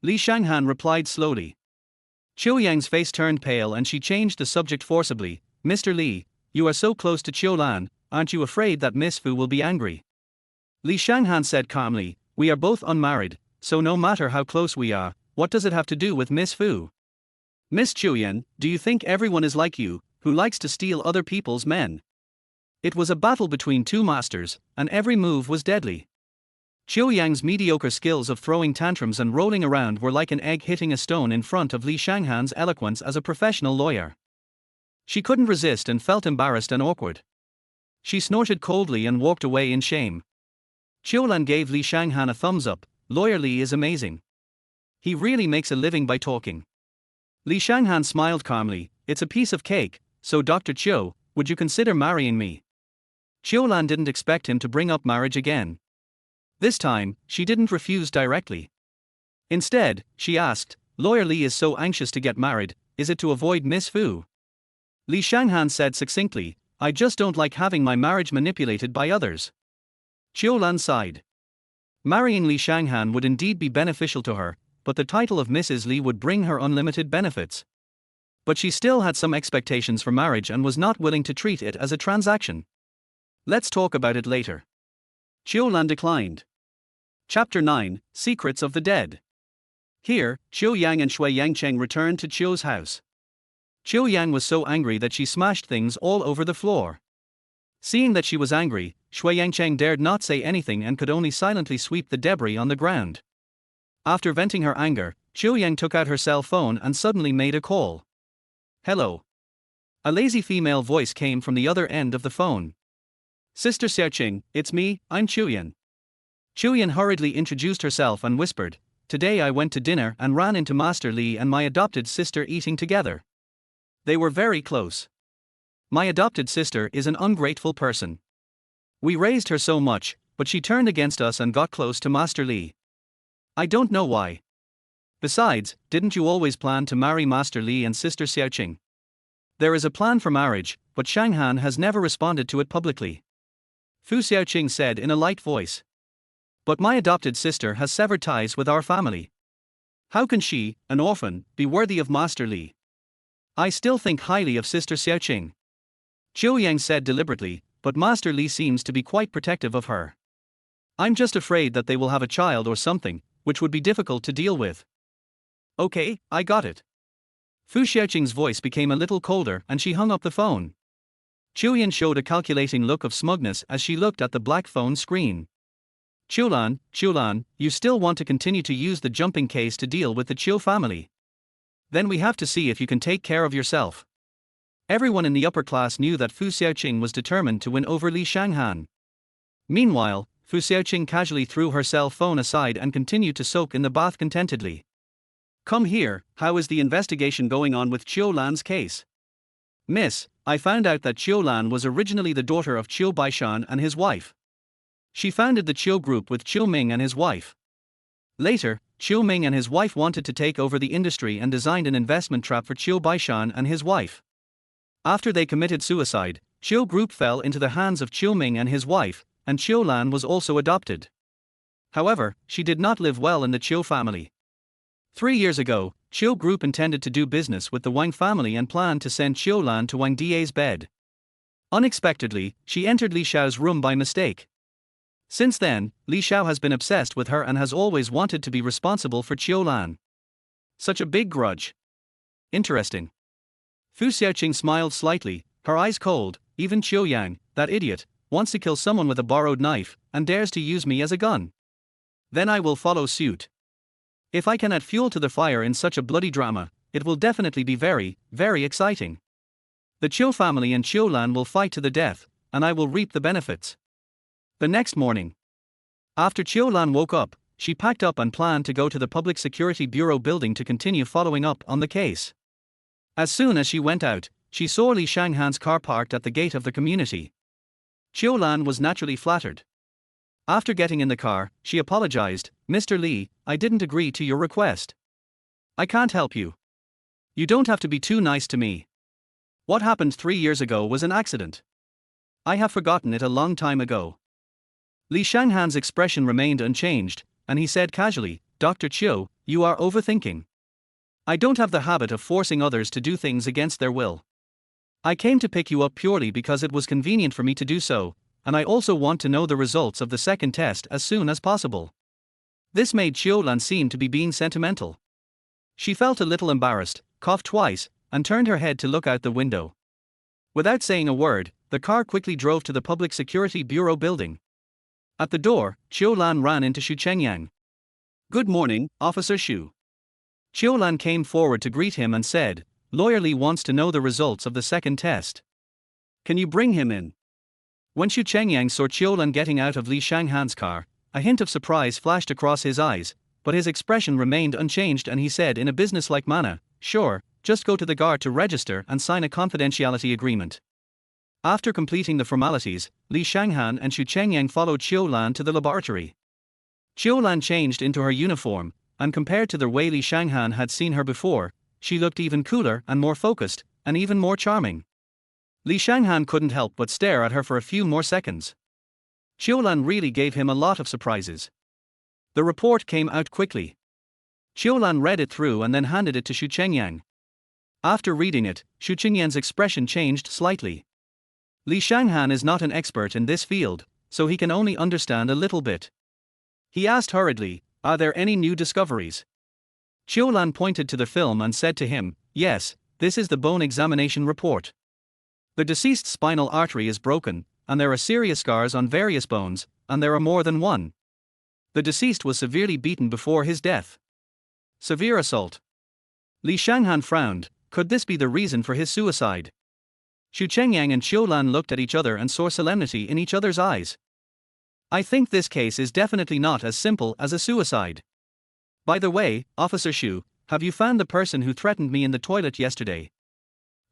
Li Shanghan replied slowly. Qiu Yang's face turned pale and she changed the subject forcibly. "Mr. Li, you are so close to Qiu Lan, aren't you afraid that Miss Fu will be angry?" Li Shanghan said calmly, "We are both unmarried, so no matter how close we are, what does it have to do with Miss Fu? Miss Qiu Yan, do you think everyone is like you, who likes to steal other people's men?" It was a battle between two masters, and every move was deadly. Qiu Yang's mediocre skills of throwing tantrums and rolling around were like an egg hitting a stone in front of Li Shanghan's eloquence as a professional lawyer. She couldn't resist and felt embarrassed and awkward. She snorted coldly and walked away in shame. Qiu Lan gave Li Shanghan a thumbs up. "Lawyer Li is amazing. He really makes a living by talking." Li Shanghan smiled calmly. "It's a piece of cake, so Dr. Qiu, would you consider marrying me?" Qiu Lan didn't expect him to bring up marriage again. This time, she didn't refuse directly. Instead, she asked, "Lawyer Li is so anxious to get married, is it to avoid Miss Fu?" Li Shanghan said succinctly, "I just don't like having my marriage manipulated by others." Qiu Lan sighed. Marrying Li Shanghan would indeed be beneficial to her, but the title of Mrs. Li would bring her unlimited benefits. But she still had some expectations for marriage and was not willing to treat it as a transaction. "Let's talk about it later." Qiu Lan declined. Chapter 9, Secrets of the Dead. Here, Qiu Yang and Shui Yangcheng returned to Qiu's house. Qiu Yang was so angry that she smashed things all over the floor. Seeing that she was angry, Shui Yangcheng dared not say anything and could only silently sweep the debris on the ground. After venting her anger, Qiu Yang took out her cell phone and suddenly made a call. "Hello." A lazy female voice came from the other end of the phone. "Sister Xiaoqing, it's me, I'm Qiu Yan." Qiu Yan hurriedly introduced herself and whispered, "Today I went to dinner and ran into Master Li and my adopted sister eating together. They were very close. My adopted sister is an ungrateful person. We raised her so much, but she turned against us and got close to Master Li. I don't know why. Besides, didn't you always plan to marry Master Li and Sister Xiaoqing? There is a plan for marriage, but Shanghan has never responded to it publicly. Fu Xiaoqing said in a light voice. But my adopted sister has severed ties with our family. How can she, an orphan, be worthy of Master Li? I still think highly of Sister Xiaoqing. Zhou Yang said deliberately, but Master Li seems to be quite protective of her. I'm just afraid that they will have a child or something, which would be difficult to deal with. Okay, I got it. Fu Xiaoqing's voice became a little colder and she hung up the phone. Qiu Yan showed a calculating look of smugness as she looked at the black phone screen. Qiu Lan, you still want to continue to use the jumping case to deal with the Qiu family? Then we have to see if you can take care of yourself. Everyone in the upper class knew that Fu Xiaoqing was determined to win over Li Shanghan. Meanwhile, Fu Xiaoqing casually threw her cell phone aside and continued to soak in the bath contentedly. Come here, how is the investigation going on with Qiu Lan's case? Miss, I found out that Qiu Lan was originally the daughter of Qiu Baishan and his wife. She founded the Qiu group with Qiu Ming and his wife. Later, Qiu Ming and his wife wanted to take over the industry and designed an investment trap for Qiu Baishan and his wife. After they committed suicide, Qiu group fell into the hands of Qiu Ming and his wife, and Qiu Lan was also adopted. However, she did not live well in the Qiu family. 3 years ago, Qiu group intended to do business with the Wang family and planned to send Qiu Lan to Wang Die's bed. Unexpectedly, she entered Li Xiao's room by mistake. Since then, Li Xiao has been obsessed with her and has always wanted to be responsible for Qiu Lan. Such a big grudge. Interesting. Fu Xiaoqing smiled slightly, her eyes cold. Even Qiu Yang, that idiot, wants to kill someone with a borrowed knife and dares to use me as a gun. Then I will follow suit. If I can add fuel to the fire in such a bloody drama, it will definitely be very, very exciting. The Qiu family and Qiu Lan will fight to the death, and I will reap the benefits. The next morning, after Qiu Lan woke up, she packed up and planned to go to the Public Security Bureau building to continue following up on the case. As soon as she went out, she saw Li Shanghan's car parked at the gate of the community. Qiu Lan was naturally flattered. After getting in the car, she apologized. Mr. Li, I didn't agree to your request. I can't help you. You don't have to be too nice to me. What happened 3 years ago was an accident. I have forgotten it a long time ago. Li Shanghan's expression remained unchanged, and he said casually, Dr. Qiu, you are overthinking. I don't have the habit of forcing others to do things against their will. I came to pick you up purely because it was convenient for me to do so, and I also want to know the results of the second test as soon as possible. This made Qiu Lan seem to be being sentimental. She felt a little embarrassed, coughed twice, and turned her head to look out the window. Without saying a word, the car quickly drove to the Public Security Bureau building. At the door, Qiu Lan ran into Xu Chengyang. Good morning, Officer Xu. Qiu Lan came forward to greet him and said, Lawyer Li wants to know the results of the second test. Can you bring him in? When Xu Chengyang saw Qiu Lan getting out of Li Shanghan's car, a hint of surprise flashed across his eyes, but his expression remained unchanged and he said in a businesslike manner, Sure, just go to the guard to register and sign a confidentiality agreement. After completing the formalities, Li Shanghan and Xu Chengyang followed Qiu Lan to the laboratory. Qiu Lan changed into her uniform, and compared to the way Li Shanghan had seen her before, she looked even cooler and more focused, and even more charming. Li Shanghan couldn't help but stare at her for a few more seconds. Qiu Lan really gave him a lot of surprises. The report came out quickly. Qiu Lan read it through and then handed it to Xu Chengyang. After reading it, Xu Chengyang's expression changed slightly. Li Shanghan is not an expert in this field, so he can only understand a little bit. He asked hurriedly, Are there any new discoveries? Qiu Lan pointed to the film and said to him, Yes, this is the bone examination report. The deceased's spinal artery is broken, and there are serious scars on various bones, and there are more than one. The deceased was severely beaten before his death. Severe assault. Li Shanghan frowned. Could this be the reason for his suicide? Xu Chengyang and Qiu Lan looked at each other and saw solemnity in each other's eyes. I think this case is definitely not as simple as a suicide. By the way, Officer Xu, have you found the person who threatened me in the toilet yesterday?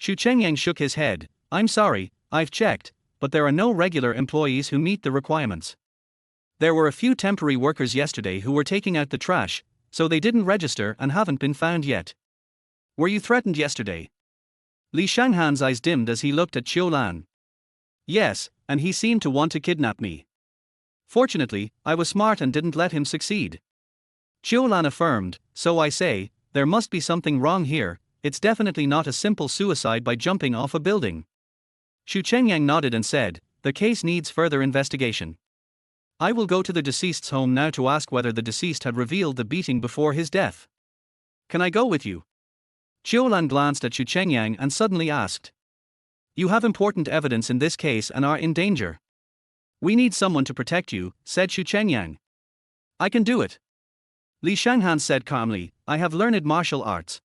Xu Chengyang shook his head. I'm sorry, I've checked, but there are no regular employees who meet the requirements. There were a few temporary workers yesterday who were taking out the trash, so they didn't register and haven't been found yet. Were you threatened yesterday? Li Shanghan's eyes dimmed as he looked at Qiu Lan. Yes, and he seemed to want to kidnap me. Fortunately, I was smart and didn't let him succeed. Qiu Lan affirmed, so I say, there must be something wrong here, it's definitely not a simple suicide by jumping off a building. Xu Chengyang nodded and said, the case needs further investigation. I will go to the deceased's home now to ask whether the deceased had revealed the beating before his death. Can I go with you? Qiu Lan glanced at Xu Chengyang and suddenly asked. You have important evidence in this case and are in danger. We need someone to protect you, said Xu Chengyang. I can do it. Li Shanghan said calmly, I have learned martial arts.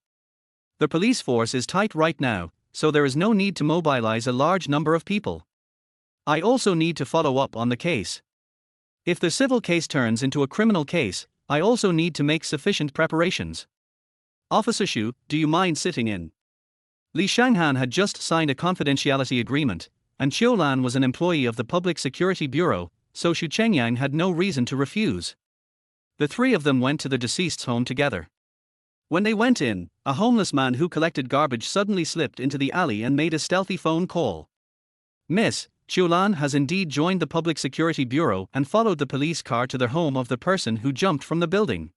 The police force is tight right now, so there is no need to mobilize a large number of people. I also need to follow up on the case. If the civil case turns into a criminal case, I also need to make sufficient preparations. Officer Xu, do you mind sitting in? Li Shanghan had just signed a confidentiality agreement, and Qiu Lan was an employee of the Public Security Bureau, so Xu Chengyang had no reason to refuse. The three of them went to the deceased's home together. When they went in, a homeless man who collected garbage suddenly slipped into the alley and made a stealthy phone call. Miss, Qiu Lan has indeed joined the Public Security Bureau and followed the police car to the home of the person who jumped from the building.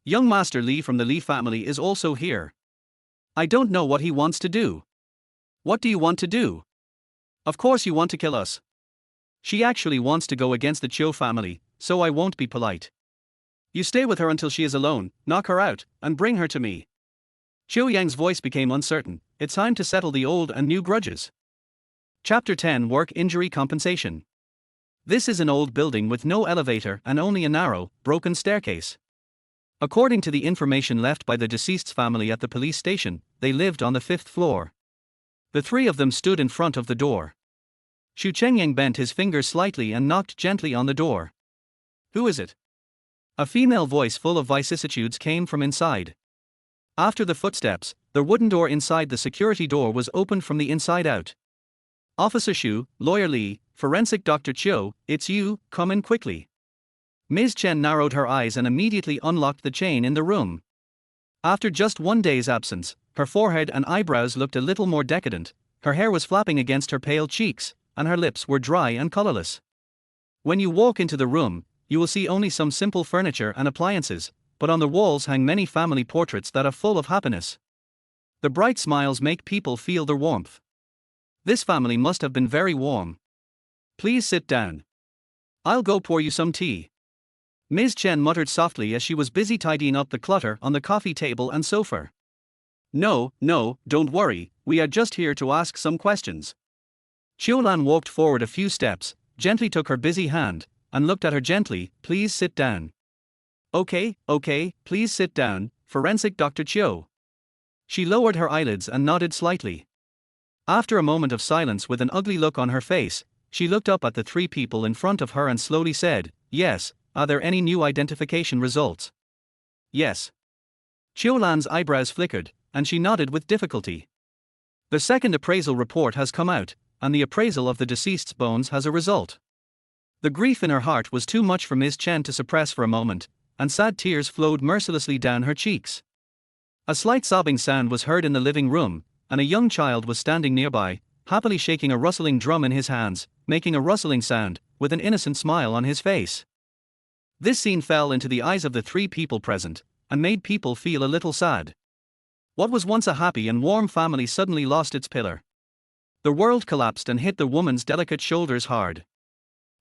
Young Master Li from the Li family is also here. I don't know what he wants to do. What do you want to do? Of course you want to kill us. She actually wants to go against the Qiu family, so I won't be polite. You stay with her until she is alone, knock her out, and bring her to me. Qiu Yang's voice became uncertain. It's time to settle the old and new grudges. Chapter 10 Work Injury Compensation. This is an old building with no elevator and only a narrow, broken staircase. According to the information left by the deceased's family at the police station, they lived on the 5th floor. The three of them stood in front of the door. Xu Chengyang bent his finger slightly and knocked gently on the door. Who is it? A female voice full of vicissitudes came from inside. After the footsteps, the wooden door inside the security door was opened from the inside out. Officer Xu, Lawyer Li, Forensic Dr. Qiu, it's you, come in quickly. Ms. Chen narrowed her eyes and immediately unlocked the chain in the room. After just 1 day's absence, her forehead and eyebrows looked a little more decadent, her hair was flapping against her pale cheeks, and her lips were dry and colorless. When you walk into the room, you will see only some simple furniture and appliances, but on the walls hang many family portraits that are full of happiness. The bright smiles make people feel their warmth. This family must have been very warm. Please sit down. I'll go pour you some tea. Ms. Chen muttered softly as she was busy tidying up the clutter on the coffee table and sofa. No, don't worry, we are just here to ask some questions. Qiu Lan walked forward a few steps, gently took her busy hand, and looked at her gently, please sit down. Okay, please sit down, Forensic Dr. Qiu. She lowered her eyelids and nodded slightly. After a moment of silence with an ugly look on her face, she looked up at the three people in front of her and slowly said, yes, are there any new identification results? Yes. Qiu Lan's eyebrows flickered, and she nodded with difficulty. The second appraisal report has come out, and the appraisal of the deceased's bones has a result. The grief in her heart was too much for Ms. Chen to suppress for a moment, and sad tears flowed mercilessly down her cheeks. A slight sobbing sound was heard in the living room, and a young child was standing nearby, happily shaking a rustling drum in his hands, making a rustling sound, with an innocent smile on his face. This scene fell into the eyes of the three people present, and made people feel a little sad. What was once a happy and warm family suddenly lost its pillar. The world collapsed and hit the woman's delicate shoulders hard.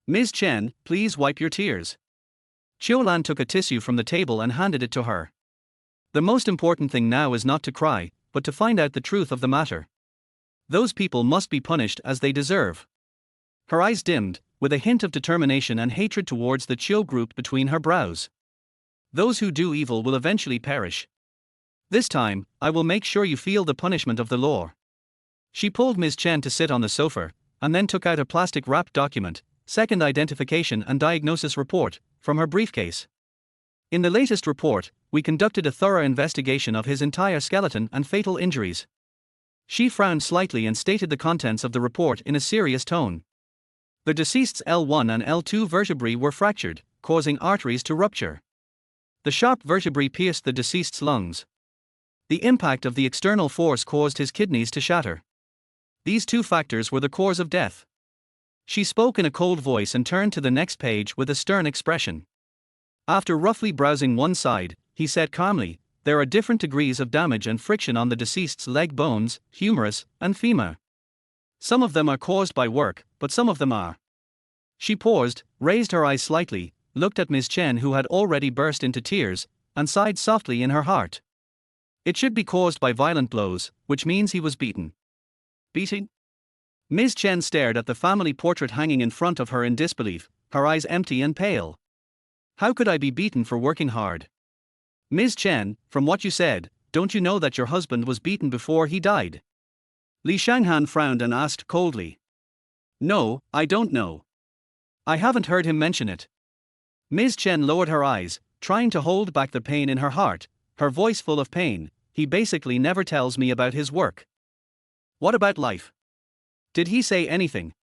Ms. Chen, please wipe your tears. Qiu Lan took a tissue from the table and handed it to her. The most important thing now is not to cry, but to find out the truth of the matter. Those people must be punished as they deserve. Her eyes dimmed, with a hint of determination and hatred towards the Qiu group between her brows. Those who do evil will eventually perish. This time, I will make sure you feel the punishment of the law. She pulled Ms. Chen to sit on the sofa, and then took out a plastic-wrapped document, second identification and diagnosis report, from her briefcase. In the latest report, we conducted a thorough investigation of his entire skeleton and fatal injuries. She frowned slightly and stated the contents of the report in a serious tone. The deceased's L1 and L2 vertebrae were fractured, causing arteries to rupture. The sharp vertebrae pierced the deceased's lungs. The impact of the external force caused his kidneys to shatter. These two factors were the cause of death. She spoke in a cold voice and turned to the next page with a stern expression. After roughly browsing one side, he said calmly, "There are different degrees of damage and friction on the deceased's leg bones, humerus, and femur. Some of them are caused by work, but some of them are." She paused, raised her eyes slightly, looked at Ms. Chen, who had already burst into tears, and sighed softly in her heart. "It should be caused by violent blows, which means he was beaten." Beating? Ms. Chen stared at the family portrait hanging in front of her in disbelief, her eyes empty and pale. "How could I be beaten for working hard? Ms. Chen, from what you said, don't you know that your husband was beaten before he died?" Li Shanghan frowned and asked coldly. "No, I don't know. I haven't heard him mention it." Ms. Chen lowered her eyes, trying to hold back the pain in her heart, her voice full of pain. "He basically never tells me about his work." "What about life? Did he say anything?"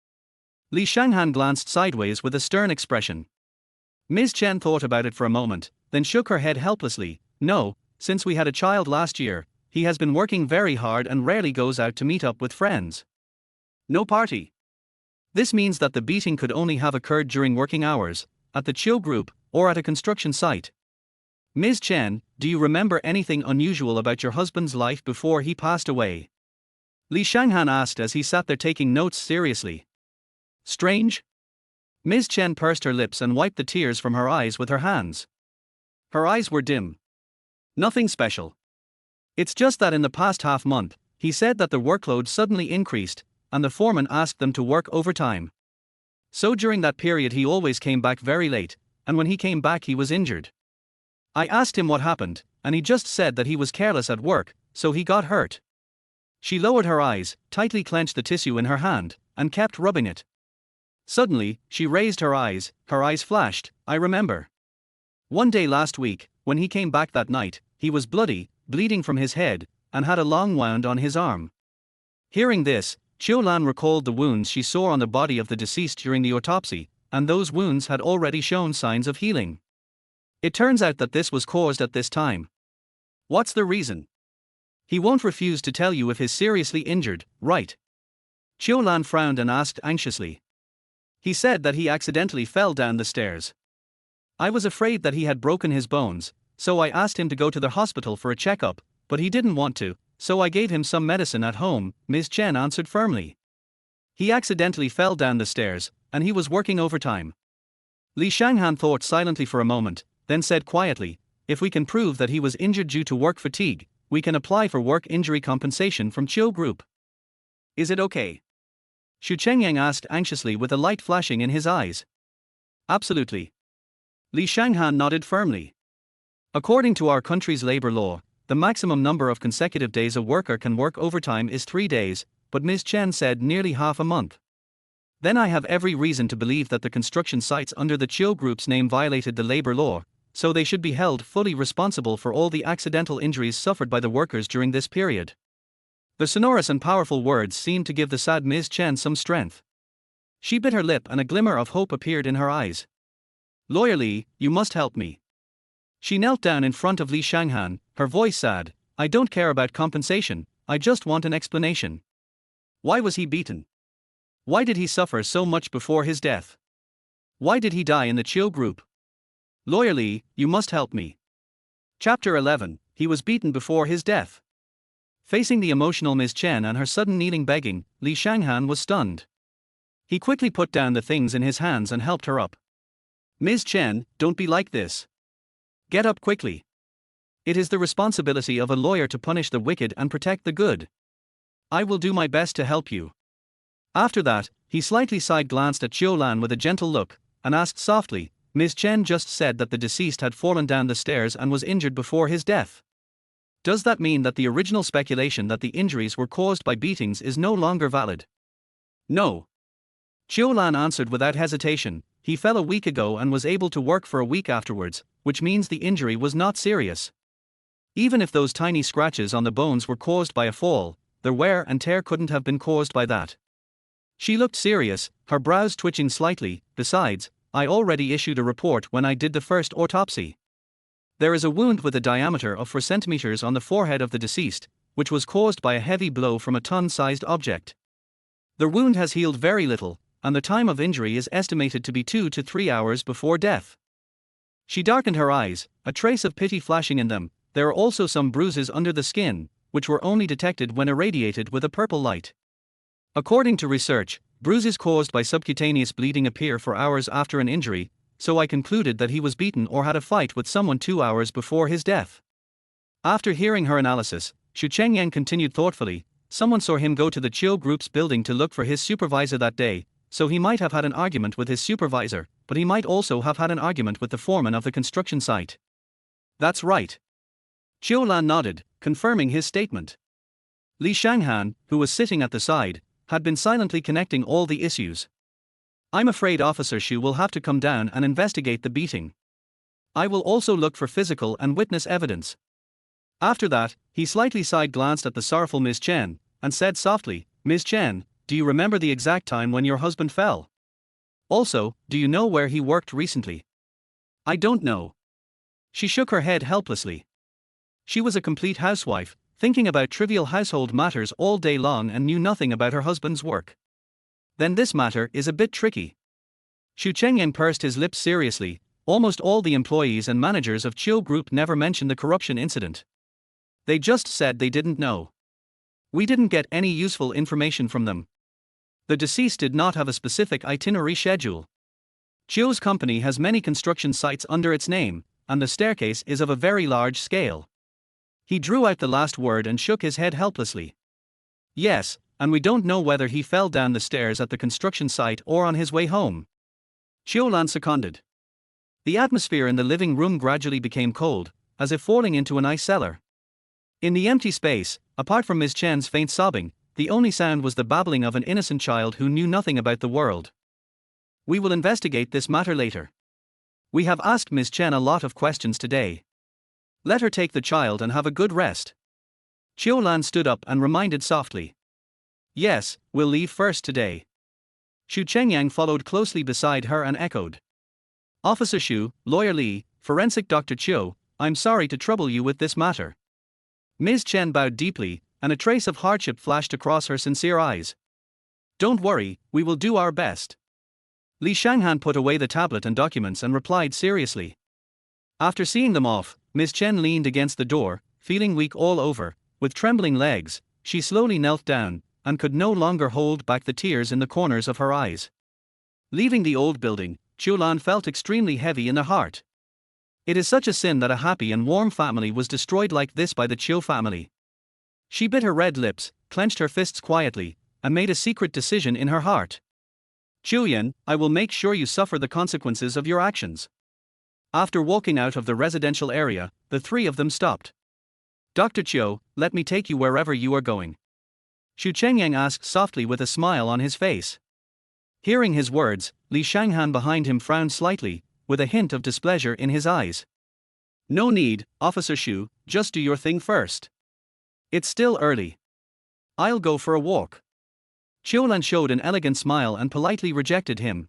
Li Shanghan glanced sideways with a stern expression. Ms. Chen thought about it for a moment, then shook her head helplessly. "No, since we had a child last year, he has been working very hard and rarely goes out to meet up with friends. No party." This means that the beating could only have occurred during working hours, at the Qiu group, or at a construction site. "Ms. Chen, do you remember anything unusual about your husband's life before he passed away?" Li Shanghan asked as he sat there taking notes seriously. "Strange?" Ms. Chen pursed her lips and wiped the tears from her eyes with her hands. Her eyes were dim. "Nothing special. It's just that in the past half-month, he said that the workload suddenly increased, and the foreman asked them to work overtime. So during that period he always came back very late, and when he came back he was injured. I asked him what happened, and he just said that he was careless at work, so he got hurt." She lowered her eyes, tightly clenched the tissue in her hand, and kept rubbing it. Suddenly, she raised her eyes flashed. "I remember. One day last week, when he came back that night, he was bloody, bleeding from his head, and had a long wound on his arm." Hearing this, Qiu Lan recalled the wounds she saw on the body of the deceased during the autopsy, and those wounds had already shown signs of healing. It turns out that this was caused at this time. "What's the reason?" "He won't refuse to tell you if he's seriously injured, right?" Qiu Lan frowned and asked anxiously. "He said that he accidentally fell down the stairs. I was afraid that he had broken his bones, so I asked him to go to the hospital for a checkup, but he didn't want to, so I gave him some medicine at home," Ms. Chen answered firmly. "He accidentally fell down the stairs, and he was working overtime." Li Shanghan thought silently for a moment, then said quietly, "If we can prove that he was injured due to work fatigue, we can apply for work injury compensation from Qiu Group. Is it okay?" Xu Chengyang asked anxiously with a light flashing in his eyes. "Absolutely." Li Shanghan nodded firmly. "According to our country's labor law, the maximum number of consecutive days a worker can work overtime is 3 days, but Ms. Chen said nearly half a month. Then I have every reason to believe that the construction sites under the Qiu Group's name violated the labor law, so they should be held fully responsible for all the accidental injuries suffered by the workers during this period." The sonorous and powerful words seemed to give the sad Ms. Chen some strength. She bit her lip and a glimmer of hope appeared in her eyes. "Lawyer Li, you must help me." She knelt down in front of Li Shanghan, her voice sad. "I don't care about compensation, I just want an explanation. Why was he beaten? Why did he suffer so much before his death? Why did he die in the Qiu Group? Lawyer Li, you must help me." Chapter 11, He was beaten before his death. Facing the emotional Ms. Chen and her sudden kneeling begging, Li Shanghan was stunned. He quickly put down the things in his hands and helped her up. "Ms. Chen, don't be like this. Get up quickly. It is the responsibility of a lawyer to punish the wicked and protect the good. I will do my best to help you." After that, he slightly side-glanced at Qiu Lan with a gentle look, and asked softly, "Ms. Chen just said that the deceased had fallen down the stairs and was injured before his death. Does that mean that the original speculation that the injuries were caused by beatings is no longer valid?" "No." Qiu Lan answered without hesitation, "He fell a week ago and was able to work for a week afterwards, which means the injury was not serious. Even if those tiny scratches on the bones were caused by a fall, the wear and tear couldn't have been caused by that. She looked serious, her brows twitching slightly. Besides, I already issued a report when I did the first autopsy. There is a wound with a diameter of 4 centimeters on the forehead of the deceased, which was caused by a heavy blow from a ton-sized object. The wound has healed very little, and the time of injury is estimated to be 2 to 3 hours before death. She darkened her eyes, a trace of pity flashing in them. There are also some bruises under the skin, which were only detected when irradiated with a purple light. According to research, bruises caused by subcutaneous bleeding appear for hours after an injury, so I concluded that he was beaten or had a fight with someone 2 hours before his death. After hearing her analysis, Xu Chengyang continued thoughtfully, someone saw him go to the Qiu Group's building to look for his supervisor that day, so he might have had an argument with his supervisor, but he might also have had an argument with the foreman of the construction site. That's right. Qiu Lan nodded, confirming his statement. Li Shanghan, who was sitting at the side, had been silently connecting all the issues. I'm afraid Officer Xu will have to come down and investigate the beating. I will also look for physical and witness evidence. After that, he slightly side-glanced at the sorrowful Ms. Chen, and said softly, Ms. Chen, do you remember the exact time when your husband fell? Also, do you know where he worked recently? I don't know. She shook her head helplessly. She was a complete housewife, thinking about trivial household matters all day long and knew nothing about her husband's work. Then this matter is a bit tricky. Xu Chengyang pursed his lips seriously. Almost all the employees and managers of Qiu Group never mentioned the corruption incident. They just said they didn't know. We didn't get any useful information from them. The deceased did not have a specific itinerary schedule. Qiu's company has many construction sites under its name, and the staircase is of a very large scale. He drew out the last word and shook his head helplessly. Yes, and we don't know whether he fell down the stairs at the construction site or on his way home. Qiu Lan seconded. The atmosphere in the living room gradually became cold, as if falling into an ice cellar. In the empty space, apart from Ms. Chen's faint sobbing, the only sound was the babbling of an innocent child who knew nothing about the world. We will investigate this matter later. We have asked Ms. Chen a lot of questions today. Let her take the child and have a good rest. Qiu Lan stood up and reminded softly. Yes, we'll leave first today. Xu Chengyang followed closely beside her and echoed. Officer Xu, Lawyer Li, Forensic Dr. Qiu, I'm sorry to trouble you with this matter. Ms. Chen bowed deeply, and a trace of hardship flashed across her sincere eyes. Don't worry, we will do our best. Li Shanghan put away the tablet and documents and replied seriously. After seeing them off, Ms. Chen leaned against the door, feeling weak all over. With trembling legs, she slowly knelt down, and could no longer hold back the tears in the corners of her eyes. Leaving the old building, Qiu Lan felt extremely heavy in the heart. It is such a sin that a happy and warm family was destroyed like this by the Qiu family. She bit her red lips, clenched her fists quietly, and made a secret decision in her heart. Qiu, I will make sure you suffer the consequences of your actions. After walking out of the residential area, the three of them stopped. Dr. Qiu, let me take you wherever you are going. Xu Chengyang asked softly with a smile on his face. Hearing his words, Li Shanghan behind him frowned slightly, with a hint of displeasure in his eyes. No need, Officer Xu, just do your thing first. It's still early. I'll go for a walk. Qiu Lan showed an elegant smile and politely rejected him.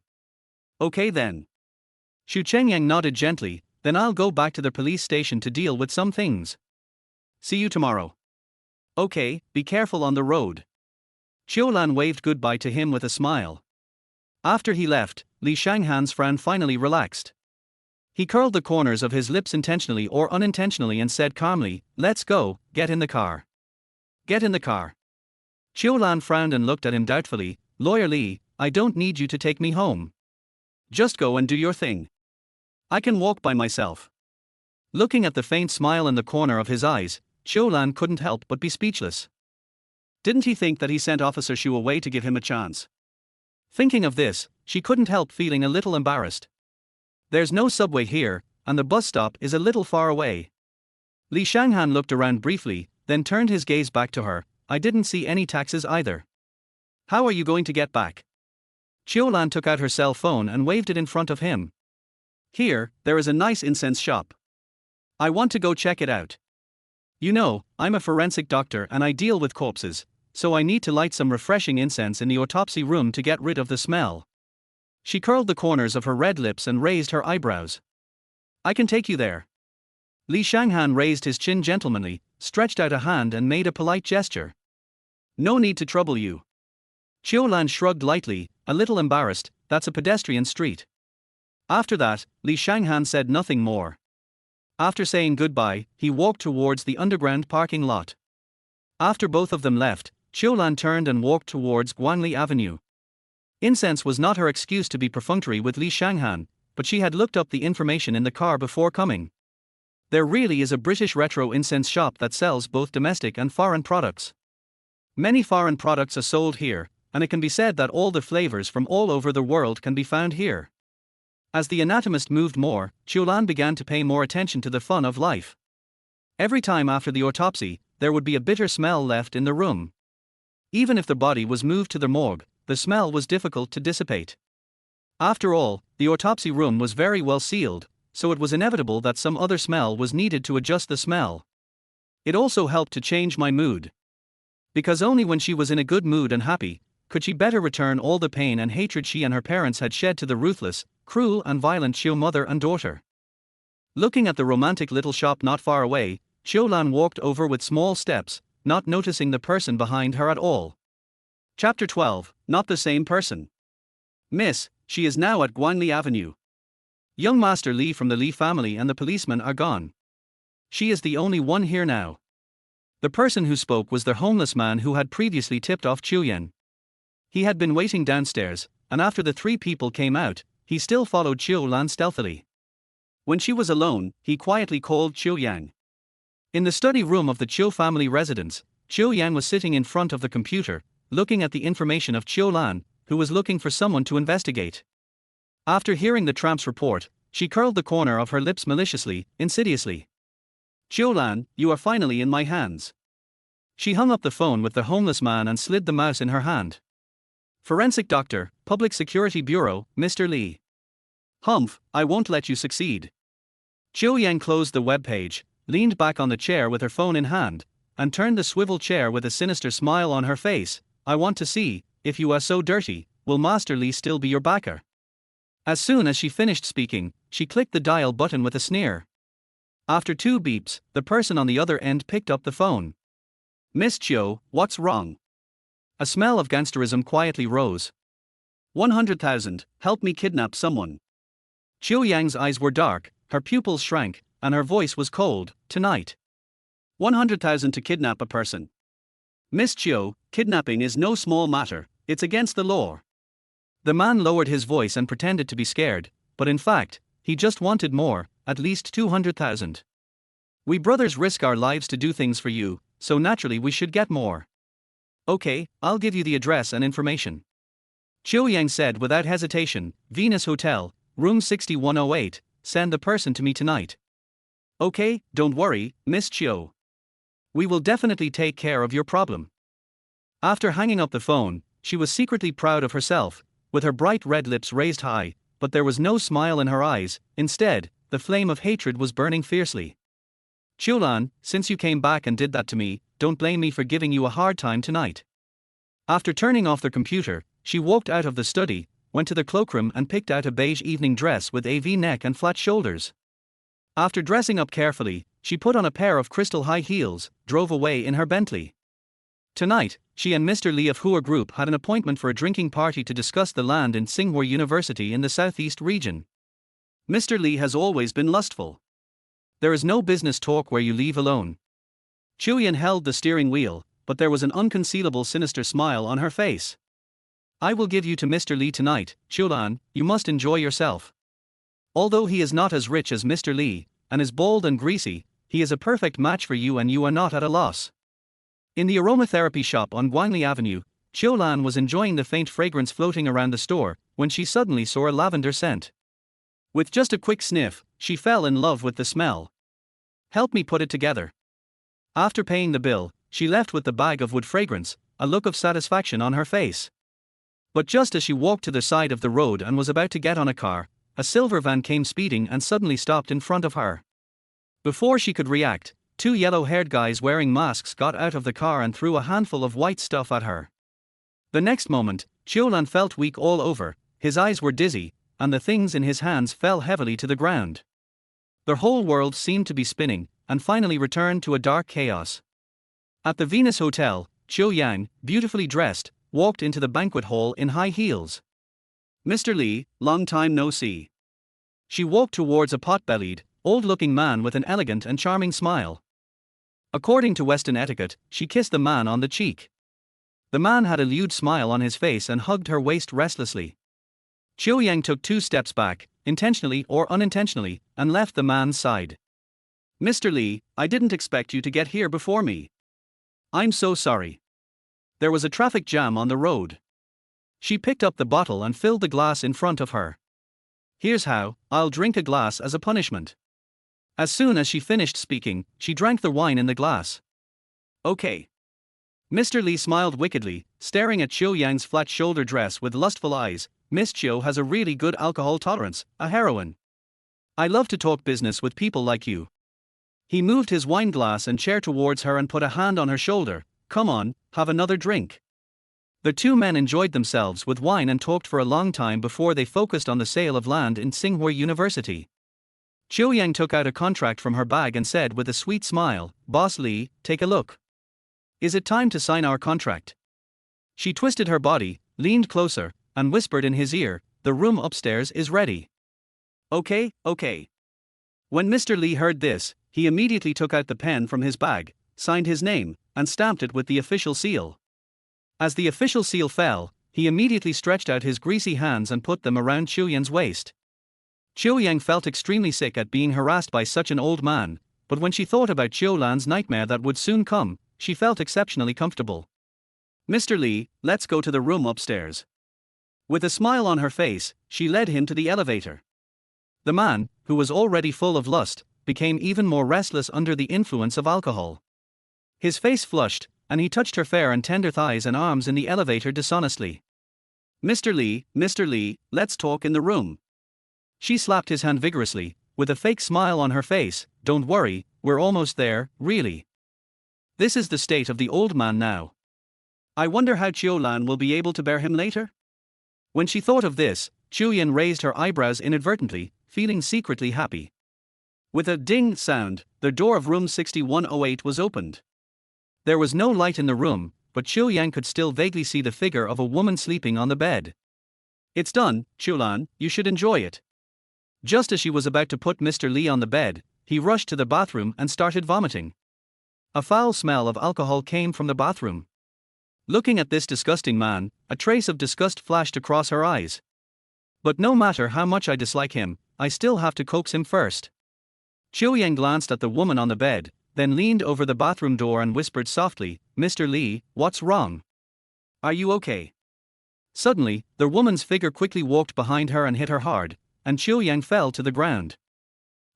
Okay then. Xu Chengyang nodded gently, then I'll go back to the police station to deal with some things. See you tomorrow. Okay, be careful on the road. Qiu Lan waved goodbye to him with a smile. After he left, Li Shanghan's frown finally relaxed. He curled the corners of his lips intentionally or unintentionally and said calmly, Let's go, get in the car. Get in the car. Qiu Lan frowned and looked at him doubtfully. Lawyer Li, I don't need you to take me home. Just go and do your thing. I can walk by myself. Looking at the faint smile in the corner of his eyes, Qiu Lan couldn't help but be speechless. Didn't he think that he sent Officer Xu away to give him a chance? Thinking of this, she couldn't help feeling a little embarrassed. There's no subway here, and the bus stop is a little far away. Li Shanghan looked around briefly, then turned his gaze back to her. I didn't see any taxis either. How are you going to get back? Qiu Lan took out her cell phone and waved it in front of him. Here, there is a nice incense shop. I want to go check it out. You know, I'm a forensic doctor and I deal with corpses, so I need to light some refreshing incense in the autopsy room to get rid of the smell. She curled the corners of her red lips and raised her eyebrows. I can take you there. Li Shanghan raised his chin gentlemanly, stretched out a hand and made a polite gesture. No need to trouble you. Qiu Lan shrugged lightly, a little embarrassed. That's a pedestrian street. After that, Li Shanghan said nothing more. After saying goodbye, he walked towards the underground parking lot. After both of them left, Qiu Lan turned and walked towards Guanli Avenue. Incense was not her excuse to be perfunctory with Li Shanghan, but she had looked up the information in the car before coming. There really is a British retro incense shop that sells both domestic and foreign products. Many foreign products are sold here, and it can be said that all the flavors from all over the world can be found here. As the anatomist moved more, Qiu Lan began to pay more attention to the fun of life. Every time after the autopsy, there would be a bitter smell left in the room. Even if the body was moved to the morgue, the smell was difficult to dissipate. After all, the autopsy room was very well sealed, so it was inevitable that some other smell was needed to adjust the smell. It also helped to change my mood. Because only when she was in a good mood and happy, could she better return all the pain and hatred she and her parents had shed to the ruthless, cruel and violent Qiu mother and daughter. Looking at the romantic little shop not far away, Qiu Lan walked over with small steps, not noticing the person behind her at all. Chapter 12, Not the Same Person. Miss, she is now at Guanli Avenue. Young Master Li from the Li family and the policeman are gone. She is the only one here now. The person who spoke was the homeless man who had previously tipped off Qiu Yan. He had been waiting downstairs, and after the three people came out, he still followed Qiu Lan stealthily. When she was alone, he quietly called Qiu Yang. In the study room of the Qiu family residence, Qiu Yang was sitting in front of the computer, looking at the information of Qiu Lan, who was looking for someone to investigate. After hearing the tramp's report, she curled the corner of her lips maliciously, insidiously. Qiu Lan, you are finally in my hands. She hung up the phone with the homeless man and slid the mouse in her hand. Forensic Doctor, Public Security Bureau, Mr. Li. Humph, I won't let you succeed. Qiu Yang closed the web page, leaned back on the chair with her phone in hand, and turned the swivel chair with a sinister smile on her face. I want to see, if you are so dirty, will Master Li still be your backer? As soon as she finished speaking, she clicked the dial button with a sneer. After 2 beeps, the person on the other end picked up the phone. Miss Qiu, what's wrong? A smell of gangsterism quietly rose. 100,000, help me kidnap someone. Qiu Yang's eyes were dark, her pupils shrank, and her voice was cold. Tonight. 100,000 to kidnap a person. Miss Qiu, kidnapping is no small matter, it's against the law. The man lowered his voice and pretended to be scared, but in fact, he just wanted more, at least 200,000. We brothers risk our lives to do things for you, so naturally we should get more. Okay, I'll give you the address and information. Qiu Yang said without hesitation, Venus Hotel, room 6108, send the person to me tonight. Okay, don't worry, Miss Qiu. We will definitely take care of your problem. After hanging up the phone, she was secretly proud of herself, with her bright red lips raised high, but there was no smile in her eyes. Instead, the flame of hatred was burning fiercely. Qiu Lan, since you came back and did that to me, don't blame me for giving you a hard time tonight. After turning off the computer, she walked out of the study, went to the cloakroom and picked out a beige evening dress with a V-neck and flat shoulders. After dressing up carefully, she put on a pair of crystal high heels, drove away in her Bentley. Tonight, she and Mr. Li of Hua Group had an appointment for a drinking party to discuss the land in Tsinghua University in the southeast region. Mr. Li has always been lustful. There is no business talk where you leave alone. Qiu Yan held the steering wheel, but there was an unconcealable sinister smile on her face. I will give you to Mr. Li tonight, Qiu Lan, you must enjoy yourself. Although he is not as rich as Mr. Li, and is bald and greasy, he is a perfect match for you and you are not at a loss. In the aromatherapy shop on Guanli Avenue, Qiu Lan was enjoying the faint fragrance floating around the store, when she suddenly saw a lavender scent. With just a quick sniff, she fell in love with the smell. Help me put it together. After paying the bill, she left with the bag of wood fragrance, a look of satisfaction on her face. But just as she walked to the side of the road and was about to get on a car, a silver van came speeding and suddenly stopped in front of her. Before she could react, two yellow-haired guys wearing masks got out of the car and threw a handful of white stuff at her. The next moment, Qiu Lan felt weak all over, his eyes were dizzy, and the things in his hands fell heavily to the ground. The whole world seemed to be spinning, and finally returned to a dark chaos. At the Venus Hotel, Qiu Yang, beautifully dressed, walked into the banquet hall in high heels. "Mr. Li, long time no see." She walked towards a pot-bellied, old-looking man with an elegant and charming smile. According to Western etiquette, she kissed the man on the cheek. The man had a lewd smile on his face and hugged her waist restlessly. Qiu Yang took 2 steps back, intentionally or unintentionally, and left the man's side. "Mr. Li, I didn't expect you to get here before me. I'm so sorry. There was a traffic jam on the road." She picked up the bottle and filled the glass in front of her. "Here's how, I'll drink a glass as a punishment." As soon as she finished speaking, she drank the wine in the glass. "Okay." Mr. Li smiled wickedly, staring at Qiu Yang's flat-shouldered dress with lustful eyes. "Miss Qiu has a really good alcohol tolerance, a heroine. I love to talk business with people like you." He moved his wine glass and chair towards her and put a hand on her shoulder. "Come on, have another drink." The two men enjoyed themselves with wine and talked for a long time before they focused on the sale of land in Tsinghua University. Qiu Yang took out a contract from her bag and said with a sweet smile, "Boss Li, take a look. Is it time to sign our contract?" She twisted her body, leaned closer, and whispered in his ear, "The room upstairs is ready." "Okay, okay." When Mr. Li heard this, he immediately took out the pen from his bag, signed his name, and stamped it with the official seal. As the official seal fell, he immediately stretched out his greasy hands and put them around Qiu Yan's waist. Qiu Yang felt extremely sick at being harassed by such an old man, but when she thought about Qiu Lan's nightmare that would soon come, she felt exceptionally comfortable. "Mr. Li, let's go to the room upstairs." With a smile on her face, she led him to the elevator. The man, who was already full of lust, became even more restless under the influence of alcohol. His face flushed, and he touched her fair and tender thighs and arms in the elevator dishonestly. Mr. Li, let's talk in the room." She slapped his hand vigorously, with a fake smile on her face. "Don't worry, we're almost there, really." This is the state of the old man now. I wonder how Qiu Lan will be able to bear him later? When she thought of this, Qiu Yan raised her eyebrows inadvertently, feeling secretly happy. With a ding sound, the door of room 6108 was opened. There was no light in the room, but Qiu Yang could still vaguely see the figure of a woman sleeping on the bed. "It's done, Qiu Lan, you should enjoy it." Just as she was about to put Mr. Li on the bed, he rushed to the bathroom and started vomiting. A foul smell of alcohol came from the bathroom. Looking at this disgusting man, a trace of disgust flashed across her eyes. "But no matter how much I dislike him, I still have to coax him first." Qiu Yang glanced at the woman on the bed, then leaned over the bathroom door and whispered softly, "Mr. Li, what's wrong? Are you okay?" Suddenly, the woman's figure quickly walked behind her and hit her hard, and Qiu Yang fell to the ground.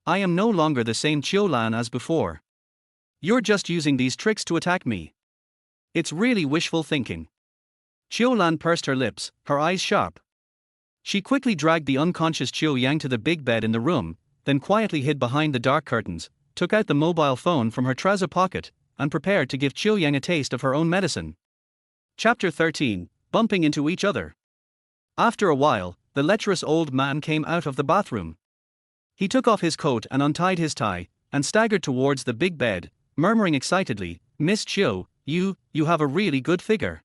"I am no longer the same Qiu Lan as before. You're just using these tricks to attack me. It's really wishful thinking." Qiu Lan pursed her lips, her eyes sharp. She quickly dragged the unconscious Qiu Yang to the big bed in the room, then quietly hid behind the dark curtains, took out the mobile phone from her trouser pocket, and prepared to give Qiu Yang a taste of her own medicine. Chapter 13, Bumping into Each Other. After a while, the lecherous old man came out of the bathroom. He took off his coat and untied his tie, and staggered towards the big bed, murmuring excitedly, "Miss Qiu, you have a really good figure."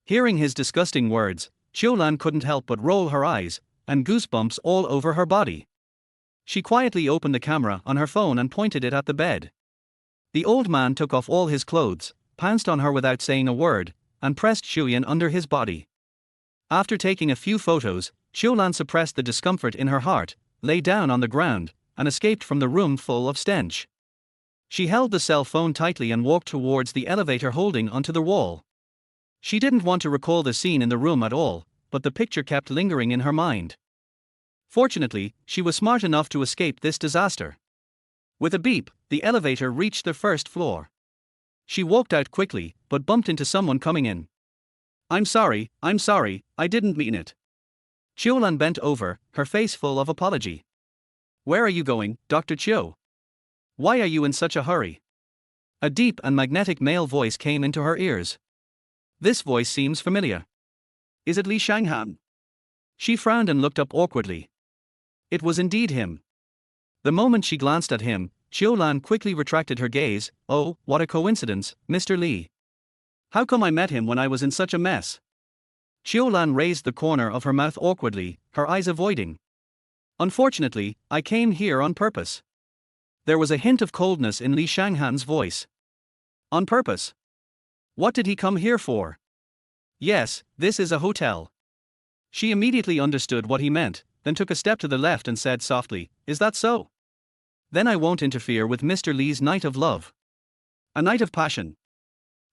Hearing his disgusting words, Qiu Lan couldn't help but roll her eyes, and goosebumps all over her body. She quietly opened the camera on her phone and pointed it at the bed. The old man took off all his clothes, pounced on her without saying a word, and pressed Qiu Yan under his body. After taking a few photos, Qiu Lan suppressed the discomfort in her heart, lay down on the ground, and escaped from the room full of stench. She held the cell phone tightly and walked towards the elevator holding onto the wall. She didn't want to recall the scene in the room at all, but the picture kept lingering in her mind. Fortunately, she was smart enough to escape this disaster. With a beep, the elevator reached the first floor. She walked out quickly, but bumped into someone coming in. I'm sorry, I didn't mean it." Qiu Lan bent over, her face full of apology. "Where are you going, Dr. Qiu? Why are you in such a hurry?" A deep and magnetic male voice came into her ears. This voice seems familiar. Is it Li Shanghan? She frowned and looked up awkwardly. It was indeed him. The moment she glanced at him, Qiu Lan quickly retracted her gaze. Oh, what a coincidence, Mr. Li. How come I met him when I was in such a mess? Qiu Lan raised the corner of her mouth awkwardly, her eyes avoiding. Unfortunately, I came here on purpose. There was a hint of coldness in Li Shanghan's voice. On purpose? What did he come here for? Yes, this is a hotel. She immediately understood what he meant, then took a step to the left and said softly, Is that so? Then I won't interfere with Mr. Li's night of love. A night of passion.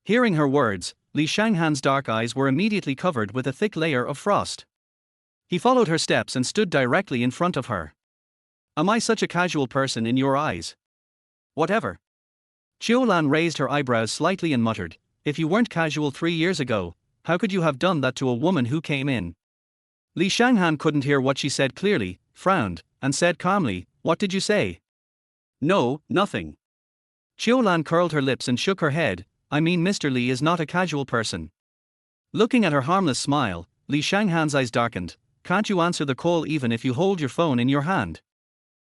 Hearing her words, Li Shanghan's dark eyes were immediately covered with a thick layer of frost. He followed her steps and stood directly in front of her. Am I such a casual person in your eyes? Whatever. Qiu Lan raised her eyebrows slightly and muttered, If you weren't casual 3 years ago, how could you have done that to a woman who came in? Li Shanghan couldn't hear what she said clearly, frowned, and said calmly, What did you say? No, nothing. Qiu Lan curled her lips and shook her head, I mean Mr. Li is not a casual person. Looking at her harmless smile, Li Shanghan's eyes darkened. Can't you answer the call even if you hold your phone in your hand?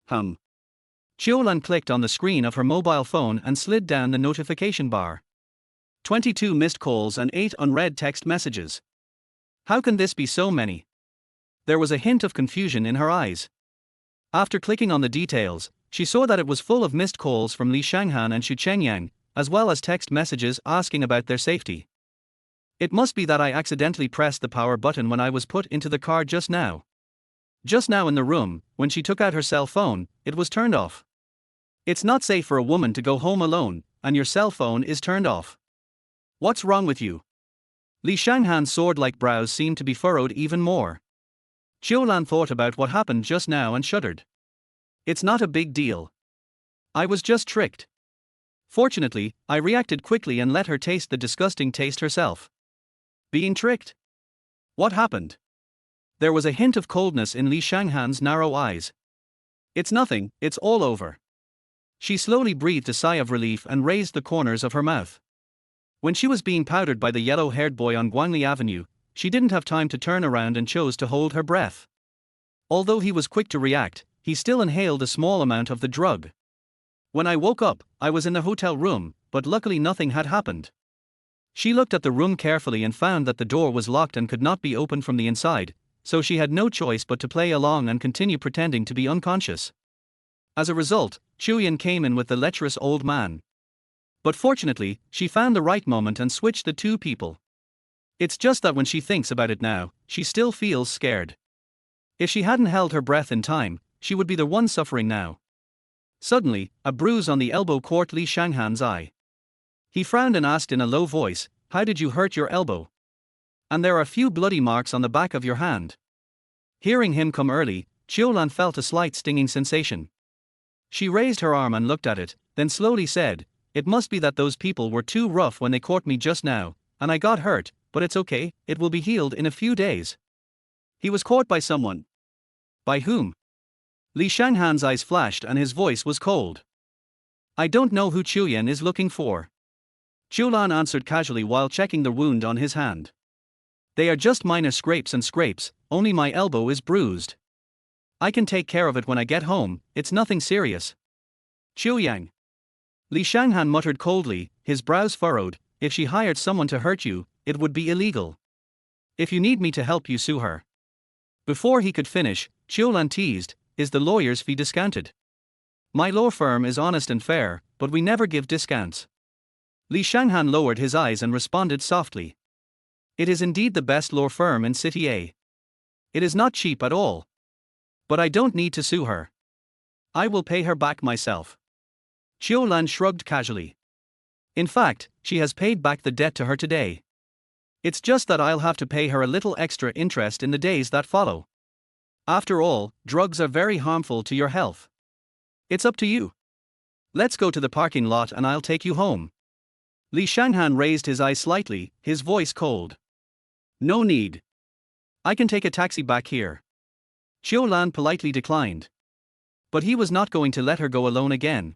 Qiu Lan clicked on the screen of her mobile phone and slid down the notification bar. 22 missed calls and 8 unread text messages. How can this be so many? There was a hint of confusion in her eyes. After clicking on the details, she saw that it was full of missed calls from Li Shanghan and Xu Chengyang, as well as text messages asking about their safety. It must be that I accidentally pressed the power button when I was put into the car just now. Just now in the room, when she took out her cell phone, it was turned off. It's not safe for a woman to go home alone, and your cell phone is turned off. What's wrong with you? Li Shanghan's sword-like brows seemed to be furrowed even more. Qiu Lan thought about what happened just now and shuddered. It's not a big deal. I was just tricked. Fortunately, I reacted quickly and let her taste the disgusting taste herself. Being tricked? What happened? There was a hint of coldness in Li Shanghan's narrow eyes. It's nothing, it's all over. She slowly breathed a sigh of relief and raised the corners of her mouth. When she was being powdered by the yellow-haired boy on Guangli Avenue, she didn't have time to turn around and chose to hold her breath. Although he was quick to react, he still inhaled a small amount of the drug. When I woke up, I was in the hotel room, but luckily nothing had happened. She looked at the room carefully and found that the door was locked and could not be opened from the inside, so she had no choice but to play along and continue pretending to be unconscious. As a result, Chuyan came in with the lecherous old man. But fortunately, she found the right moment and switched the two people. It's just that when she thinks about it now, she still feels scared. If she hadn't held her breath in time, she would be the one suffering now. Suddenly, a bruise on the elbow caught Li Shanghan's eye. He frowned and asked in a low voice, How did you hurt your elbow? And there are a few bloody marks on the back of your hand. Hearing him come early, Qiu Lan felt a slight stinging sensation. She raised her arm and looked at it, then slowly said, It must be that those people were too rough when they caught me just now, and I got hurt, but it's okay, it will be healed in a few days. He was caught by someone. By whom? Li Shanghan's eyes flashed and his voice was cold. I don't know who Chuyan is looking for. Qiu Lan answered casually while checking the wound on his hand. They are just minor scrapes and scrapes, only my elbow is bruised. I can take care of it when I get home, it's nothing serious. Chuyan. Li Shanghan muttered coldly, his brows furrowed, If she hired someone to hurt you, it would be illegal. If you need me to help you, sue her. Before he could finish, Qiu Lan teased, Is the lawyer's fee discounted? My law firm is honest and fair, but we never give discounts. Li Shanghan lowered his eyes and responded softly. It is indeed the best law firm in City A. It is not cheap at all. But I don't need to sue her. I will pay her back myself. Qiu Lan shrugged casually. In fact, she has paid back the debt to her today. It's just that I'll have to pay her a little extra interest in the days that follow. After all, drugs are very harmful to your health. It's up to you. Let's go to the parking lot and I'll take you home. Li Shanghan raised his eyes slightly, his voice cold. No need. I can take a taxi back here. Qiu Lan politely declined. But he was not going to let her go alone again.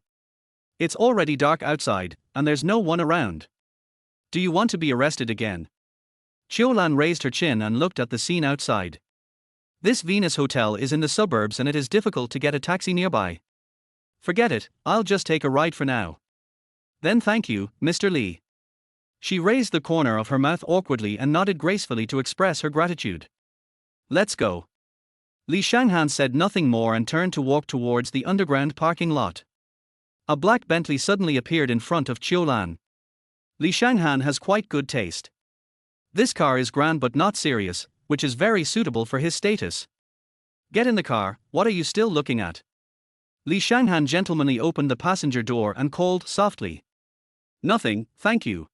It's already dark outside, and there's no one around. Do you want to be arrested again? Qiu Lan raised her chin and looked at the scene outside. This Venus hotel is in the suburbs and it is difficult to get a taxi nearby. Forget it, I'll just take a ride for now. Then thank you, Mr. Li. She raised the corner of her mouth awkwardly and nodded gracefully to express her gratitude. Let's go. Li Shanghan said nothing more and turned to walk towards the underground parking lot. A black Bentley suddenly appeared in front of Qiu Lan. Li Shanghan has quite good taste. This car is grand but not serious, which is very suitable for his status. Get in the car, what are you still looking at? Li Shanghan gentlemanly opened the passenger door and called softly. Nothing, thank you.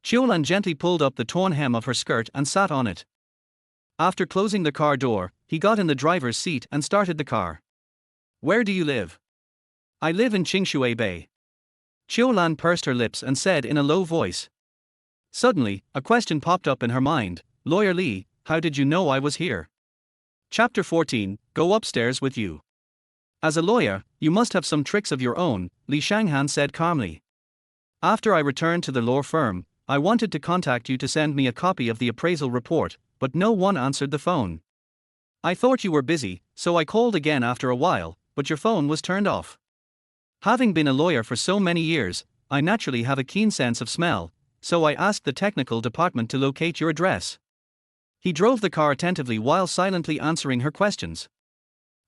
Qiu Lan gently pulled up the torn hem of her skirt and sat on it. After closing the car door, he got in the driver's seat and started the car. Where do you live? I live in Qingshui Bay. Qiu Lan pursed her lips and said in a low voice. Suddenly, a question popped up in her mind. Lawyer Li, how did you know I was here? Chapter 14, Go upstairs with you. As a lawyer, you must have some tricks of your own, Li Shanghan said calmly. After I returned to the law firm, I wanted to contact you to send me a copy of the appraisal report, but no one answered the phone. I thought you were busy, so I called again after a while, but your phone was turned off. Having been a lawyer for so many years, I naturally have a keen sense of smell, so I asked the technical department to locate your address. He drove the car attentively while silently answering her questions.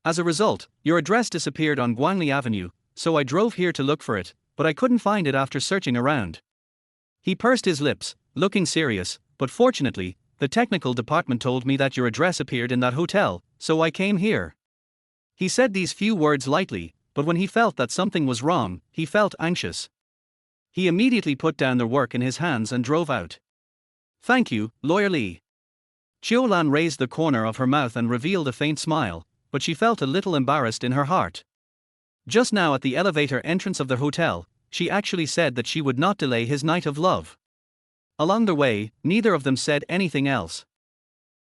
As a result, your address disappeared on Guangli Avenue, so I drove here to look for it, but I couldn't find it after searching around. He pursed his lips, looking serious, but fortunately, the technical department told me that your address appeared in that hotel, so I came here. He said these few words lightly, but when he felt that something was wrong, he felt anxious. He immediately put down the work in his hands and drove out. Thank you, Lawyer Li. Qiu Lan raised the corner of her mouth and revealed a faint smile, but she felt a little embarrassed in her heart. Just now at the elevator entrance of the hotel, she actually said that she would not delay his night of love. Along the way, neither of them said anything else.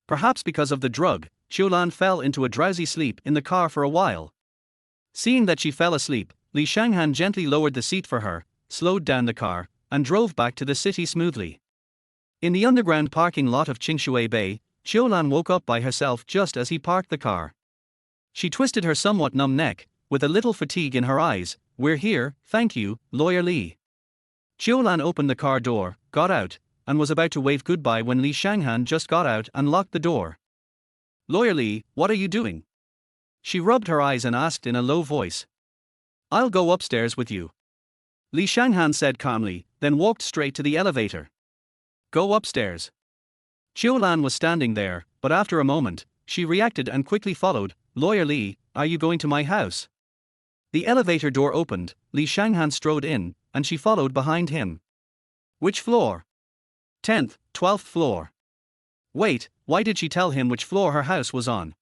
Perhaps because of the drug, Qiu Lan fell into a drowsy sleep in the car for a while. Seeing that she fell asleep, Li Shanghan gently lowered the seat for her, slowed down the car, and drove back to the city smoothly. In the underground parking lot of Qingshui Bay, Qiu Lan woke up by herself just as he parked the car. She twisted her somewhat numb neck, with a little fatigue in her eyes. We're here, thank you, Lawyer Li. Qiu Lan opened the car door, got out, and was about to wave goodbye when Li Shanghan just got out and locked the door. Lawyer Li, what are you doing? She rubbed her eyes and asked in a low voice. I'll go upstairs with you. Li Shanghan said calmly, then walked straight to the elevator. Go upstairs. Qiu Lan was standing there, but after a moment, she reacted and quickly followed. Lawyer Li, are you going to my house? The elevator door opened, Li Shanghan strode in, and she followed behind him. Which floor? 10th, 12th floor. Wait, why did she tell him which floor her house was on?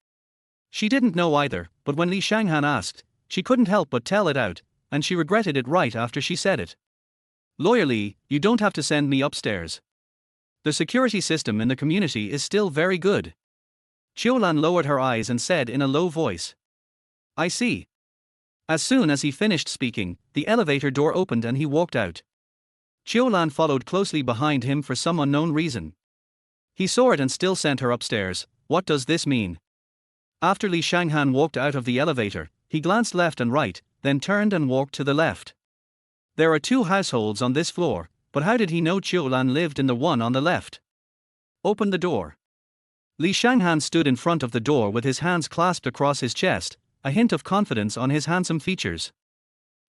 She didn't know either, but when Li Shanghan asked, she couldn't help but tell it out, and she regretted it right after she said it. Lawyer Li, you don't have to send me upstairs. The security system in the community is still very good. Qiu Lan lowered her eyes and said in a low voice. I see. As soon as he finished speaking, the elevator door opened and he walked out. Qiu Lan followed closely behind him for some unknown reason. He saw it and still sent her upstairs. What does this mean? After Li Shanghan walked out of the elevator, he glanced left and right, then turned and walked to the left. There are 2 households on this floor, but how did he know Qiu Lan lived in the one on the left? Open the door. Li Shanghan stood in front of the door with his hands clasped across his chest, a hint of confidence on his handsome features.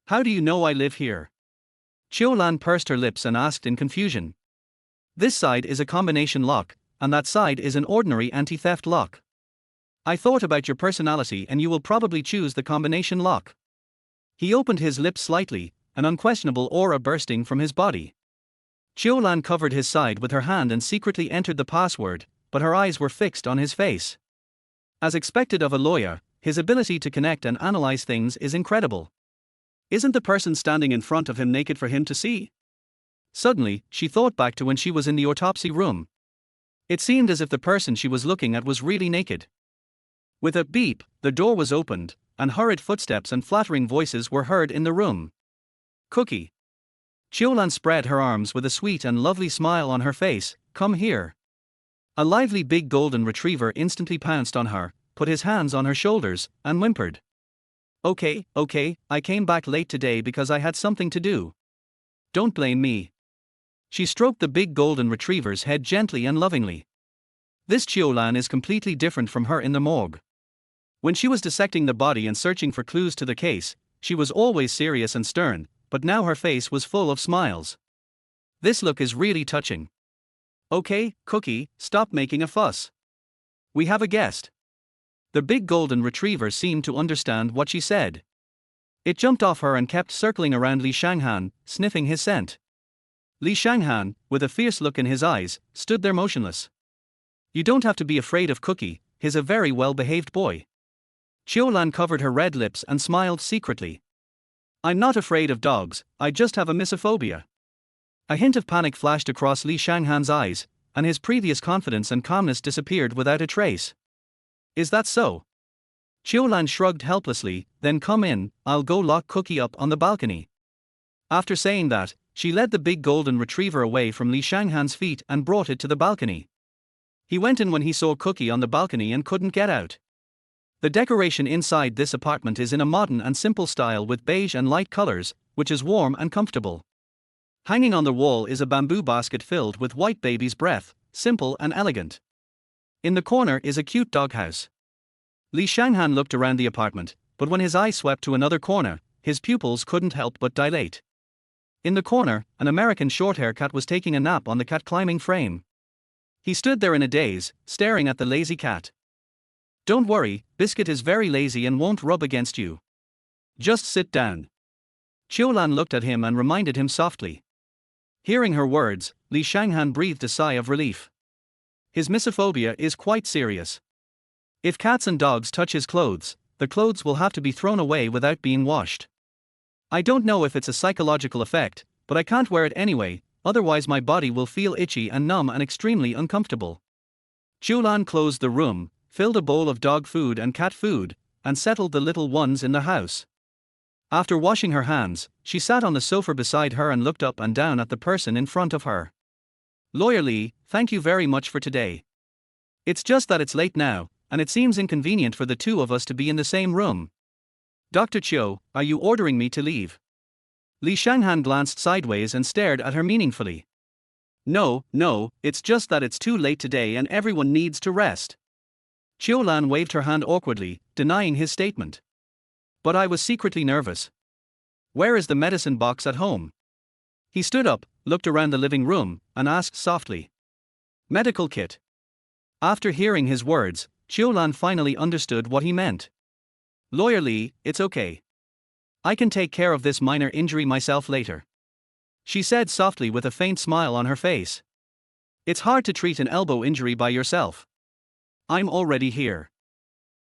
How do you know I live here? Qiu Lan pursed her lips and asked in confusion. This side is a combination lock, and that side is an ordinary anti-theft lock. I thought about your personality and you will probably choose the combination lock. He opened his lips slightly, an unquestionable aura bursting from his body. Qiu Lan covered his side with her hand and secretly entered the password, but her eyes were fixed on his face. As expected of a lawyer, his ability to connect and analyze things is incredible. Isn't the person standing in front of him naked for him to see? Suddenly, she thought back to when she was in the autopsy room. It seemed as if the person she was looking at was really naked. With a beep, the door was opened, and hurried footsteps and flattering voices were heard in the room. Cookie. Qiu Lan spread her arms with a sweet and lovely smile on her face. Come here. A lively big golden retriever instantly pounced on her, put his hands on her shoulders, and whimpered. Okay, I came back late today because I had something to do. Don't blame me. She stroked the big golden retriever's head gently and lovingly. This Qiu Lan is completely different from her in the morgue. When she was dissecting the body and searching for clues to the case, she was always serious and stern, but now her face was full of smiles. This look is really touching. Okay, Cookie, stop making a fuss. We have a guest. The big golden retriever seemed to understand what she said. It jumped off her and kept circling around Li Shanghan, sniffing his scent. Li Shanghan, with a fierce look in his eyes, stood there motionless. You don't have to be afraid of Cookie, he's a very well-behaved boy. Qiu Lan covered her red lips and smiled secretly. I'm not afraid of dogs, I just have a misophobia. A hint of panic flashed across Li Shanghan's eyes, and his previous confidence and calmness disappeared without a trace. Is that so? Qiu Lan shrugged helplessly. Then come in, I'll go lock Cookie up on the balcony. After saying that, she led the big golden retriever away from Li Shanghan's feet and brought it to the balcony. He went in when he saw Cookie on the balcony and couldn't get out. The decoration inside this apartment is in a modern and simple style with beige and light colors, which is warm and comfortable. Hanging on the wall is a bamboo basket filled with white baby's breath, simple and elegant. In the corner is a cute doghouse. Li Shanghan looked around the apartment, but when his eye swept to another corner, his pupils couldn't help but dilate. In the corner, an American short-hair cat was taking a nap on the cat-climbing frame. He stood there in a daze, staring at the lazy cat. Don't worry, Biscuit is very lazy and won't rub against you. Just sit down. Qiu Lan looked at him and reminded him softly. Hearing her words, Li Shanghan breathed a sigh of relief. His misophobia is quite serious. If cats and dogs touch his clothes, the clothes will have to be thrown away without being washed. I don't know if it's a psychological effect, but I can't wear it anyway, otherwise my body will feel itchy and numb and extremely uncomfortable. Qiu Lan closed the room, filled a bowl of dog food and cat food, and settled the little ones in the house. After washing her hands, she sat on the sofa beside her and looked up and down at the person in front of her. Lawyer Li, thank you very much for today. It's just that it's late now, and it seems inconvenient for the two of us to be in the same room. Dr. Qiu, are you ordering me to leave? Li Shanghan glanced sideways and stared at her meaningfully. No, it's just that it's too late today and everyone needs to rest. Qiu Lan waved her hand awkwardly, denying his statement. But I was secretly nervous. Where is the medicine box at home? He stood up, looked around the living room, and asked softly. Medical kit. After hearing his words, Qiu Lan finally understood what he meant. Lawyer Li, it's okay. I can take care of this minor injury myself later. She said softly with a faint smile on her face. It's hard to treat an elbow injury by yourself. I'm already here.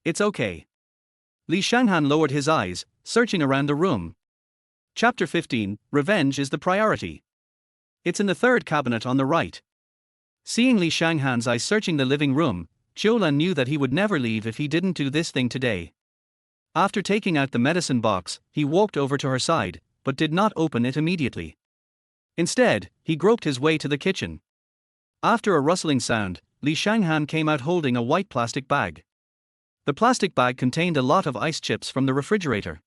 It's okay. Li Shanghan lowered his eyes, searching around the room. Chapter 15, Revenge is the priority. It's in the third cabinet on the right. Seeing Li Shanghan's eyes searching the living room, Qiu Lan knew that he would never leave if he didn't do this thing today. After taking out the medicine box, he walked over to her side, but did not open it immediately. Instead, he groped his way to the kitchen. After a rustling sound, Li Shanghan came out holding a white plastic bag. The plastic bag contained a lot of ice chips from the refrigerator.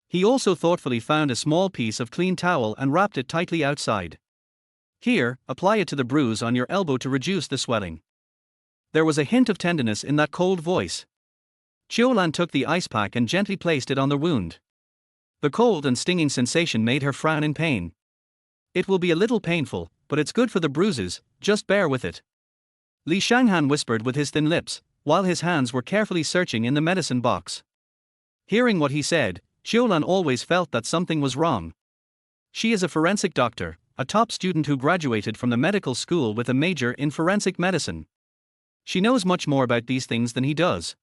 He also thoughtfully found a small piece of clean towel and wrapped it tightly outside. Here, apply it to the bruise on your elbow to reduce the swelling. There was a hint of tenderness in that cold voice. Qiu Lan took the ice pack and gently placed it on the wound. The cold and stinging sensation made her frown in pain. It will be a little painful, but it's good for the bruises, just bear with it. Li Shanghan whispered with his thin lips, while his hands were carefully searching in the medicine box. Hearing what he said, Qiu Lan always felt that something was wrong. She is a forensic doctor, a top student who graduated from the medical school with a major in forensic medicine. She knows much more about these things than he does.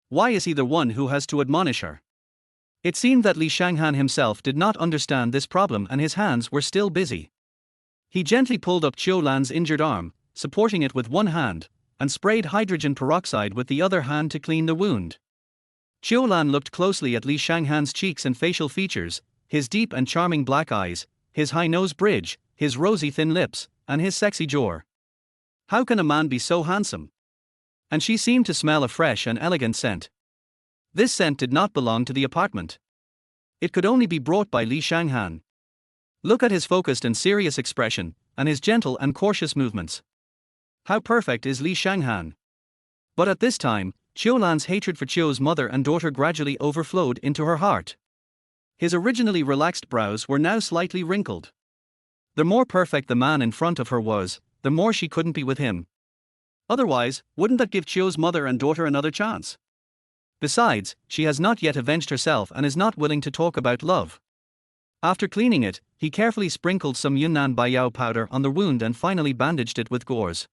Why is he the one who has to admonish her? It seemed that Li Shanghan himself did not understand this problem and his hands were still busy. He gently pulled up Qiu Lan's injured arm, supporting it with one hand, and sprayed hydrogen peroxide with the other hand to clean the wound. Qiu Lan looked closely at Li Shanghan's cheeks and facial features, his deep and charming black eyes, his high nose bridge, his rosy thin lips, and his sexy jaw. How can a man be so handsome? And she seemed to smell a fresh and elegant scent. This scent did not belong to the apartment. It could only be brought by Li Shanghan. Look at his focused and serious expression, and his gentle and cautious movements. How perfect is Li Shanghan! But at this time, Qiu Lan's hatred for Qiu's mother and daughter gradually overflowed into her heart. His originally relaxed brows were now slightly wrinkled. The more perfect the man in front of her was, the more she couldn't be with him. Otherwise, wouldn't that give Qiu's mother and daughter another chance? Besides, she has not yet avenged herself and is not willing to talk about love. After cleaning it, he carefully sprinkled some Yunnan Baiyao powder on the wound and finally bandaged it with gauze.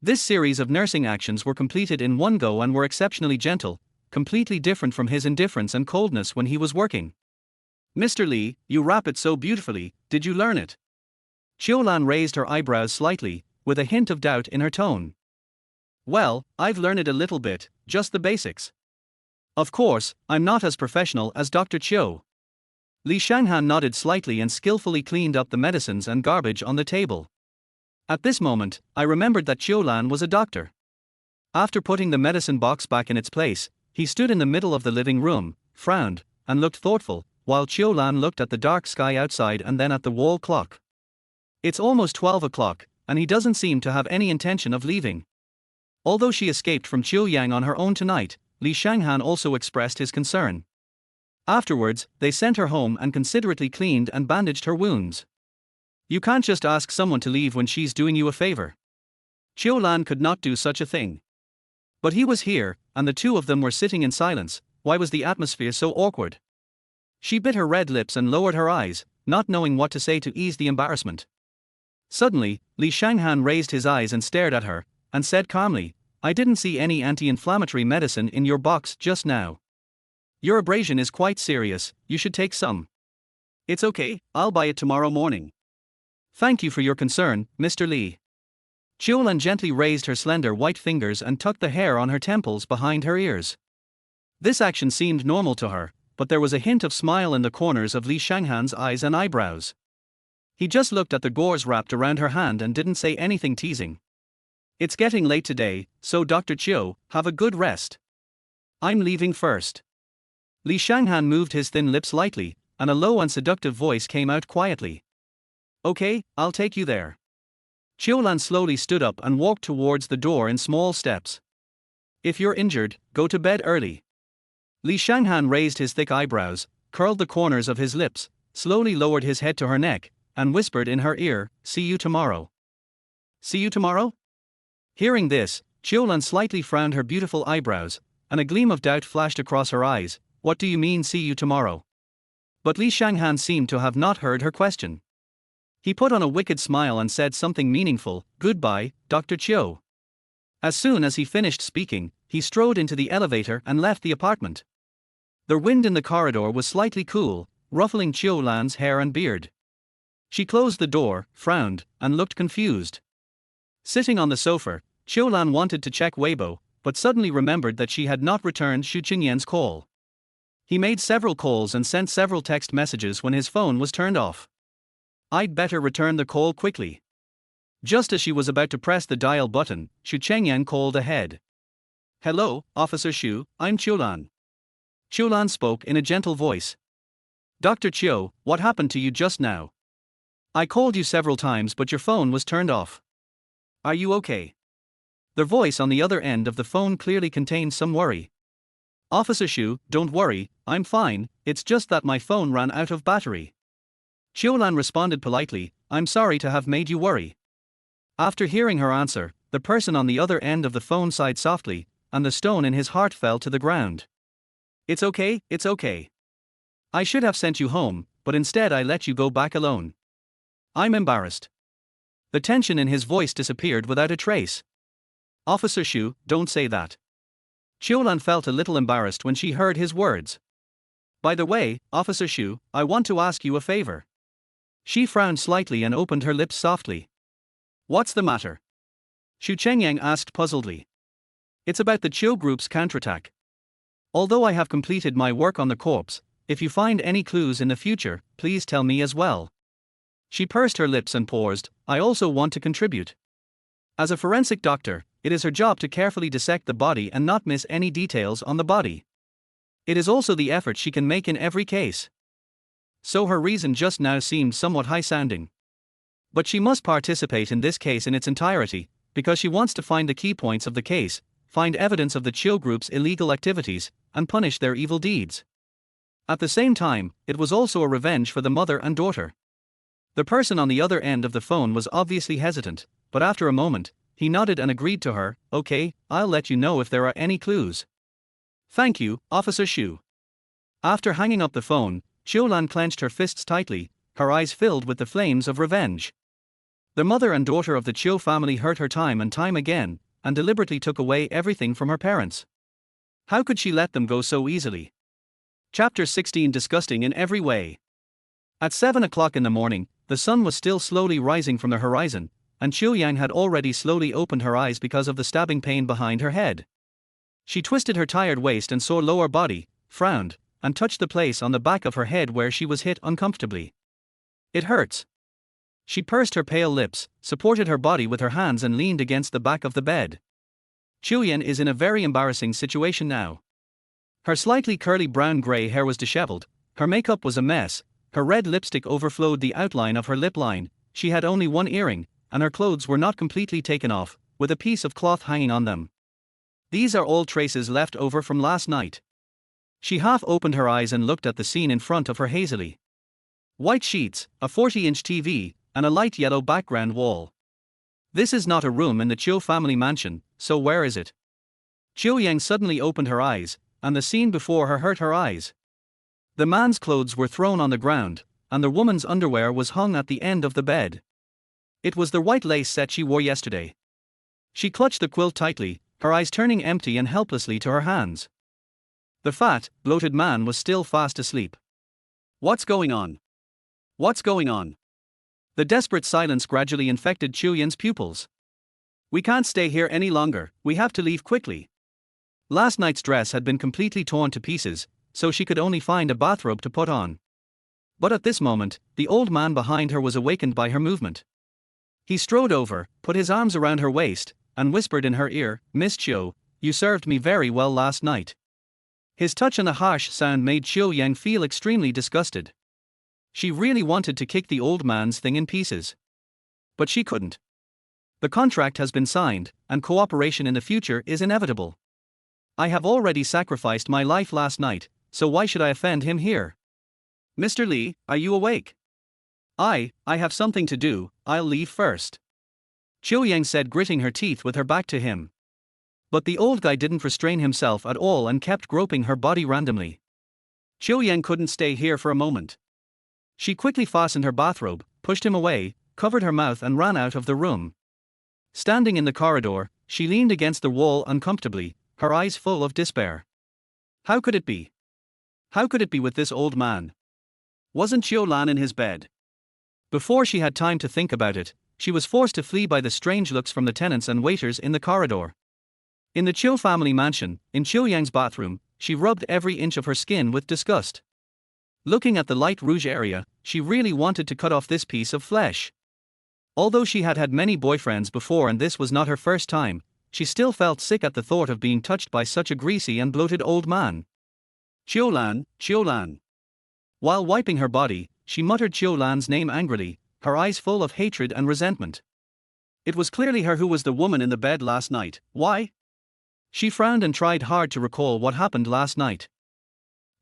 This series of nursing actions were completed in one go and were exceptionally gentle, completely different from his indifference and coldness when he was working. "Mr. Li, you wrap it so beautifully, did you learn it?" Qiu Lan raised her eyebrows slightly, with a hint of doubt in her tone. "Well, I've learned it a little bit, just the basics. Of course, I'm not as professional as Dr. Qiu." Li Shanghan nodded slightly and skillfully cleaned up the medicines and garbage on the table. At this moment, I remembered that Qiu Lan was a doctor. After putting the medicine box back in its place, he stood in the middle of the living room, frowned, and looked thoughtful, while Qiu Lan looked at the dark sky outside and then at the wall clock. "It's almost 12 o'clock, and he doesn't seem to have any intention of leaving." Although she escaped from Qiu on her own tonight, Li Shanghan also expressed his concern. Afterwards, they sent her home and considerately cleaned and bandaged her wounds. "You can't just ask someone to leave when she's doing you a favor." Qiu Lan could not do such a thing. But he was here, and the two of them were sitting in silence. Why was the atmosphere so awkward? She bit her red lips and lowered her eyes, not knowing what to say to ease the embarrassment. Suddenly, Li Shanghan raised his eyes and stared at her, and said calmly, "I didn't see any anti-inflammatory medicine in your box just now. Your abrasion is quite serious, you should take some." "It's okay, I'll buy it tomorrow morning." "Thank you for your concern, Mr. Li." Qiu Lan gently raised her slender white fingers and tucked the hair on her temples behind her ears. This action seemed normal to her, but there was a hint of smile in the corners of Li Shanghan's eyes and eyebrows. He just looked at the gauze wrapped around her hand and didn't say anything teasing. "It's getting late today, so Dr. Qiu, have a good rest. I'm leaving first." Li Shanghan moved his thin lips lightly, and a low and seductive voice came out quietly. "Okay, I'll take you there." Qiu Lan slowly stood up and walked towards the door in small steps. "If you're injured, go to bed early." Li Shanghan raised his thick eyebrows, curled the corners of his lips, slowly lowered his head to her neck, and whispered in her ear, "See you tomorrow." "See you tomorrow?" Hearing this, Qiu Lan slightly frowned her beautiful eyebrows, and a gleam of doubt flashed across her eyes. "What do you mean, see you tomorrow?" But Li Shanghan seemed to have not heard her question. He put on a wicked smile and said something meaningful, "Goodbye, Dr. Qiu." As soon as he finished speaking, he strode into the elevator and left the apartment. The wind in the corridor was slightly cool, ruffling Qiu Lan's hair and beard. She closed the door, frowned, and looked confused. Sitting on the sofa, Qiu Lan wanted to check Weibo, but suddenly remembered that she had not returned Xu Qingyan's call. He made several calls and sent several text messages when his phone was turned off. "I'd better return the call quickly." Just as she was about to press the dial button, Xu Qingyan called ahead. "Hello, Officer Xu, I'm Qiu Lan." Qiu Lan spoke in a gentle voice. "Dr. Qiu, what happened to you just now? I called you several times but your phone was turned off. Are you okay?" The voice on the other end of the phone clearly contained some worry. "Officer Xu, don't worry, I'm fine, it's just that my phone ran out of battery." Qiu Lan responded politely, "I'm sorry to have made you worry." After hearing her answer, the person on the other end of the phone sighed softly, and the stone in his heart fell to the ground. It's okay. I should have sent you home, but instead I let you go back alone. I'm embarrassed." The tension in his voice disappeared without a trace. "Officer Xu, don't say that." Qiu Lan felt a little embarrassed when she heard his words. "By the way, Officer Xu, I want to ask you a favor." She frowned slightly and opened her lips softly. "What's the matter?" Xu Qingyang asked puzzledly. "It's about the Qiu group's counterattack. Although I have completed my work on the corpse, if you find any clues in the future, please tell me as well. She pursed her lips and paused. I also want to contribute. As a forensic doctor, it is her job to carefully dissect the body and not miss any details on the body. It is also the effort she can make in every case. So her reason just now seemed somewhat high-sounding. But she must participate in this case in its entirety, because she wants to find the key points of the case, find evidence of the Qiu group's illegal activities, and punish their evil deeds. At the same time, it was also a revenge for the mother and daughter. The person on the other end of the phone was obviously hesitant, but after a moment, he nodded and agreed to her. Okay, I'll let you know if there are any clues. Thank you, Officer Xu. After hanging up the phone, Qiu Lan clenched her fists tightly, her eyes filled with the flames of revenge. The mother and daughter of the Qiu family hurt her time and time again, and deliberately took away everything from her parents. How could she let them go so easily? Chapter 16. Disgusting in every way. At 7 o'clock in the morning, the sun was still slowly rising from the horizon, and Qiu Yang had already slowly opened her eyes because of the stabbing pain behind her head. She twisted her tired waist and sore lower body, frowned, and touched the place on the back of her head where she was hit uncomfortably. It hurts. She pursed her pale lips, supported her body with her hands and leaned against the back of the bed. Qiu Yan is in a very embarrassing situation now. Her slightly curly brown-gray hair was disheveled, her makeup was a mess, her red lipstick overflowed the outline of her lip line, she had only one earring, and her clothes were not completely taken off, with a piece of cloth hanging on them. These are all traces left over from last night. She half opened her eyes and looked at the scene in front of her hazily. White sheets, a 40-inch TV, and a light yellow background wall. This is not a room in the Qiu family mansion, so where is it? Qiu Yang suddenly opened her eyes, and the scene before her hurt her eyes. The man's clothes were thrown on the ground, and the woman's underwear was hung at the end of the bed. It was the white lace set she wore yesterday. She clutched the quilt tightly, her eyes turning empty and helplessly to her hands. The fat, bloated man was still fast asleep. What's going on? What's going on? The desperate silence gradually infected Qiu Yan's pupils. We can't stay here any longer, we have to leave quickly. Last night's dress had been completely torn to pieces, so she could only find a bathrobe to put on. But at this moment, the old man behind her was awakened by her movement. He strode over, put his arms around her waist, and whispered in her ear, Miss Qiu, you served me very well last night. His touch and the harsh sound made Qiu Yang feel extremely disgusted. She really wanted to kick the old man's thing in pieces. But she couldn't. The contract has been signed, and cooperation in the future is inevitable. I have already sacrificed my life last night, so why should I offend him here? Mr. Li, are you awake? I have something to do, I'll leave first. Qiu Yang said, gritting her teeth with her back to him. But the old guy didn't restrain himself at all and kept groping her body randomly. Qiu Yang couldn't stay here for a moment. She quickly fastened her bathrobe, pushed him away, covered her mouth and ran out of the room. Standing in the corridor, she leaned against the wall uncomfortably, her eyes full of despair. How could it be? How could it be with this old man? Wasn't Qiu Lan in his bed? Before she had time to think about it, she was forced to flee by the strange looks from the tenants and waiters in the corridor. In the Qiu family mansion, in Qiu Yang's bathroom, she rubbed every inch of her skin with disgust. Looking at the light rouge area, she really wanted to cut off this piece of flesh. Although she had had many boyfriends before and this was not her first time, she still felt sick at the thought of being touched by such a greasy and bloated old man. Qiu Lan, Qiu Lan. While wiping her body, she muttered Qiu Lan's name angrily, her eyes full of hatred and resentment. It was clearly her who was the woman in the bed last night. Why? She frowned and tried hard to recall what happened last night.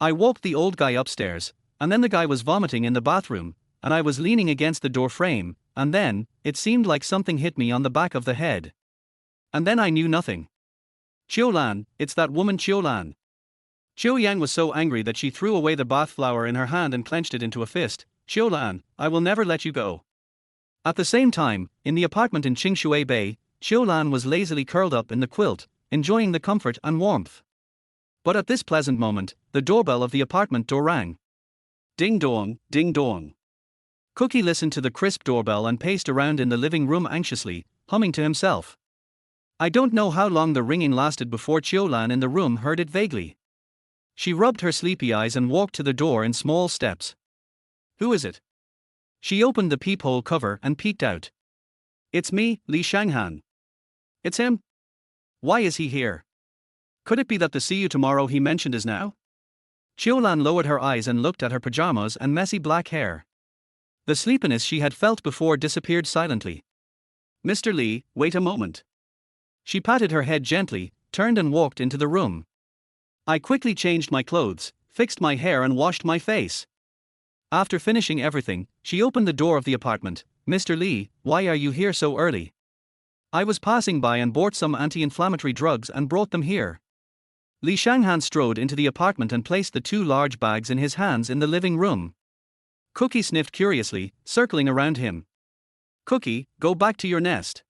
I woke the old guy upstairs, and then the guy was vomiting in the bathroom, and I was leaning against the door frame, and then, it seemed like something hit me on the back of the head. And then I knew nothing. Qiu Lan, it's that woman Qiu Lan. Qiu Yang was so angry that she threw away the bath flower in her hand and clenched it into a fist. Qiu Lan, I will never let you go. At the same time, in the apartment in Qingshui Bay, Qiu Lan was lazily curled up in the quilt, enjoying the comfort and warmth. But at this pleasant moment, the doorbell of the apartment door rang. Ding dong, ding dong. Cookie listened to the crisp doorbell and paced around in the living room anxiously, humming to himself. I don't know how long the ringing lasted before Qiu Lan in the room heard it vaguely. She rubbed her sleepy eyes and walked to the door in small steps. Who is it? She opened the peephole cover and peeked out. It's me, Li Shanghan. It's him? Why is he here? Could it be that the see you tomorrow he mentioned is now? Qiu Lan lowered her eyes and looked at her pajamas and messy black hair. The sleepiness she had felt before disappeared silently. Mr. Li, wait a moment. She patted her head gently, turned and walked into the room. I quickly changed my clothes, fixed my hair and washed my face. After finishing everything, she opened the door of the apartment. Mr. Li, why are you here so early? I was passing by and bought some anti-inflammatory drugs and brought them here. Li Shanghan strode into the apartment and placed the two large bags in his hands in the living room. Cookie sniffed curiously, circling around him. Cookie, go back to your nest.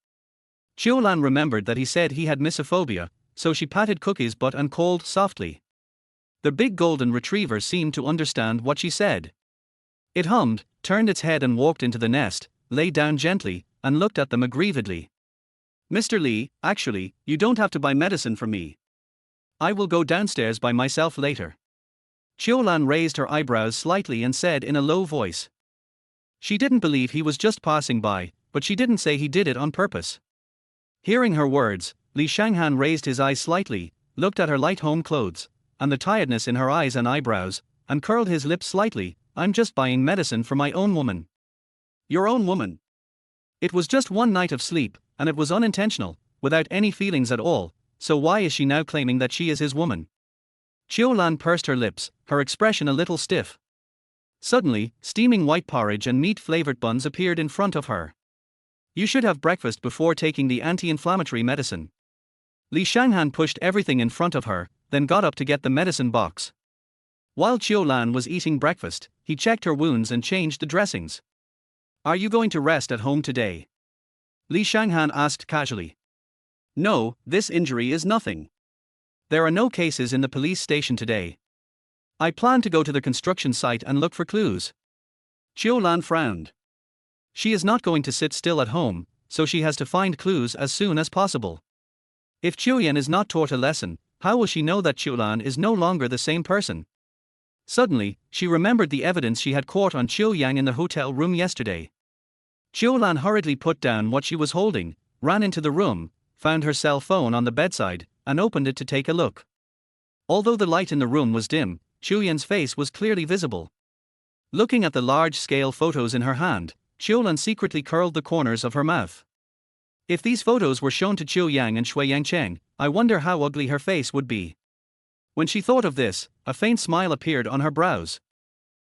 Qiu Lan remembered that he said he had misophonia, so she patted Cookie's butt and called softly. The big golden retriever seemed to understand what she said. It hummed, turned its head and walked into the nest, lay down gently, and looked at them aggrievedly. Mr. Li, actually, you don't have to buy medicine for me. I will go downstairs by myself later. Qiu Lan raised her eyebrows slightly and said in a low voice. She didn't believe he was just passing by, but she didn't say he did it on purpose. Hearing her words, Li Shanghan raised his eyes slightly, looked at her light home clothes, and the tiredness in her eyes and eyebrows, and curled his lips slightly. I'm just buying medicine for my own woman. Your own woman? It was just one night of sleep, and it was unintentional, without any feelings at all, so why is she now claiming that she is his woman? Qiu Lan pursed her lips, her expression a little stiff. Suddenly, steaming white porridge and meat-flavored buns appeared in front of her. You should have breakfast before taking the anti-inflammatory medicine. Li Shanghan pushed everything in front of her, then got up to get the medicine box. While Qiu Lan was eating breakfast, he checked her wounds and changed the dressings. Are you going to rest at home today? Li Shanghan asked casually. No, this injury is nothing. There are no cases in the police station today. I plan to go to the construction site and look for clues. Qiu Lan frowned. She is not going to sit still at home, so she has to find clues as soon as possible. If Qiu Yan is not taught a lesson, how will she know that Qiu Lan is no longer the same person? Suddenly, she remembered the evidence she had caught on Qiu Yang in the hotel room yesterday. Qiu Lan hurriedly put down what she was holding, ran into the room, found her cell phone on the bedside, and opened it to take a look. Although the light in the room was dim, Qiu Yan's face was clearly visible. Looking at the large-scale photos in her hand, Qiu Lan secretly curled the corners of her mouth. If these photos were shown to Qiu Yang and Shui Yangcheng, I wonder how ugly her face would be. When she thought of this, a faint smile appeared on her brows.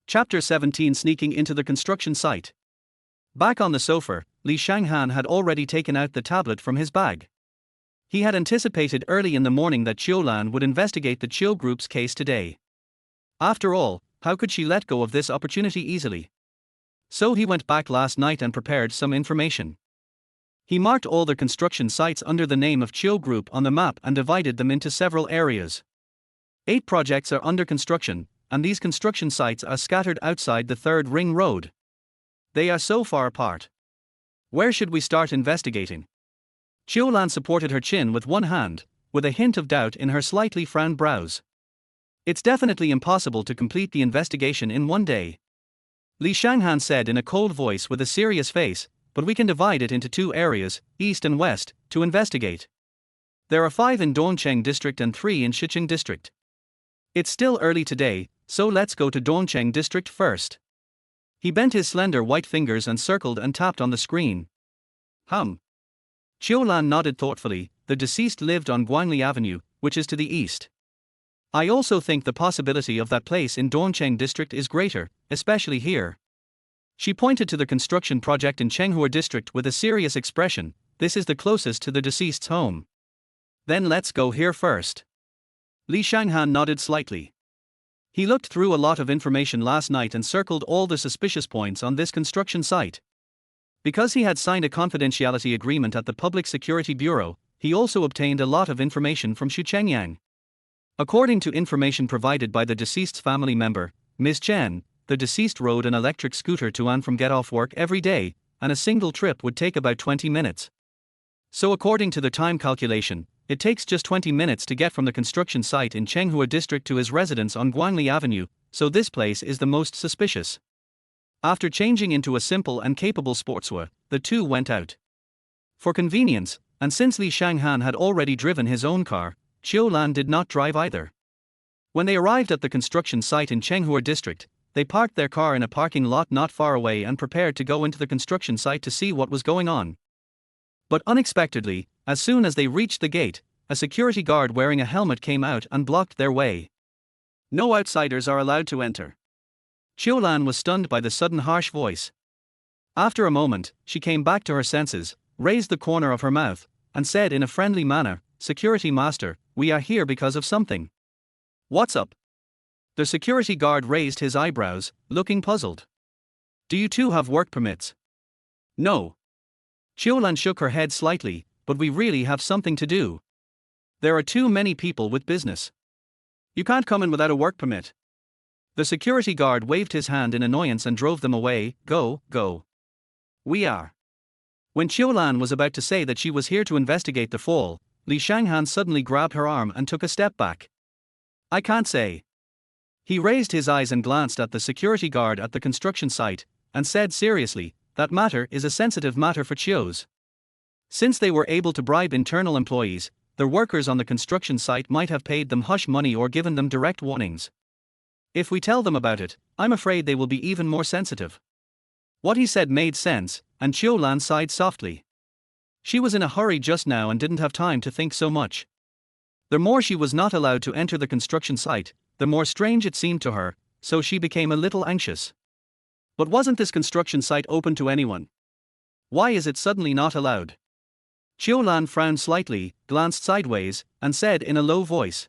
Chapter 17 Sneaking into the construction site. Back on the sofa, Li Shanghan had already taken out the tablet from his bag. He had anticipated early in the morning that Qiu Lan would investigate the Qiu Group's case today. After all, how could she let go of this opportunity easily? So he went back last night and prepared some information. He marked all the construction sites under the name of Qiu Group on the map and divided them into several areas. 8 projects are under construction, and these construction sites are scattered outside the Third Ring Road. They are so far apart. Where should we start investigating? Qiu Lan supported her chin with one hand, with a hint of doubt in her slightly frowned brows. It's definitely impossible to complete the investigation in one day. Li Shanghan said in a cold voice with a serious face, but we can divide it into 2 areas, east and west, to investigate. There are 5 in Dongcheng District and 3 in Shiqing District. It's still early today, so let's go to Dongcheng District first. He bent his slender white fingers and circled and tapped on the screen. Qiu Lan nodded thoughtfully. The deceased lived on Guangli Avenue, which is to the east. I also think the possibility of that place in Dongcheng District is greater, especially here. She pointed to the construction project in Chenghua District with a serious expression. This is the closest to the deceased's home. Then let's go here first. Li Shanghan nodded slightly. He looked through a lot of information last night and circled all the suspicious points on this construction site. Because he had signed a confidentiality agreement at the Public Security Bureau, he also obtained a lot of information from Xu Chengyang. According to information provided by the deceased's family member, Ms. Chen, the deceased rode an electric scooter to and from get off work every day, and a single trip would take about 20 minutes. So according to the time calculation, it takes just 20 minutes to get from the construction site in Chenghua district to his residence on Guangli Avenue, so this place is the most suspicious. After changing into a simple and capable sportswear, the two went out. For convenience, and since Li Shanghan had already driven his own car, Qiu Lan did not drive either. When they arrived at the construction site in Chenghua district, they parked their car in a parking lot not far away and prepared to go into the construction site to see what was going on. But unexpectedly, as soon as they reached the gate, a security guard wearing a helmet came out and blocked their way. No outsiders are allowed to enter. Qiu Lan was stunned by the sudden harsh voice. After a moment, she came back to her senses, raised the corner of her mouth, and said in a friendly manner, "Security master, we are here because of something." "What's up?" The security guard raised his eyebrows, looking puzzled. "Do you two have work permits?" "No." Qiu Lan shook her head slightly, "But we really have something to do. There are too many people with business. You can't come in without a work permit." The security guard waved his hand in annoyance and drove them away. Go, go. "We are." When Qiu Lan was about to say that she was here to investigate the fall, Li Shanghan suddenly grabbed her arm and took a step back. "I can't say." He raised his eyes and glanced at the security guard at the construction site, and said seriously, "That matter is a sensitive matter for Qiu's." Since they were able to bribe internal employees, the workers on the construction site might have paid them hush money or given them direct warnings. If we tell them about it, I'm afraid they will be even more sensitive. What he said made sense, and Qiu Lan sighed softly. She was in a hurry just now and didn't have time to think so much. The more she was not allowed to enter the construction site, the more strange it seemed to her, so she became a little anxious. But wasn't this construction site open to anyone? Why is it suddenly not allowed? Qiu Lan frowned slightly, glanced sideways, and said in a low voice.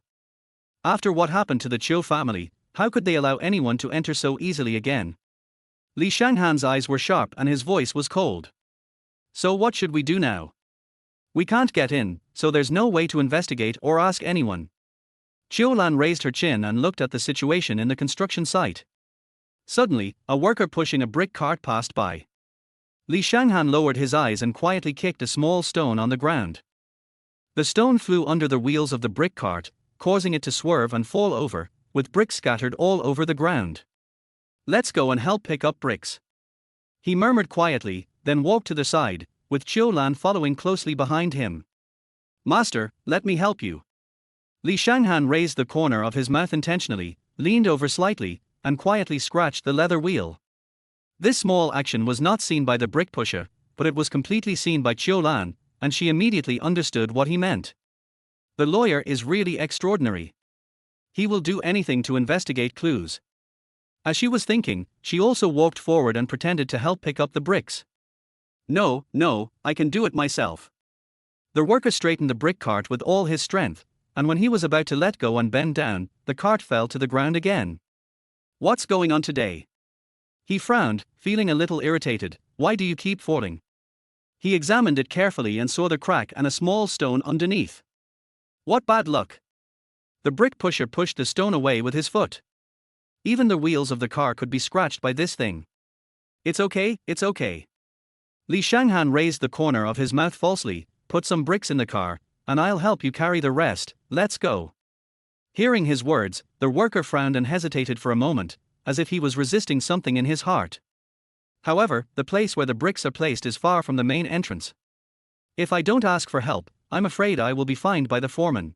After what happened to the Qiu family, how could they allow anyone to enter so easily again? Li Shanghan's eyes were sharp and his voice was cold. So what should we do now? We can't get in, so there's no way to investigate or ask anyone. Qiu Lan raised her chin and looked at the situation in the construction site. Suddenly, a worker pushing a brick cart passed by. Li Shanghan lowered his eyes and quietly kicked a small stone on the ground. The stone flew under the wheels of the brick cart, causing it to swerve and fall over, with bricks scattered all over the ground. "Let's go and help pick up bricks," he murmured quietly, then walked to the side, with Qiu Lan following closely behind him. "Master, let me help you." Li Shanghan raised the corner of his mouth intentionally, leaned over slightly, and quietly scratched the leather wheel. This small action was not seen by the brick pusher, but it was completely seen by Qiu Lan, and she immediately understood what he meant. The lawyer is really extraordinary. He will do anything to investigate clues. As she was thinking, she also walked forward and pretended to help pick up the bricks. No, I can do it myself." The worker straightened the brick cart with all his strength, and when he was about to let go and bend down, the cart fell to the ground again. "What's going on today?" He frowned, feeling a little irritated. "Why do you keep falling?" He examined it carefully and saw the crack and a small stone underneath. "What bad luck." The brick pusher pushed the stone away with his foot. Even the wheels of the car could be scratched by this thing. It's okay. Li Shanghan raised the corner of his mouth falsely, "Put some bricks in the car, and I'll help you carry the rest, let's go." Hearing his words, the worker frowned and hesitated for a moment, as if he was resisting something in his heart. However, the place where the bricks are placed is far from the main entrance. If I don't ask for help, I'm afraid I will be fined by the foreman.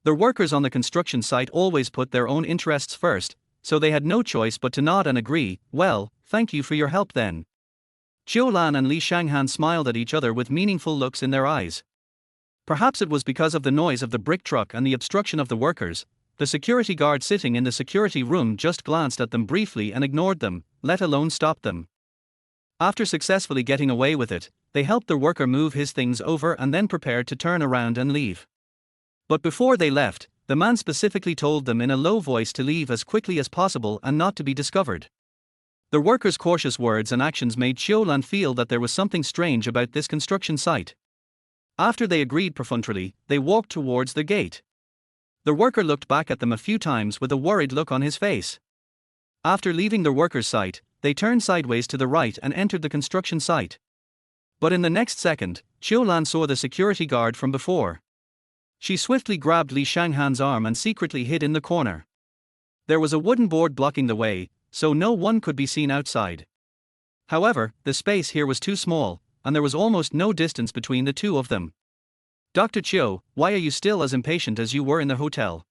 The workers on the construction site always put their own interests first, so they had no choice but to nod and agree. "Well, thank you for your help then." Qiu Lan and Li Shanghan smiled at each other with meaningful looks in their eyes. Perhaps it was because of the noise of the brick truck and the obstruction of the workers. The security guard sitting in the security room just glanced at them briefly and ignored them, let alone stopped them. After successfully getting away with it, they helped the worker move his things over and then prepared to turn around and leave. But before they left, the man specifically told them in a low voice to leave as quickly as possible and not to be discovered. The worker's cautious words and actions made Qiu Lan feel that there was something strange about this construction site. After they agreed perfunctorily, they walked towards the gate. The worker looked back at them a few times with a worried look on his face. After leaving the worker's site, they turned sideways to the right and entered the construction site. But in the next second, Qiu Lan saw the security guard from before. She swiftly grabbed Li Shanghan's arm and secretly hid in the corner. There was a wooden board blocking the way, so no one could be seen outside. However, the space here was too small, and there was almost no distance between the two of them. Dr. Qiu, why are you still as impatient as you were in the hotel?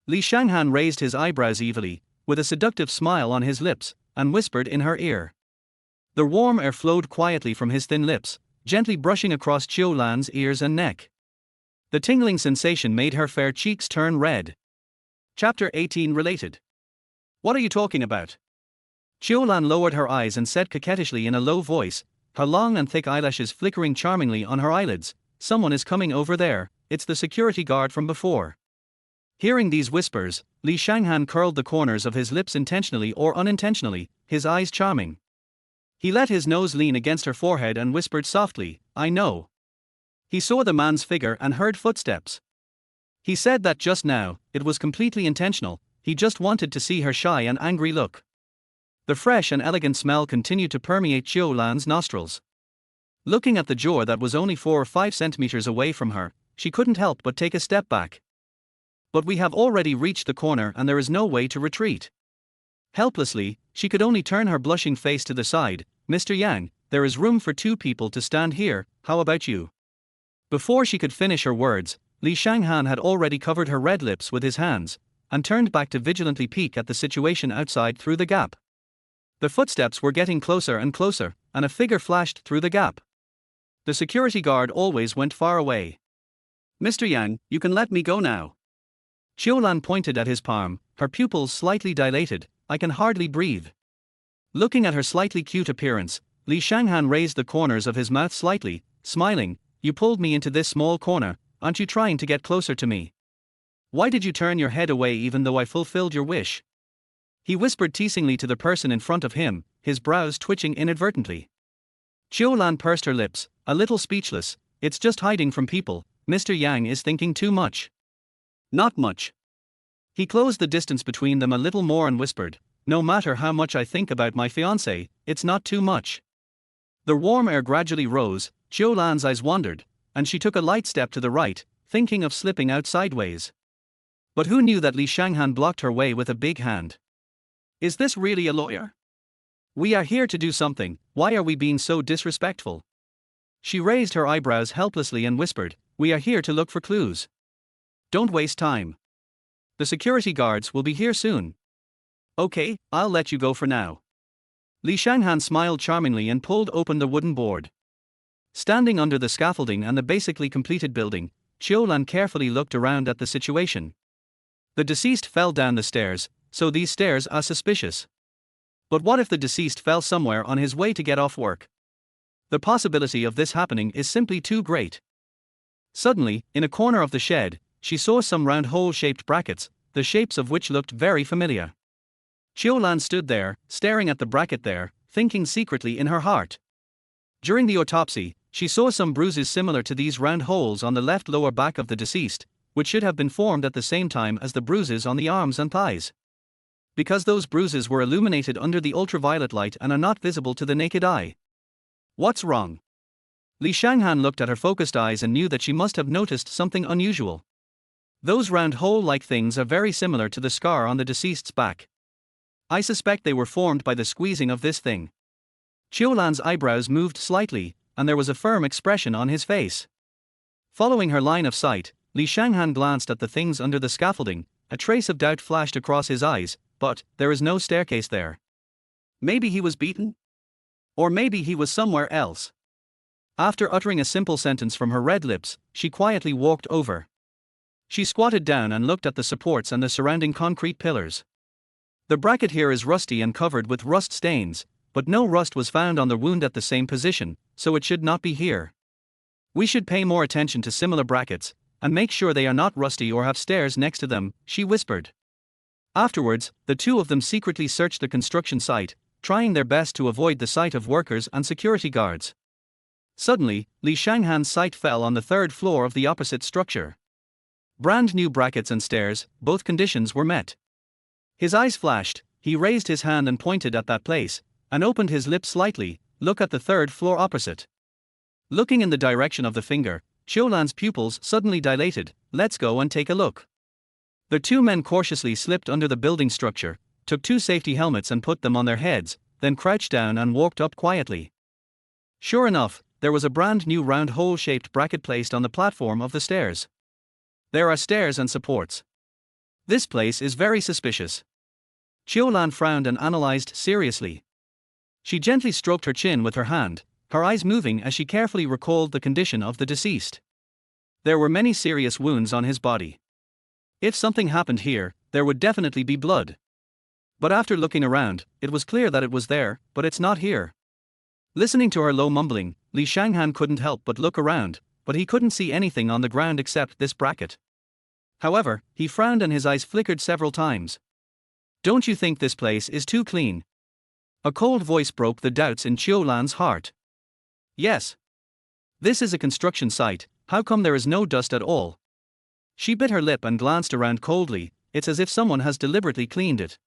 Li Shanghan raised his eyebrows evilly, with a seductive smile on his lips, and whispered in her ear. The warm air flowed quietly from his thin lips, gently brushing across Qiu Lan's ears and neck. The tingling sensation made her fair cheeks turn red. Chapter 18 Related. What are you talking about? Qiu Lan lowered her eyes and said coquettishly in a low voice, her long and thick eyelashes flickering charmingly on her eyelids, someone is coming over there, it's the security guard from before. Hearing these whispers, Li Shanghan curled the corners of his lips intentionally or unintentionally, his eyes charming. He let his nose lean against her forehead and whispered softly, I know. He saw the man's figure and heard footsteps. He said that just now, it was completely intentional, he just wanted to see her shy and angry look. The fresh and elegant smell continued to permeate Qiu Lan's nostrils. Looking at the jaw that was only 4 or 5 centimeters away from her, she couldn't help but take a step back. But we have already reached the corner and there is no way to retreat. Helplessly, she could only turn her blushing face to the side. Mr. Yang, there is room for 2 people to stand here, how about you? Before she could finish her words, Li Shanghan had already covered her red lips with his hands, and turned back to vigilantly peek at the situation outside through the gap. The footsteps were getting closer and closer, and a figure flashed through the gap. The security guard always went far away. Mr. Yang, you can let me go now. Qiu Lan pointed at his palm, her pupils slightly dilated, I can hardly breathe. Looking at her slightly cute appearance, Li Shanghan raised the corners of his mouth slightly, smiling, you pulled me into this small corner, aren't you trying to get closer to me? Why did you turn your head away even though I fulfilled your wish? He whispered teasingly to the person in front of him, his brows twitching inadvertently. Qiu Lan pursed her lips, a little speechless, it's just hiding from people, Mr. Yang is thinking too much. Not much. He closed the distance between them a little more and whispered, no matter how much I think about my fiancé, it's not too much. The warm air gradually rose, Qiu Lan's eyes wandered, and she took a light step to the right, thinking of slipping out sideways. But who knew that Li Shanghan blocked her way with a big hand? Is this really a lawyer? We are here to do something, why are we being so disrespectful? She raised her eyebrows helplessly and whispered, we are here to look for clues. Don't waste time. The security guards will be here soon. Okay, I'll let you go for now. Li Shanghan smiled charmingly and pulled open the wooden board. Standing under the scaffolding and the basically completed building, Qiu Lan carefully looked around at the situation. The deceased fell down the stairs, so these stairs are suspicious. But what if the deceased fell somewhere on his way to get off work? The possibility of this happening is simply too great. Suddenly, in a corner of the shed, she saw some round hole-shaped brackets, the shapes of which looked very familiar. Qiu Lan stood there, staring at the bracket there, thinking secretly in her heart. During the autopsy, she saw some bruises similar to these round holes on the left lower back of the deceased, which should have been formed at the same time as the bruises on the arms and thighs. Because those bruises were illuminated under the ultraviolet light and are not visible to the naked eye. What's wrong? Li Shanghan looked at her focused eyes and knew that she must have noticed something unusual. Those round hole-like things are very similar to the scar on the deceased's back. I suspect they were formed by the squeezing of this thing. Qiu Lan's eyebrows moved slightly, and there was a firm expression on his face. Following her line of sight, Li Shanghan glanced at the things under the scaffolding, a trace of doubt flashed across his eyes, but there is no staircase there. Maybe he was beaten? Or maybe he was somewhere else. After uttering a simple sentence from her red lips, she quietly walked over. She squatted down and looked at the supports and the surrounding concrete pillars. The bracket here is rusty and covered with rust stains, but no rust was found on the wound at the same position, so it should not be here. We should pay more attention to similar brackets, and make sure they are not rusty or have stairs next to them, she whispered. Afterwards, the two of them secretly searched the construction site, trying their best to avoid the sight of workers and security guards. Suddenly, Li Shanghan's sight fell on the 3rd floor of the opposite structure. Brand new brackets and stairs, both conditions were met. His eyes flashed, he raised his hand and pointed at that place, and opened his lips slightly, look at the 3rd floor opposite. Looking in the direction of the finger, Qiu Lan's pupils suddenly dilated. Let's go and take a look. The two men cautiously slipped under the building structure, took two safety helmets and put them on their heads, then crouched down and walked up quietly. Sure enough, there was a brand new round hole-shaped bracket placed on the platform of the stairs. There are stairs and supports. This place is very suspicious. Qiu Lan frowned and analyzed seriously. She gently stroked her chin with her hand, her eyes moving as she carefully recalled the condition of the deceased. There were many serious wounds on his body. If something happened here, there would definitely be blood. But after looking around, it was clear that it was there, but it's not here. Listening to her low mumbling, Li Shanghan couldn't help but look around, but he couldn't see anything on the ground except this bracket. However, he frowned and his eyes flickered several times. Don't you think this place is too clean? A cold voice broke the doubts in Qiu Lan's heart. Yes. This is a construction site, how come there is no dust at all? She bit her lip and glanced around coldly. It's as if someone has deliberately cleaned it.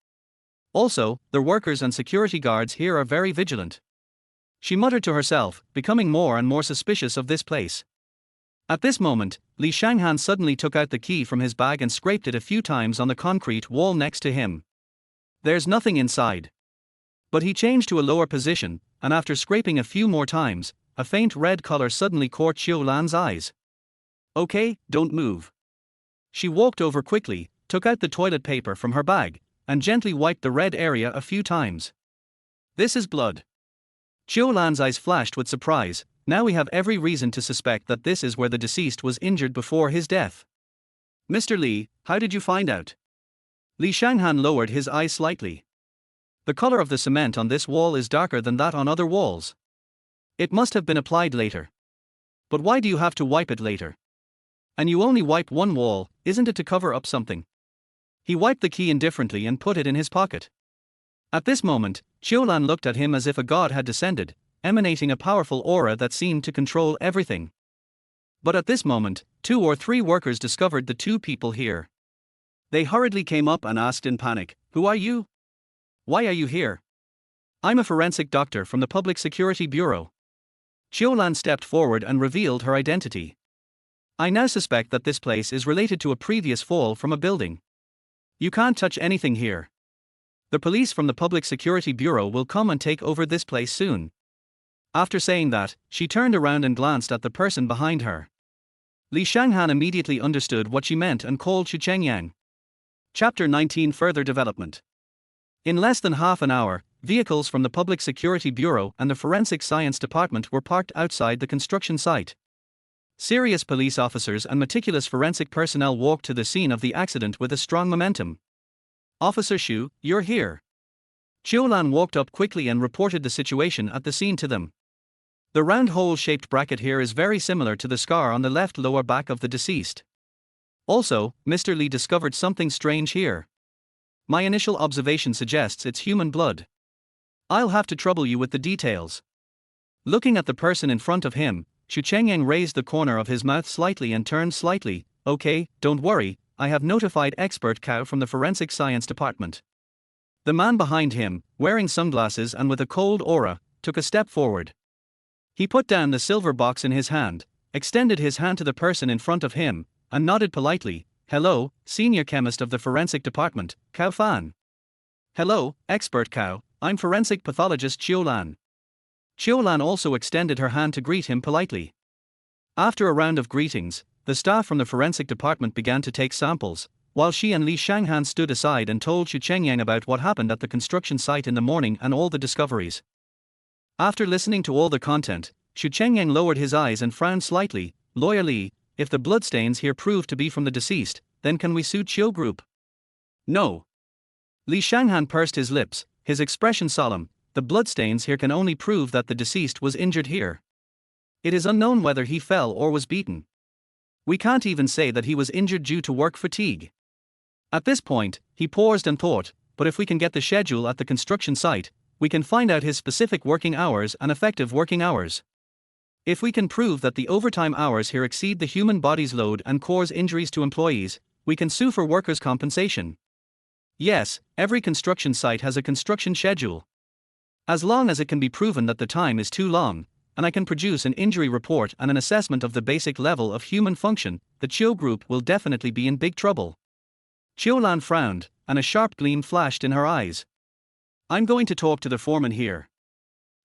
Also, the workers and security guards here are very vigilant. She muttered to herself, becoming more and more suspicious of this place. At this moment, Li Shanghan suddenly took out the key from his bag and scraped it a few times on the concrete wall next to him. There's nothing inside. But he changed to a lower position, and after scraping a few more times, a faint red color suddenly caught Qiu Lan's eyes. Okay, don't move. She walked over quickly, took out the toilet paper from her bag, and gently wiped the red area a few times. This is blood. Qiu Lan's eyes flashed with surprise. Now we have every reason to suspect that this is where the deceased was injured before his death. Mr. Li, how did you find out? Li Shanghan lowered his eyes slightly. The color of the cement on this wall is darker than that on other walls. It must have been applied later. But why do you have to wipe it later? And you only wipe one wall, isn't it to cover up something? He wiped the key indifferently and put it in his pocket. At this moment, Qiu Lan looked at him as if a god had descended, emanating a powerful aura that seemed to control everything. But at this moment, 2 or 3 workers discovered the two people here. They hurriedly came up and asked in panic, "Who are you? Why are you here?" "I'm a forensic doctor from the Public Security Bureau." Qiu Lan stepped forward and revealed her identity. "I now suspect that this place is related to a previous fall from a building. You can't touch anything here. The police from the Public Security Bureau will come and take over this place soon." After saying that, she turned around and glanced at the person behind her. Li Shanghan immediately understood what she meant and called Xu Chengyang. Chapter 19 Further Development. In less than half an hour, vehicles from the Public Security Bureau and the Forensic Science Department were parked outside the construction site. Serious police officers and meticulous forensic personnel walked to the scene of the accident with a strong momentum. "Officer Xu, you're here." Qiu Lan walked up quickly and reported the situation at the scene to them. The round hole-shaped bracket here is very similar to the scar on the left lower back of the deceased. Also, Mr. Li discovered something strange here. My initial observation suggests it's human blood. I'll have to trouble you with the details. Looking at the person in front of him, Xu Chengyang raised the corner of his mouth slightly and turned slightly. "Okay, don't worry, I have notified expert Qiu from the Forensic Science Department." The man behind him, wearing sunglasses and with a cold aura, took a step forward. He put down the silver box in his hand, extended his hand to the person in front of him, and nodded politely. "Hello, senior chemist of the forensic department, Qiu Fan." "Hello, expert Qiu, I'm forensic pathologist Qiu Lan." Qiu Lan also extended her hand to greet him politely. After a round of greetings, the staff from the forensic department began to take samples, while she and Li Shanghan stood aside and told Xu Chengyang about what happened at the construction site in the morning and all the discoveries. After listening to all the content, Xu Chengyang lowered his eyes and frowned slightly. "Lawyer Li, if the bloodstains here prove to be from the deceased, then can we sue Qiu Group?" "No." Li Shanghan pursed his lips, his expression solemn. "The bloodstains here can only prove that the deceased was injured here. It is unknown whether he fell or was beaten. We can't even say that he was injured due to work fatigue." At this point, he paused and thought, "But if we can get the schedule at the construction site, we can find out his specific working hours and effective working hours. If we can prove that the overtime hours here exceed the human body's load and cause injuries to employees, we can sue for workers' compensation. Yes, every construction site has a construction schedule. As long as it can be proven that the time is too long, and I can produce an injury report and an assessment of the basic level of human function, the Qiu group will definitely be in big trouble. Qiu Lan frowned, and a sharp gleam flashed in her eyes. I'm going to talk to the foreman here.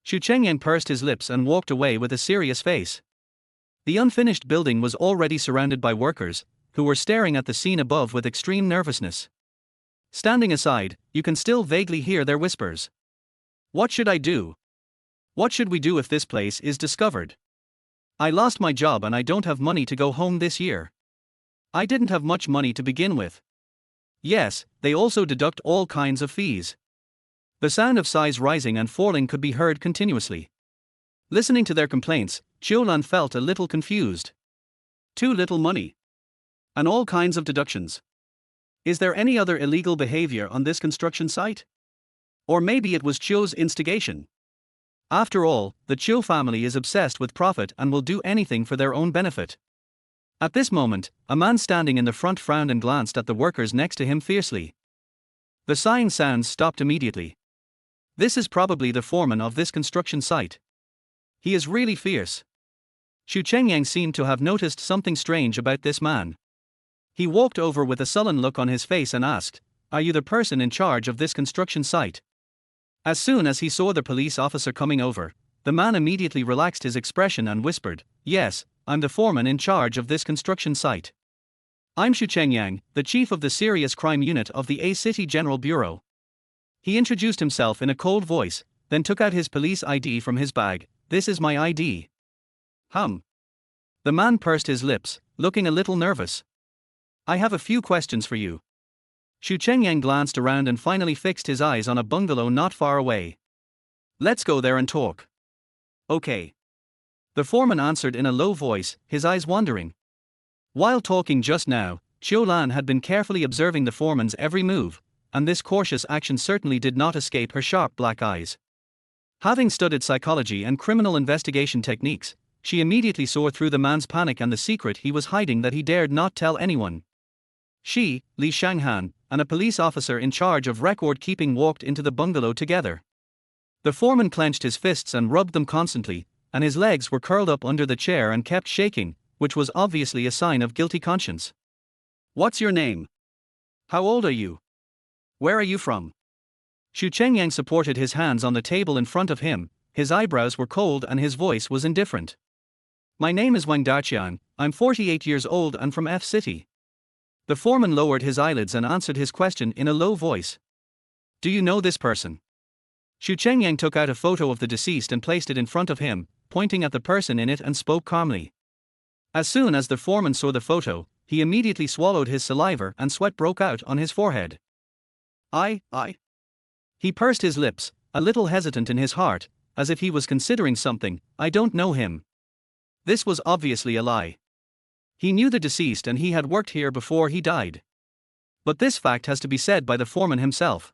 Xu Chengyang pursed his lips and walked away with a serious face. The unfinished building was already surrounded by workers, who were staring at the scene above with extreme nervousness. Standing aside, you can still vaguely hear their whispers. What should I do? What should we do if this place is discovered? I lost my job and I don't have money to go home this year. I didn't have much money to begin with. Yes, they also deduct all kinds of fees. The sound of sighs rising and falling could be heard continuously. Listening to their complaints, Qiu Lan felt a little confused. Too little money. And all kinds of deductions. Is there any other illegal behavior on this construction site? Or maybe it was Qiu's instigation. After all, the Qiu family is obsessed with profit and will do anything for their own benefit. At this moment, a man standing in the front frowned and glanced at the workers next to him fiercely. The sighing sounds stopped immediately. This is probably the foreman of this construction site. He is really fierce. Xu Chengyang seemed to have noticed something strange about this man. He walked over with a sullen look on his face and asked, "Are you the person in charge of this construction site?" As soon as he saw the police officer coming over, the man immediately relaxed his expression and whispered, "Yes, I'm the foreman in charge of this construction site. I'm Xu Chengyang, the chief of the Serious Crime Unit of the A City General Bureau." He introduced himself in a cold voice, then took out his police ID from his bag. "This is my ID." The man pursed his lips, looking a little nervous. "I have a few questions for you." Xu Chengyang glanced around and finally fixed his eyes on a bungalow not far away. "Let's go there and talk." "Okay." The foreman answered in a low voice, his eyes wandering. While talking just now, Qiu Lan had been carefully observing the foreman's every move, and this cautious action certainly did not escape her sharp black eyes. Having studied psychology and criminal investigation techniques, she immediately saw through the man's panic and the secret he was hiding that he dared not tell anyone. She, Li Shanghan, and a police officer in charge of record-keeping walked into the bungalow together. The foreman clenched his fists and rubbed them constantly, and his legs were curled up under the chair and kept shaking, which was obviously a sign of guilty conscience. "What's your name? How old are you? Where are you from?" Xu Chengyang supported his hands on the table in front of him, his eyebrows were cold and his voice was indifferent. "My name is Wang Daqian, I'm 48 years old and from F City." The foreman lowered his eyelids and answered his question in a low voice. "Do you know this person?" Xu Chengyang took out a photo of the deceased and placed it in front of him, pointing at the person in it and spoke calmly. As soon as the foreman saw the photo, he immediately swallowed his saliva and sweat broke out on his forehead. I. He pursed his lips, a little hesitant in his heart, as if he was considering something. "I don't know him." This was obviously a lie. He knew the deceased and he had worked here before he died. But this fact has to be said by the foreman himself.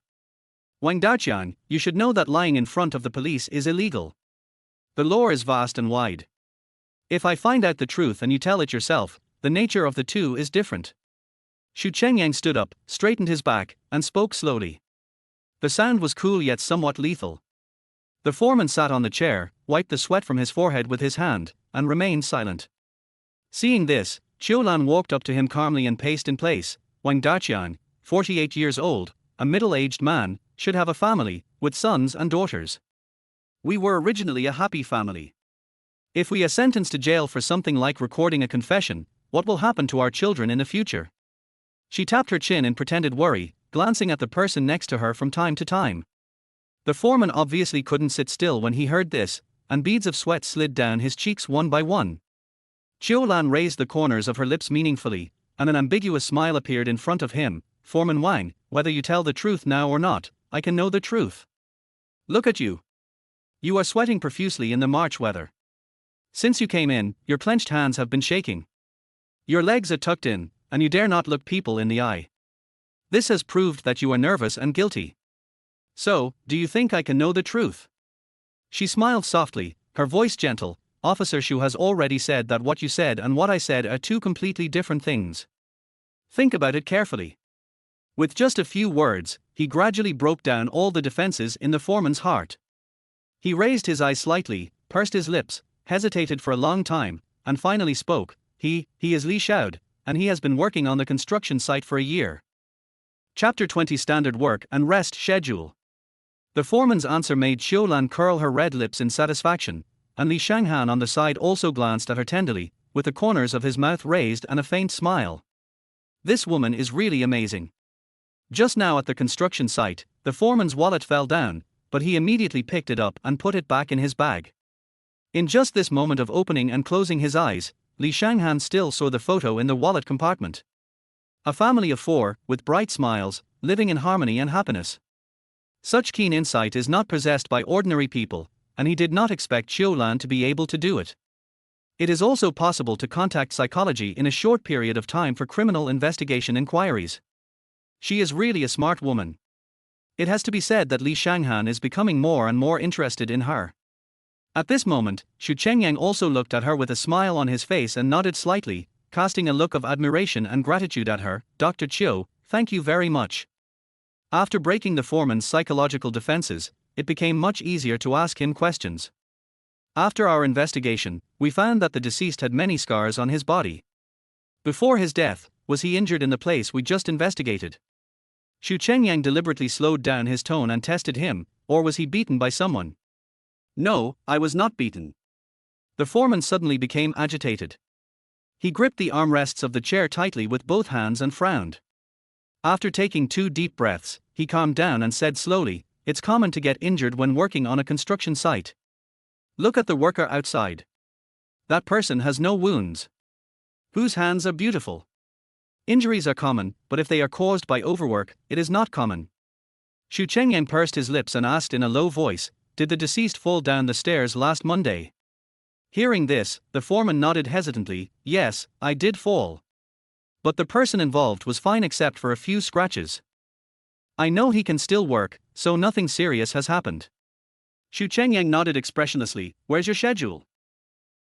"Wang Daqian, you should know that lying in front of the police is illegal. The law is vast and wide. If I find out the truth and you tell it yourself, the nature of the two is different." Xu Chengyang stood up, straightened his back, and spoke slowly. The sound was cool yet somewhat lethal. The foreman sat on the chair, wiped the sweat from his forehead with his hand, and remained silent. Seeing this, Qiu Lan walked up to him calmly and paced in place. "Wang Daqian, 48 years old, a middle-aged man, should have a family, with sons and daughters. We were originally a happy family. If we are sentenced to jail for something like recording a confession, what will happen to our children in the future?" She tapped her chin in pretended worry, glancing at the person next to her from time to time. The foreman obviously couldn't sit still when he heard this, and beads of sweat slid down his cheeks one by one. Qiu Lan raised the corners of her lips meaningfully, and an ambiguous smile appeared in front of him. "Foreman Wang, whether you tell the truth now or not, I can know the truth. Look at you. You are sweating profusely in the March weather. Since you came in, your clenched hands have been shaking. Your legs are tucked in, and you dare not look people in the eye. This has proved that you are nervous and guilty. So, do you think I can know the truth?" She smiled softly, her voice gentle. "Officer Xu has already said that what you said and what I said are two completely different things. Think about it carefully." With just a few words, he gradually broke down all the defenses in the foreman's heart. He raised his eyes slightly, pursed his lips, hesitated for a long time, and finally spoke. He is Li Xiaod, and he has been working on the construction site for a year. Chapter 20 Standard Work and Rest Schedule. The foreman's answer made Qiu Lan curl her red lips in satisfaction, and Li Shanghan on the side also glanced at her tenderly, with the corners of his mouth raised and a faint smile. This woman is really amazing. Just now at the construction site, the foreman's wallet fell down, but he immediately picked it up and put it back in his bag. In just this moment of opening and closing his eyes, Li Shanghan still saw the photo in the wallet compartment. A family of 4, with bright smiles, living in harmony and happiness. Such keen insight is not possessed by ordinary people, and he did not expect Qiu Lan to be able to do it. It is also possible to contact psychology in a short period of time for criminal investigation inquiries. She is really a smart woman. It has to be said that Li Shanghan is becoming more and more interested in her. At this moment, Xu Chengyang also looked at her with a smile on his face and nodded slightly, casting a look of admiration and gratitude at her. Dr. Qiu, thank you very much. After breaking the foreman's psychological defenses, it became much easier to ask him questions. After our investigation, we found that the deceased had many scars on his body. Before his death, was he injured in the place we just investigated? Xu Chengyang deliberately slowed down his tone and tested him, or was he beaten by someone? No, I was not beaten. The foreman suddenly became agitated. He gripped the armrests of the chair tightly with both hands and frowned. After taking 2 deep breaths, he calmed down and said slowly, "It's common to get injured when working on a construction site. Look at the worker outside. That person has no wounds. Whose hands are beautiful? Injuries are common, but if they are caused by overwork, it is not common." Xu Chengyang pursed his lips and asked in a low voice, "Did the deceased fall down the stairs last Monday?" Hearing this, the foreman nodded hesitantly. "Yes, I did fall. But the person involved was fine except for a few scratches. I know he can still work, so nothing serious has happened." Xu Chengyang nodded expressionlessly. "Where's your schedule?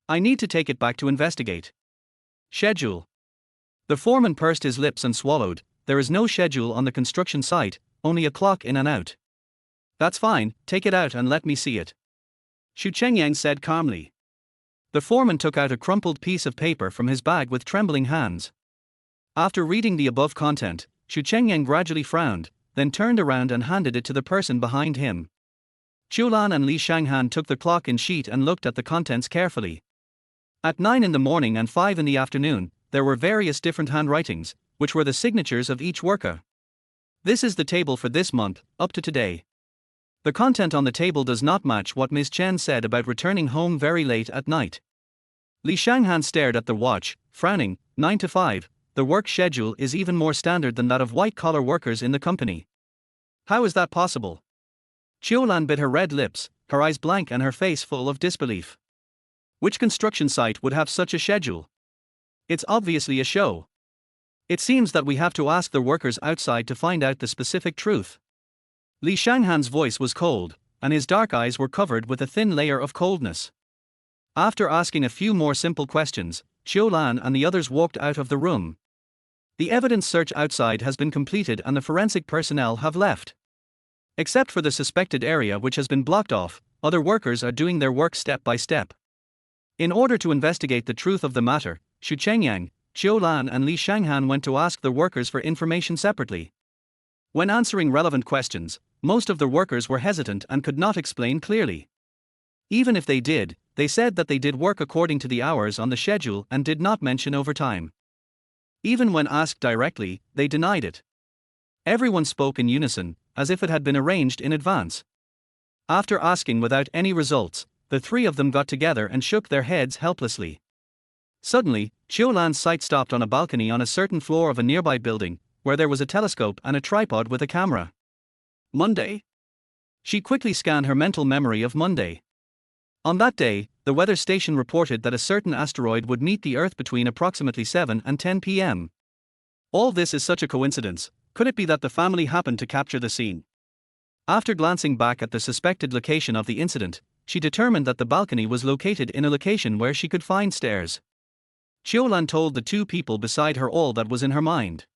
I need to take it back to investigate." Schedule. The foreman pursed his lips and swallowed. "There is no schedule on the construction site, only a clock in and out." "That's fine, take it out and let me see it," Xu Chengyang said calmly. The foreman took out a crumpled piece of paper from his bag with trembling hands. After reading the above content, Xu Chengyang gradually frowned, then turned around and handed it to the person behind him. Qiu Lan and Li Shanghan took the clock in sheet and looked at the contents carefully. At 9 in the morning and 5 in the afternoon, there were various different handwritings, which were the signatures of each worker. This is the table for this month, up to today. The content on the table does not match what Ms. Chen said about returning home very late at night. Li Shanghan stared at the watch, frowning. 9 to 5, the work schedule is even more standard than that of white-collar workers in the company. How is that possible? Qiu Lan bit her red lips, her eyes blank and her face full of disbelief. Which construction site would have such a schedule? It's obviously a show. It seems that we have to ask the workers outside to find out the specific truth. Li Shanghan's voice was cold, and his dark eyes were covered with a thin layer of coldness. After asking a few more simple questions, Qiu Lan and the others walked out of the room. The evidence search outside has been completed and the forensic personnel have left. Except for the suspected area which has been blocked off, other workers are doing their work step by step. In order to investigate the truth of the matter, Xu Chengyang, Qiu Lan and Li Shanghan went to ask the workers for information separately. When answering relevant questions, most of the workers were hesitant and could not explain clearly. Even if they did, they said that they did work according to the hours on the schedule and did not mention overtime. Even when asked directly, they denied it. Everyone spoke in unison, as if it had been arranged in advance. After asking without any results, the 3 of them got together and shook their heads helplessly. Suddenly, Qiu Lan's sight stopped on a balcony on a certain floor of a nearby building, where there was a telescope and a tripod with a camera. Monday? She quickly scanned her mental memory of Monday. On that day, the weather station reported that a certain asteroid would meet the Earth between approximately 7 and 10 p.m. All this is such a coincidence. Could it be that the family happened to capture the scene? After glancing back at the suspected location of the incident, she determined that the balcony was located in a location where she could find stairs. Qiu Lan told the 2 people beside her all that was in her mind.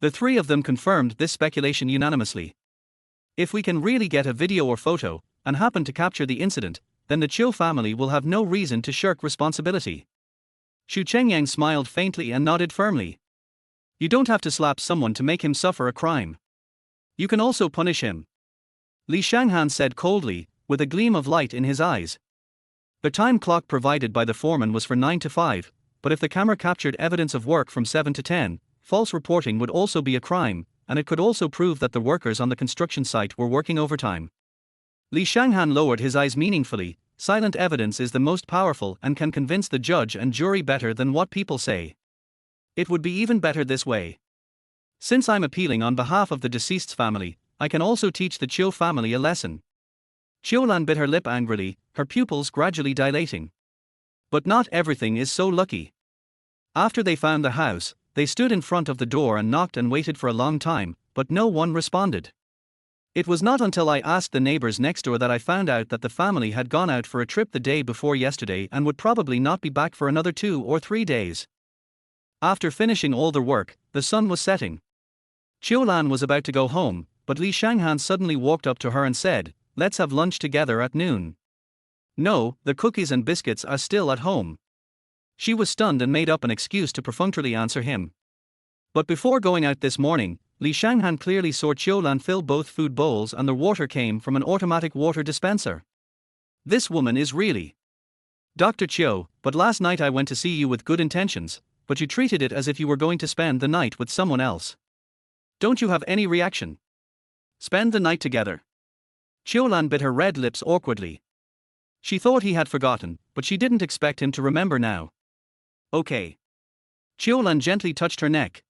The 3 of them confirmed this speculation unanimously. If we can really get a video or photo, and happen to capture the incident, then the Qiu family will have no reason to shirk responsibility. Xu Chengyang smiled faintly and nodded firmly. You don't have to slap someone to make him suffer a crime. You can also punish him. Li Shanghan said coldly, with a gleam of light in his eyes. The time clock provided by the foreman was for 9 to 5, but if the camera captured evidence of work from 7 to 10, false reporting would also be a crime, and it could also prove that the workers on the construction site were working overtime. Li Shanghan lowered his eyes meaningfully. Silent evidence is the most powerful and can convince the judge and jury better than what people say. It would be even better this way. Since I'm appealing on behalf of the deceased's family, I can also teach the Qiu family a lesson. Qiu Lan bit her lip angrily, her pupils gradually dilating. But not everything is so lucky. After they found the house, they stood in front of the door and knocked and waited for a long time, but no one responded. It was not until I asked the neighbors next door that I found out that the family had gone out for a trip the day before yesterday and would probably not be back for another 2 or 3 days. After finishing all their work, the sun was setting. Qiu Lan was about to go home, but Li Shanghan suddenly walked up to her and said, "Let's have lunch together at noon." "No, the cookies and biscuits are still at home." She was stunned and made up an excuse to perfunctorily answer him. But before going out this morning, Li Shanghan clearly saw Qiu Lan fill both food bowls and the water came from an automatic water dispenser. This woman is really Dr. Qiu, but last night I went to see you with good intentions, but you treated it as if you were going to spend the night with someone else. Don't you have any reaction? Spend the night together. Qiu Lan bit her red lips awkwardly. She thought he had forgotten, but she didn't expect him to remember now. Okay. Qiu Lan gently touched her neck.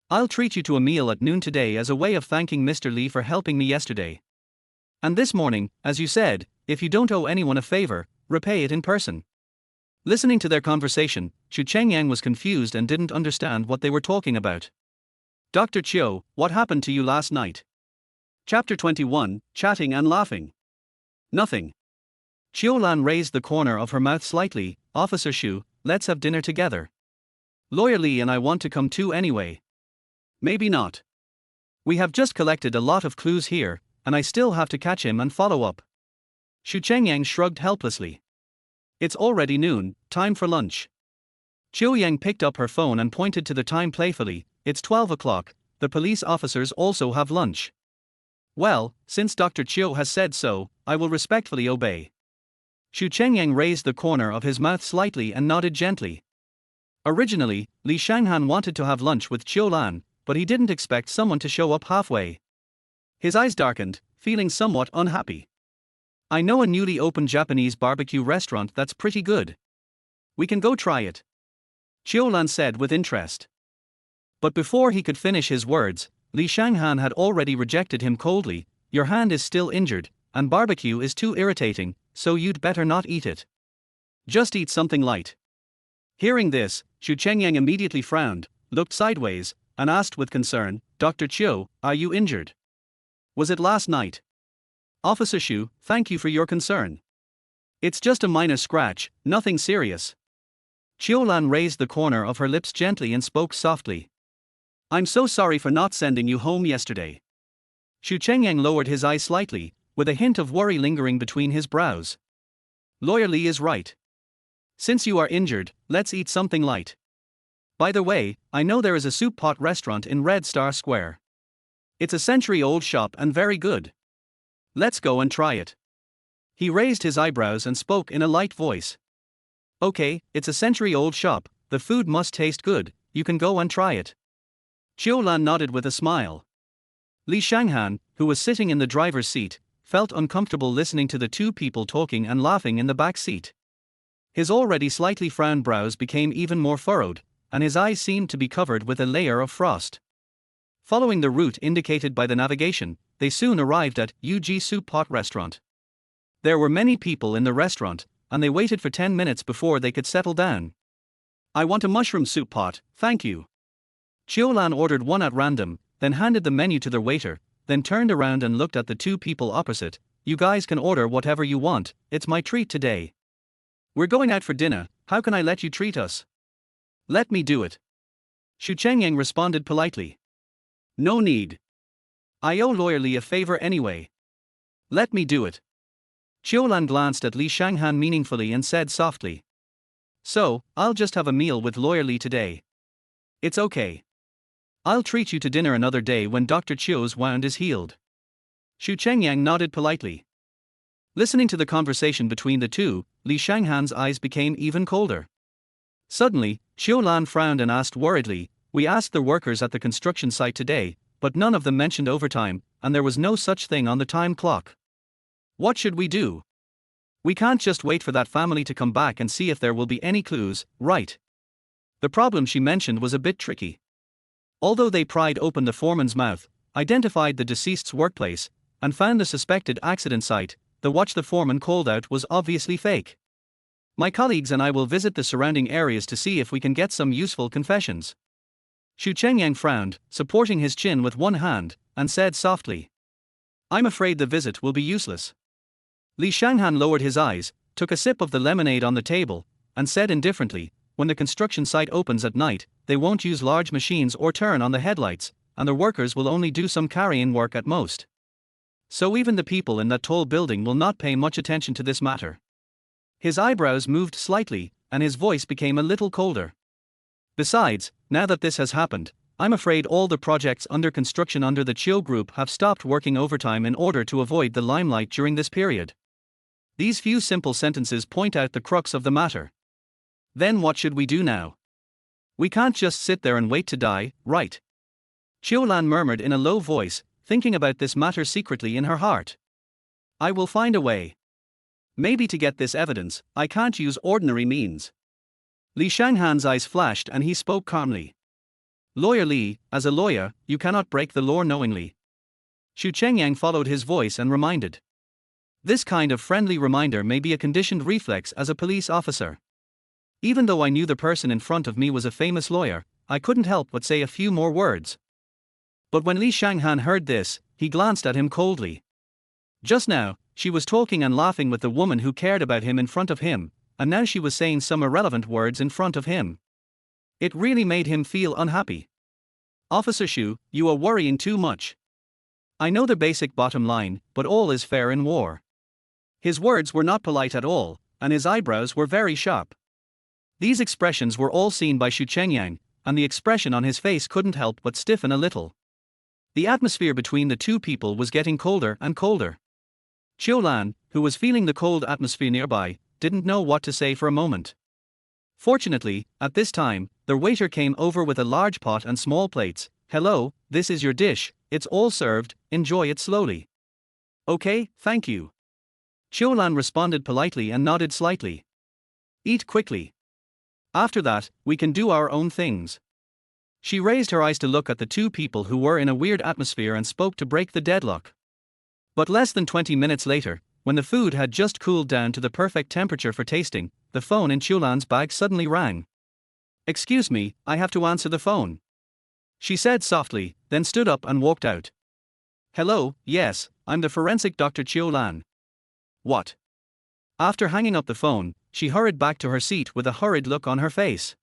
I'll treat you to a meal at noon today as a way of thanking Mr. Li for helping me yesterday. And this morning, as you said, if you don't owe anyone a favor, repay it in person. Listening to their conversation, Xu Chengyang was confused and didn't understand what they were talking about. Dr. Qiu, what happened to you last night? Chapter 21, Chatting and Laughing. Nothing. Qiu Lan raised the corner of her mouth slightly. Officer Xu, let's have dinner together. Lawyer Li and I want to come too anyway. Maybe not. We have just collected a lot of clues here, and I still have to catch him and follow up. Xu Chengyang shrugged helplessly. It's already noon, time for lunch. Qiu Yang picked up her phone and pointed to the time playfully. It's 12 o'clock, the police officers also have lunch. Well, since Dr. Qiu has said so, I will respectfully obey. Xu Chengyang raised the corner of his mouth slightly and nodded gently. Originally, Li Shanghan wanted to have lunch with Qiu Lan, but he didn't expect someone to show up halfway. His eyes darkened, feeling somewhat unhappy. I know a newly opened Japanese barbecue restaurant that's pretty good. We can go try it. Qiu Lan said with interest. But before he could finish his words, Li Shanghan had already rejected him coldly. Your hand is still injured, and barbecue is too irritating, so you'd better not eat it. Just eat something light. Hearing this, Xu Chengyang immediately frowned, looked sideways, and asked with concern, Dr. Qiu, are you injured? Was it last night? Officer Xu, thank you for your concern. It's just a minor scratch, nothing serious. Qiu Lan raised the corner of her lips gently and spoke softly. I'm so sorry for not sending you home yesterday. Xu Chengyang lowered his eyes slightly, with a hint of worry lingering between his brows. Lawyer Li is right. Since you are injured, let's eat something light. By the way, I know there is a soup pot restaurant in Red Star Square. It's a century-old shop and very good. Let's go and try it. He raised his eyebrows and spoke in a light voice. Okay, it's a century-old shop, the food must taste good, you can go and try it. Qiu Lan nodded with a smile. Li Shanghan, who was sitting in the driver's seat, felt uncomfortable listening to the two people talking and laughing in the back seat. His already slightly frowned brows became even more furrowed, and his eyes seemed to be covered with a layer of frost. Following the route indicated by the navigation, they soon arrived at UG Soup Pot Restaurant. There were many people in the restaurant, and they waited for 10 minutes before they could settle down. I want a mushroom soup pot, thank you. Qiu Lan ordered one at random, then handed the menu to their waiter, then turned around and looked at the two people opposite. You guys can order whatever you want, it's my treat today. We're going out for dinner, how can I let you treat us? Let me do it. Xu Chengyang responded politely. No need. I owe Lawyer Li a favor anyway. Let me do it. Qiu Lan glanced at Li Shanghan meaningfully and said softly. So, I'll just have a meal with Lawyer Li today. It's okay. I'll treat you to dinner another day when Dr. Qiu's wound is healed. Xu Chengyang nodded politely. Listening to the conversation between the two, Li Shanghan's eyes became even colder. Suddenly, Qiu Lan frowned and asked worriedly, "We asked the workers at the construction site today, but none of them mentioned overtime, and there was no such thing on the time clock. What should we do? We can't just wait for that family to come back and see if there will be any clues, right?" The problem she mentioned was a bit tricky. Although they pried open the foreman's mouth, identified the deceased's workplace, and found the suspected accident site, the watch the foreman called out was obviously fake. "My colleagues and I will visit the surrounding areas to see if we can get some useful confessions." Xu Chengyang frowned, supporting his chin with one hand, and said softly, "I'm afraid the visit will be useless." Li Shanghan lowered his eyes, took a sip of the lemonade on the table, and said indifferently, "When the construction site opens at night, they won't use large machines or turn on the headlights, and the workers will only do some carrying work at most. So even the people in that tall building will not pay much attention to this matter." His eyebrows moved slightly, and his voice became a little colder. "Besides, now that this has happened, I'm afraid all the projects under construction under the Qiu Group have stopped working overtime in order to avoid the limelight during this period." These few simple sentences point out the crux of the matter. Then what should we do now? We can't just sit there and wait to die, right? Qiu Lan murmured in a low voice, thinking about this matter secretly in her heart. "I will find a way. Maybe to get this evidence, I can't use ordinary means." Li Shanghan's eyes flashed and he spoke calmly. "Lawyer Li, as a lawyer, you cannot break the law knowingly." Xu Chengyang followed his voice and reminded. This kind of friendly reminder may be a conditioned reflex as a police officer. Even though I knew the person in front of me was a famous lawyer, I couldn't help but say a few more words. But when Li Shanghan heard this, he glanced at him coldly. Just now, she was talking and laughing with the woman who cared about him in front of him, and now she was saying some irrelevant words in front of him. It really made him feel unhappy. "Officer Xu, you are worrying too much. I know the basic bottom line, but all is fair in war." His words were not polite at all, and his eyebrows were very sharp. These expressions were all seen by Xu Chengyang, and the expression on his face couldn't help but stiffen a little. The atmosphere between the two people was getting colder and colder. Qiu Lan, who was feeling the cold atmosphere nearby, didn't know what to say for a moment. Fortunately, at this time, the waiter came over with a large pot and small plates. "Hello, this is your dish, it's all served, enjoy it slowly." "Okay, thank you." Qiu Lan responded politely and nodded slightly. "Eat quickly. After that, we can do our own things." She raised her eyes to look at the two people who were in a weird atmosphere and spoke to break the deadlock. But less than 20 minutes later, when the food had just cooled down to the perfect temperature for tasting, the phone in Qiu Lan's bag suddenly rang. "Excuse me, I have to answer the phone," she said softly, then stood up and walked out. "Hello, yes, I'm the forensic Dr. Qiu Lan." "What?" After hanging up the phone, she hurried back to her seat with a hurried look on her face.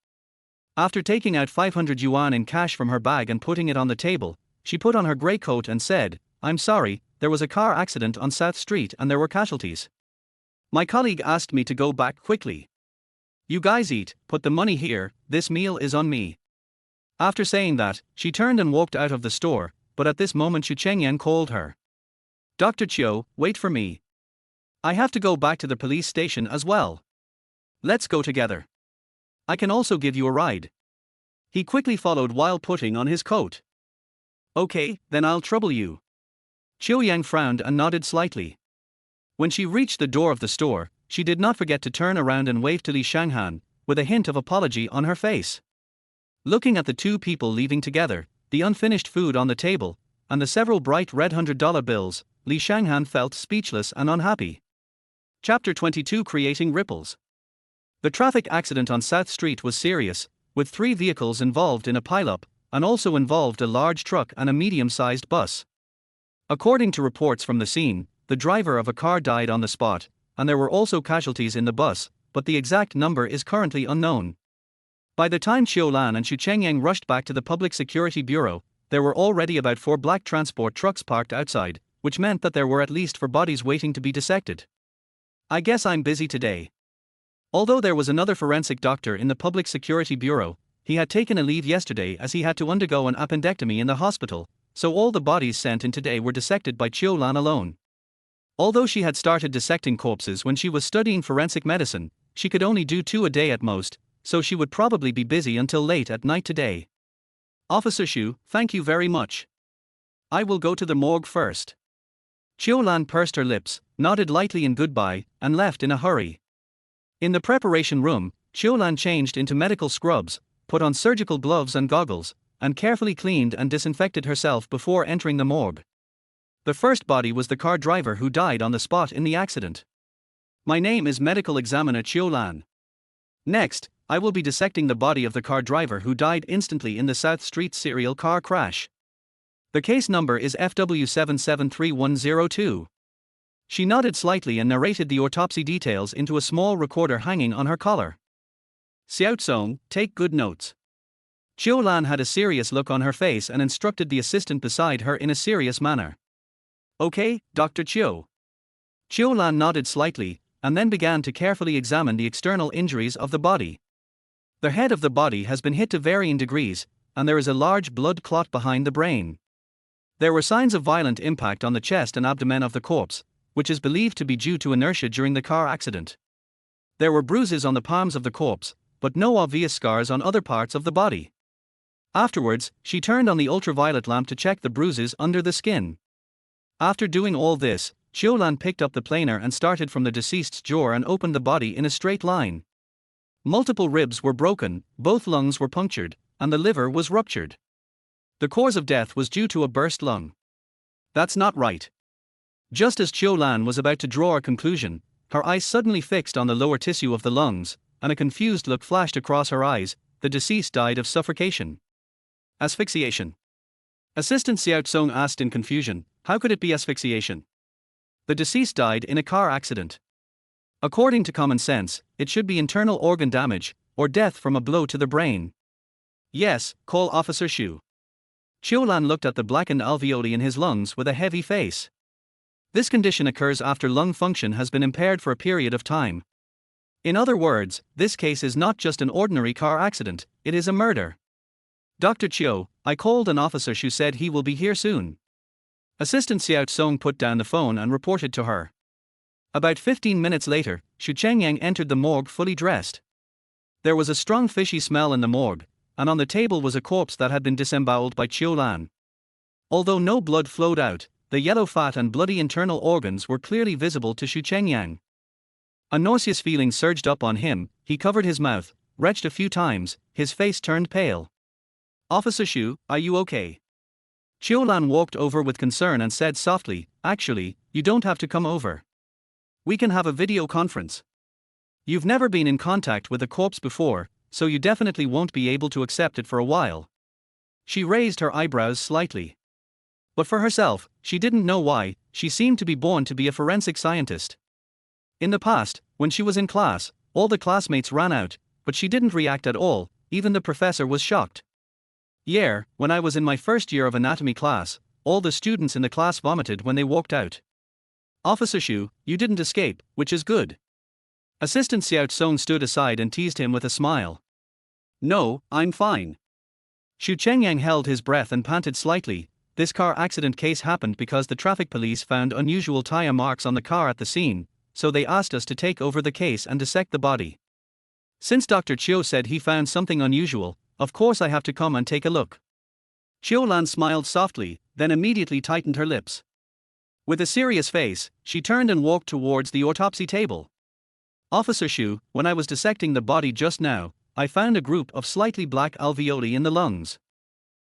After taking out 500 yuan in cash from her bag and putting it on the table, she put on her grey coat and said, "I'm sorry, there was a car accident on South Street and there were casualties. My colleague asked me to go back quickly. You guys eat, put the money here, this meal is on me." After saying that, she turned and walked out of the store, but at this moment Xu Chengyang called her. "Dr. Qiu, wait for me. I have to go back to the police station as well. Let's go together. I can also give you a ride." He quickly followed while putting on his coat. "Okay, then I'll trouble you." Qiu Yang frowned and nodded slightly. When she reached the door of the store, she did not forget to turn around and wave to Li Shanghan, with a hint of apology on her face. Looking at the two people leaving together, the unfinished food on the table, and the several bright red $100 bills, Li Shanghan felt speechless and unhappy. Chapter 22: Creating Ripples. The traffic accident on South Street was serious, with 3 vehicles involved in a pileup, and also involved a large truck and a medium-sized bus. According to reports from the scene, the driver of a car died on the spot, and there were also casualties in the bus, but the exact number is currently unknown. By the time Qiu Lan and Xu Chengyang rushed back to the Public Security Bureau, there were already about 4 black transport trucks parked outside, which meant that there were at least 4 bodies waiting to be dissected. I guess I'm busy today. Although there was another forensic doctor in the Public Security Bureau, he had taken a leave yesterday as he had to undergo an appendectomy in the hospital, so all the bodies sent in today were dissected by Qiu Lan alone. Although she had started dissecting corpses when she was studying forensic medicine, she could only do 2 a day at most, so she would probably be busy until late at night today. Officer Xu, thank you very much. I will go to the morgue first. Qiu Lan pursed her lips, nodded lightly in goodbye, and left in a hurry. In the preparation room, Qiu Lan changed into medical scrubs, put on surgical gloves and goggles, and carefully cleaned and disinfected herself before entering the morgue. The first body was the car driver who died on the spot in the accident. My name is Medical Examiner Qiu Lan. Next, I will be dissecting the body of the car driver who died instantly in the South Street serial car crash. The case number is FW773102. She nodded slightly and narrated the autopsy details into a small recorder hanging on her collar. Xiao Tsong, take good notes. Qiu Lan had a serious look on her face and instructed the assistant beside her in a serious manner. Okay, Dr. Qiu. Qiu Lan nodded slightly, and then began to carefully examine the external injuries of the body. The head of the body has been hit to varying degrees, and there is a large blood clot behind the brain. There were signs of violent impact on the chest and abdomen of the corpse, which is believed to be due to inertia during the car accident. There were bruises on the palms of the corpse, but no obvious scars on other parts of the body. Afterwards, she turned on the ultraviolet lamp to check the bruises under the skin. After doing all this, Qiu Lan picked up the planer and started from the deceased's jaw and opened the body in a straight line. Multiple ribs were broken, both lungs were punctured, and the liver was ruptured. The cause of death was due to a burst lung. That's not right. Just as Qiu Lan was about to draw a conclusion, her eyes suddenly fixed on the lower tissue of the lungs, and a confused look flashed across her eyes. The deceased died of suffocation. Asphyxiation. Assistant Xiao Tsong asked in confusion, how could it be asphyxiation? The deceased died in a car accident. According to common sense, it should be internal organ damage, or death from a blow to the brain. Yes, call Officer Xu. Qiu Lan looked at the blackened alveoli in his lungs with a heavy face. This condition occurs after lung function has been impaired for a period of time. In other words, this case is not just an ordinary car accident, it is a murder. Dr. Qiu, I called and Officer Xu said he will be here soon. Assistant Xiao Tsong put down the phone and reported to her. About 15 minutes later, Xu Chengyang entered the morgue fully dressed. There was a strong fishy smell in the morgue, and on the table was a corpse that had been disemboweled by Qiu Lan. Although no blood flowed out, the yellow fat and bloody internal organs were clearly visible to Xu Chengyang. A nauseous feeling surged up on him, he covered his mouth, retched a few times, his face turned pale. Officer Xu, are you okay? Qiu Lan walked over with concern and said softly, actually, you don't have to come over. We can have a video conference. You've never been in contact with a corpse before, so you definitely won't be able to accept it for a while. She raised her eyebrows slightly. But for herself, she didn't know why, she seemed to be born to be a forensic scientist. In the past, when she was in class, all the classmates ran out, but she didn't react at all, even the professor was shocked. Yeah, when I was in my first year of anatomy class, all the students in the class vomited when they walked out. Officer Xu, you didn't escape, which is good. Assistant Xiao Tsong stood aside and teased him with a smile. No, I'm fine. Xu Chengyang held his breath and panted slightly. This car accident case happened because the traffic police found unusual tire marks on the car at the scene, so they asked us to take over the case and dissect the body. Since Dr. Qiu said he found something unusual, of course I have to come and take a look. Qiu Lan smiled softly, then immediately tightened her lips. With a serious face, she turned and walked towards the autopsy table. Officer Xu, when I was dissecting the body just now, I found a group of slightly black alveoli in the lungs.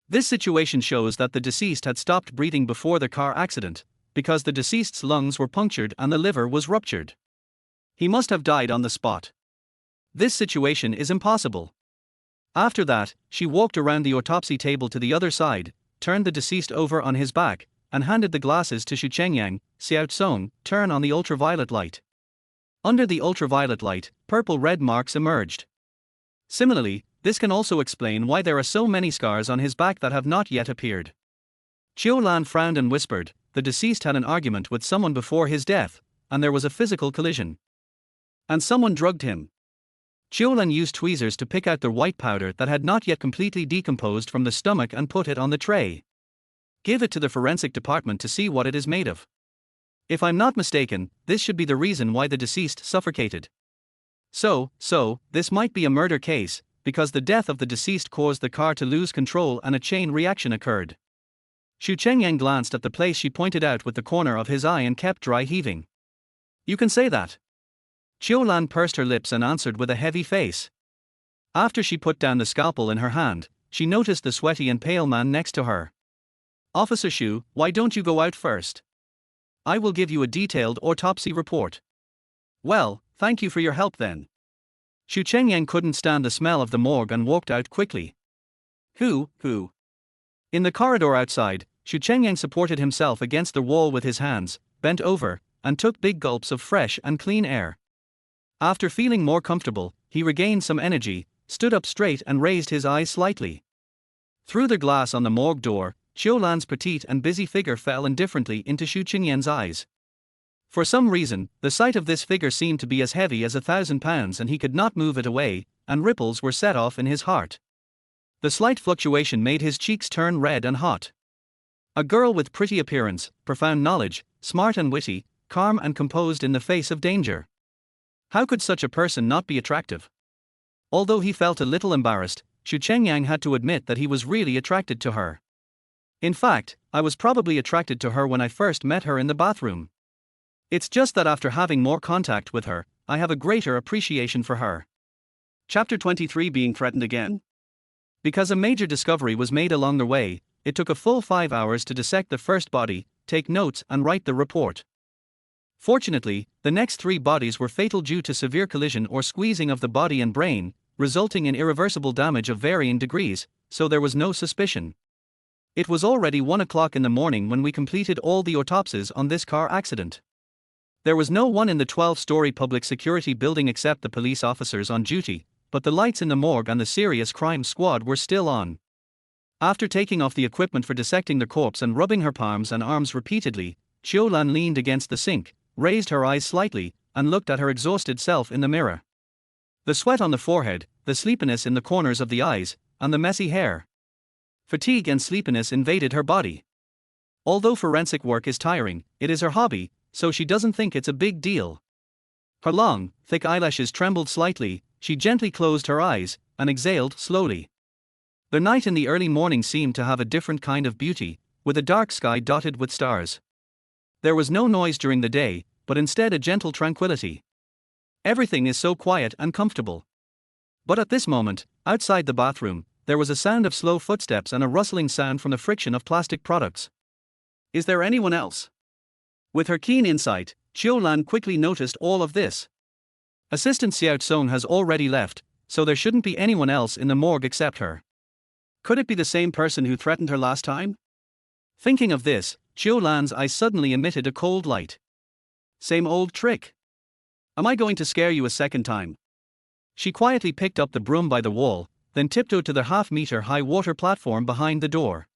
This situation shows that the deceased had stopped breathing before the car accident, because the deceased's lungs were punctured and the liver was ruptured. He must have died on the spot. This situation is impossible. After that, she walked around the autopsy table to the other side, turned the deceased over on his back, and handed the glasses to Xu Chengyang. Xiao Tsong, turn on the ultraviolet light. Under the ultraviolet light, purple-red marks emerged. Similarly, this can also explain why there are so many scars on his back that have not yet appeared. Qiu Lan frowned and whispered, the deceased had an argument with someone before his death, and there was a physical collision. And someone drugged him. Qiu Lan used tweezers to pick out the white powder that had not yet completely decomposed from the stomach and put it on the tray. Give it to the forensic department to see what it is made of. If I'm not mistaken, this should be the reason why the deceased suffocated. So, this might be a murder case, because the death of the deceased caused the car to lose control and a chain reaction occurred. Xu Chengyang glanced at the place she pointed out with the corner of his eye and kept dry heaving. You can say that. Qiu Lan pursed her lips and answered with a heavy face. After she put down the scalpel in her hand, she noticed the sweaty and pale man next to her. Officer Xu, why don't you go out first? I will give you a detailed autopsy report. Well, thank you for your help then. Xu Chengyang couldn't stand the smell of the morgue and walked out quickly. Who? In the corridor outside, Xu Chengyang supported himself against the wall with his hands, bent over, and took big gulps of fresh and clean air. After feeling more comfortable, he regained some energy, stood up straight and raised his eyes slightly. Through the glass on the morgue door, Qiu Lan's petite and busy figure fell indifferently into Xu Chengyang's eyes. For some reason, the sight of this figure seemed to be as heavy as 1,000 pounds and he could not move it away, and ripples were set off in his heart. The slight fluctuation made his cheeks turn red and hot. A girl with pretty appearance, profound knowledge, smart and witty, calm and composed in the face of danger. How could such a person not be attractive? Although he felt a little embarrassed, Xu Chengyang had to admit that he was really attracted to her. In fact, I was probably attracted to her when I first met her in the bathroom. It's just that after having more contact with her, I have a greater appreciation for her. Chapter 23 Being threatened again? Because a major discovery was made along the way, it took a full 5 hours to dissect the first body, take notes and write the report. Fortunately, the next 3 bodies were fatal due to severe collision or squeezing of the body and brain, resulting in irreversible damage of varying degrees, so there was no suspicion. It was already 1 o'clock in the morning when we completed all the autopsies on this car accident. There was no one in the 12-story public security building except the police officers on duty, but the lights in the morgue and the serious crime squad were still on. After taking off the equipment for dissecting the corpse and rubbing her palms and arms repeatedly, Qiu Lan leaned against the sink, raised her eyes slightly, and looked at her exhausted self in the mirror. The sweat on the forehead, the sleepiness in the corners of the eyes, and the messy hair. Fatigue and sleepiness invaded her body. Although forensic work is tiring, it is her hobby, so she doesn't think it's a big deal. Her long, thick eyelashes trembled slightly, she gently closed her eyes, and exhaled slowly. The night and the early morning seemed to have a different kind of beauty, with a dark sky dotted with stars. There was no noise during the day, but instead a gentle tranquility. Everything is so quiet and comfortable. But at this moment, outside the bathroom, there was a sound of slow footsteps and a rustling sound from the friction of plastic products. Is there anyone else? With her keen insight, Qiu Lan quickly noticed all of this. Assistant Xiao Tsong has already left, so there shouldn't be anyone else in the morgue except her. Could it be the same person who threatened her last time? Thinking of this, Qiu Lan's eyes suddenly emitted a cold light. Same old trick. Am I going to scare you a second time? She quietly picked up the broom by the wall, then tiptoed to the half-meter-high water platform behind the door.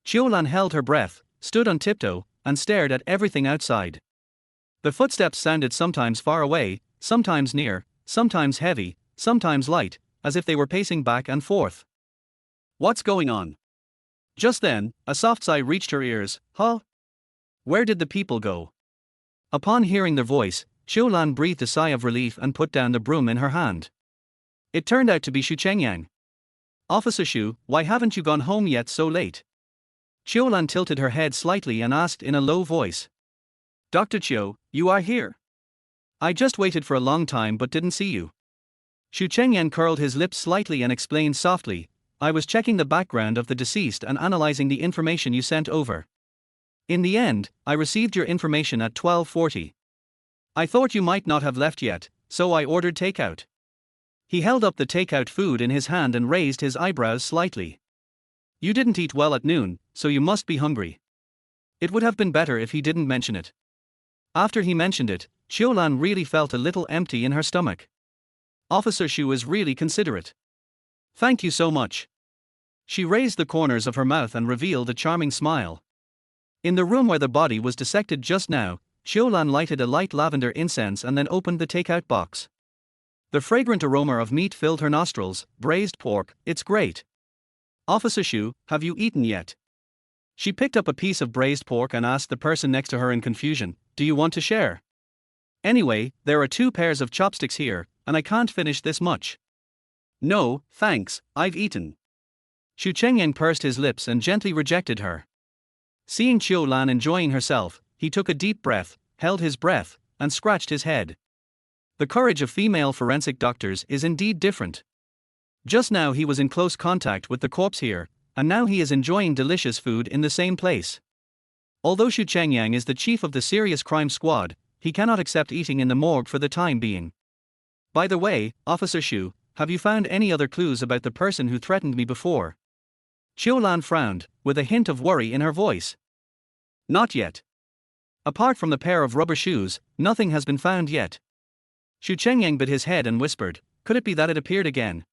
Qiu Lan held her breath, stood on tiptoe, and stared at everything outside. The footsteps sounded sometimes far away, sometimes near, sometimes heavy, sometimes light, as if they were pacing back and forth. What's going on? Just then, a soft sigh reached her ears. Huh? Where did the people go? Upon hearing the voice, Qiu Lan breathed a sigh of relief and put down the broom in her hand. It turned out to be Xu Chengyang. Officer Xu, why haven't you gone home yet so late? Qiu Lan tilted her head slightly and asked in a low voice. Dr. Qiu, you are here. I just waited for a long time but didn't see you. Xu Chengyang curled his lips slightly and explained softly, I was checking the background of the deceased and analyzing the information you sent over. In the end, I received your information at 12:40. I thought you might not have left yet, so I ordered takeout. He held up the takeout food in his hand and raised his eyebrows slightly. You didn't eat well at noon, so you must be hungry. It would have been better if he didn't mention it. After he mentioned it, Qiu Lan really felt a little empty in her stomach. Officer Xu is really considerate. Thank you so much. She raised the corners of her mouth and revealed a charming smile. In the room where the body was dissected just now, Qiu Lan lighted a light lavender incense and then opened the takeout box. The fragrant aroma of meat filled her nostrils. Braised pork, it's great. Officer Shu, have you eaten yet? She picked up a piece of braised pork and asked the person next to her in confusion, do you want to share? Anyway, there are 2 pairs of chopsticks here, and I can't finish this much. No, thanks, I've eaten. Shu Chengyang pursed his lips and gently rejected her. Seeing Qiu Lan enjoying herself, he took a deep breath, held his breath, and scratched his head. The courage of female forensic doctors is indeed different. Just now he was in close contact with the corpse here, and now he is enjoying delicious food in the same place. Although Shu Chengyang is the chief of the serious crime squad, he cannot accept eating in the morgue for the time being. By the way, Officer Shu, have you found any other clues about the person who threatened me before? Qiu Lan frowned, with a hint of worry in her voice. Not yet. Apart from the pair of rubber shoes, nothing has been found yet. Shu Chengyang bit his head and whispered, could it be that it appeared again?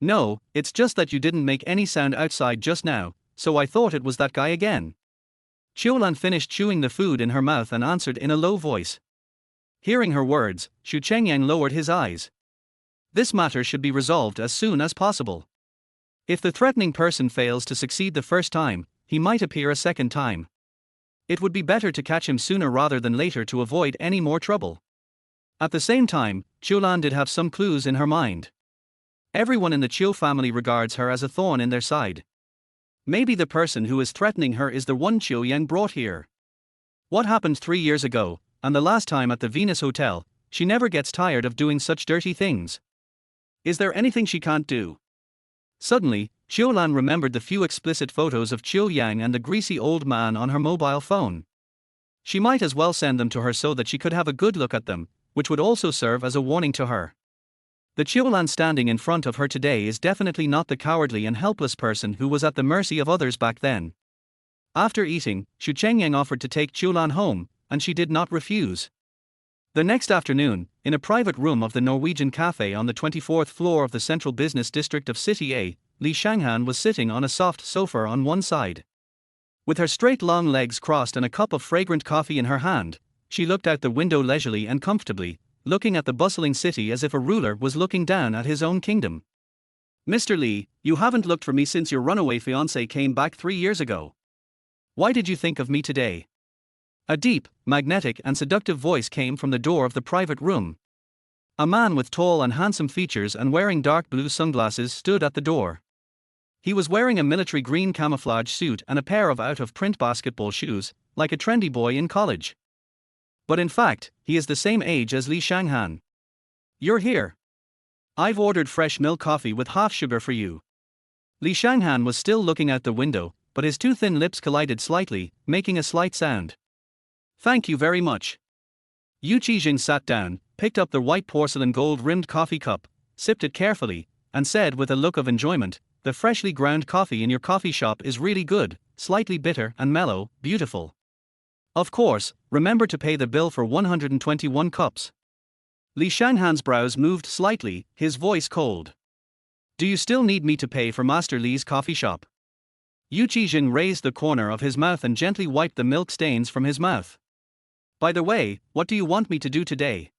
No, it's just that you didn't make any sound outside just now, so I thought it was that guy again. Qiu Lan finished chewing the food in her mouth and answered in a low voice. Hearing her words, Shu Chengyang lowered his eyes. This matter should be resolved as soon as possible. If the threatening person fails to succeed the first time, he might appear a second time. It would be better to catch him sooner rather than later to avoid any more trouble. At the same time, Qiu Lan did have some clues in her mind. Everyone in the Qiu family regards her as a thorn in their side. Maybe the person who is threatening her is the one Qiu Yang brought here. What happened 3 years ago, and the last time at the Venus Hotel, she never gets tired of doing such dirty things. Is there anything she can't do? Suddenly, Qiu Lan remembered the few explicit photos of Qiu Yang and the greasy old man on her mobile phone. She might as well send them to her so that she could have a good look at them, which would also serve as a warning to her. The Qiu Lan standing in front of her today is definitely not the cowardly and helpless person who was at the mercy of others back then. After eating, Shu Chengyang offered to take Qiu Lan home, and she did not refuse. The next afternoon, in a private room of the Norwegian Cafe on the 24th floor of the central business district of City A, Li Shanghan was sitting on a soft sofa on one side. With her straight long legs crossed and a cup of fragrant coffee in her hand, she looked out the window leisurely and comfortably, looking at the bustling city as if a ruler was looking down at his own kingdom. Mr. Li, you haven't looked for me since your runaway fiancé came back 3 years ago. Why did you think of me today? A deep, magnetic and seductive voice came from the door of the private room. A man with tall and handsome features and wearing dark blue sunglasses stood at the door. He was wearing a military green camouflage suit and a pair of out-of-print basketball shoes, like a trendy boy in college. But in fact, he is the same age as Li Shanghan. You're here. I've ordered fresh milk coffee with half sugar for you. Li Shanghan was still looking out the window, but his 2 thin lips collided slightly, making a slight sound. Thank you very much. Yu Qijing sat down, picked up the white porcelain gold-rimmed coffee cup, sipped it carefully, and said with a look of enjoyment, the freshly ground coffee in your coffee shop is really good, slightly bitter and mellow, beautiful. Of course, remember to pay the bill for 121 cups. Li Shanghan's brows moved slightly, his voice cold. Do you still need me to pay for Master Li's coffee shop? Yu Qijing raised the corner of his mouth and gently wiped the milk stains from his mouth. By the way, what do you want me to do today?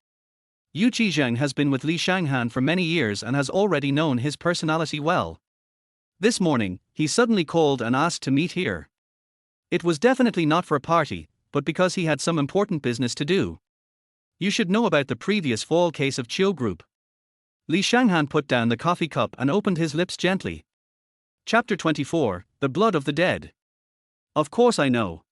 Yu Qijing has been with Li Shanghan for many years and has already known his personality well. This morning, he suddenly called and asked to meet here. It was definitely not for a party, but because he had some important business to do. You should know about the previous fall case of Qiu Group. Li Shanghan put down the coffee cup and opened his lips gently. Chapter 24, The Blood of the Dead. Of course I know.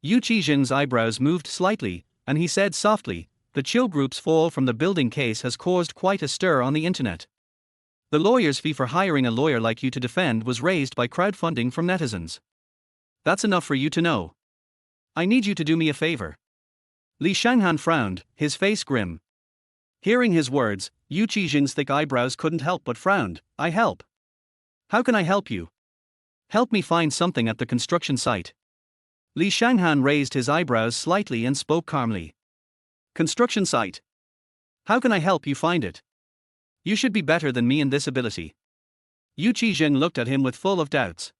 Yu Qijing's eyebrows moved slightly, and he said softly, the Qiu Group's fall from the building case has caused quite a stir on the internet. The lawyer's fee for hiring a lawyer like you to defend was raised by crowdfunding from netizens. That's enough for you to know. I need you to do me a favor. Li Shanghan frowned, his face grim. Hearing his words, Yu Qijing's thick eyebrows couldn't help but frowned. I help. How can I help you? Help me find something at the construction site. Li Shanghan raised his eyebrows slightly and spoke calmly. Construction site. How can I help you find it? You should be better than me in this ability. Yu Qijing looked at him with full of doubts.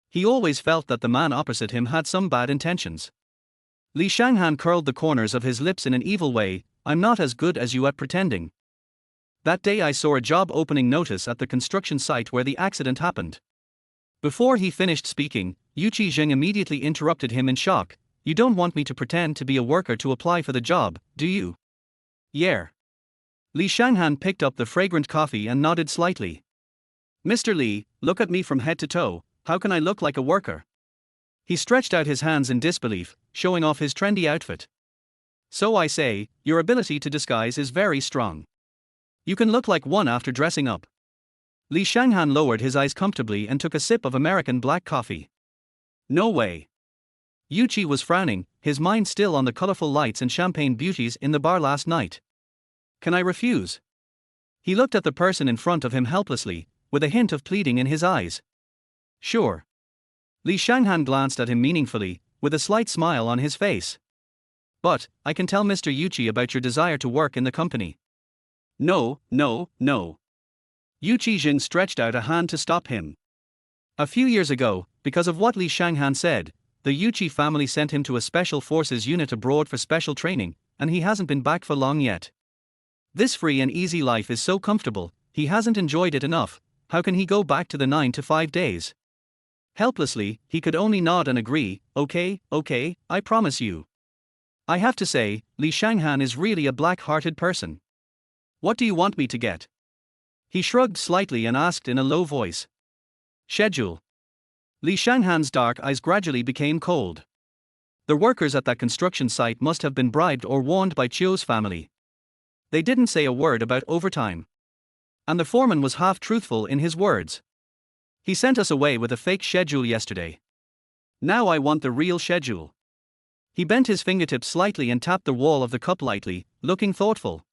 He always felt that the man opposite him had some bad intentions. Li Shanghan curled the corners of his lips in an evil way. I'm not as good as you at pretending. That day I saw a job opening notice at the construction site where the accident happened. Before he finished speaking, Yu Qizheng immediately interrupted him in shock. You don't want me to pretend to be a worker to apply for the job, do you? Yeah. Li Shanghan picked up the fragrant coffee and nodded slightly. Mr. Li, look at me from head to toe, how can I look like a worker? He stretched out his hands in disbelief, showing off his trendy outfit. So I say, your ability to disguise is very strong. You can look like one after dressing up. Li Shanghan lowered his eyes comfortably and took a sip of American black coffee. No way. Yu Qi was frowning, his mind still on the colorful lights and champagne beauties in the bar last night. Can I refuse? He looked at the person in front of him helplessly, with a hint of pleading in his eyes. Sure. Li Shanghan glanced at him meaningfully, with a slight smile on his face. But, I can tell Mr. Yu Qi about your desire to work in the company. No, no, no. Yu Qizheng stretched out a hand to stop him. A few years ago, because of what Li Shanghan said, the Yu Qi family sent him to a special forces unit abroad for special training, and he hasn't been back for long yet. This free and easy life is so comfortable, he hasn't enjoyed it enough. How can he go back to the 9-to-5 days? Helplessly, he could only nod and agree. Okay, I promise you. I have to say, Li Shanghan is really a black-hearted person. What do you want me to get? He shrugged slightly and asked in a low voice. Schedule. Li Shanghan's dark eyes gradually became cold. The workers at that construction site must have been bribed or warned by Qiu's family. They didn't say a word about overtime. And the foreman was half-truthful in his words. He sent us away with a fake schedule yesterday. Now I want the real schedule. He bent his fingertips slightly and tapped the wall of the cup lightly, looking thoughtful.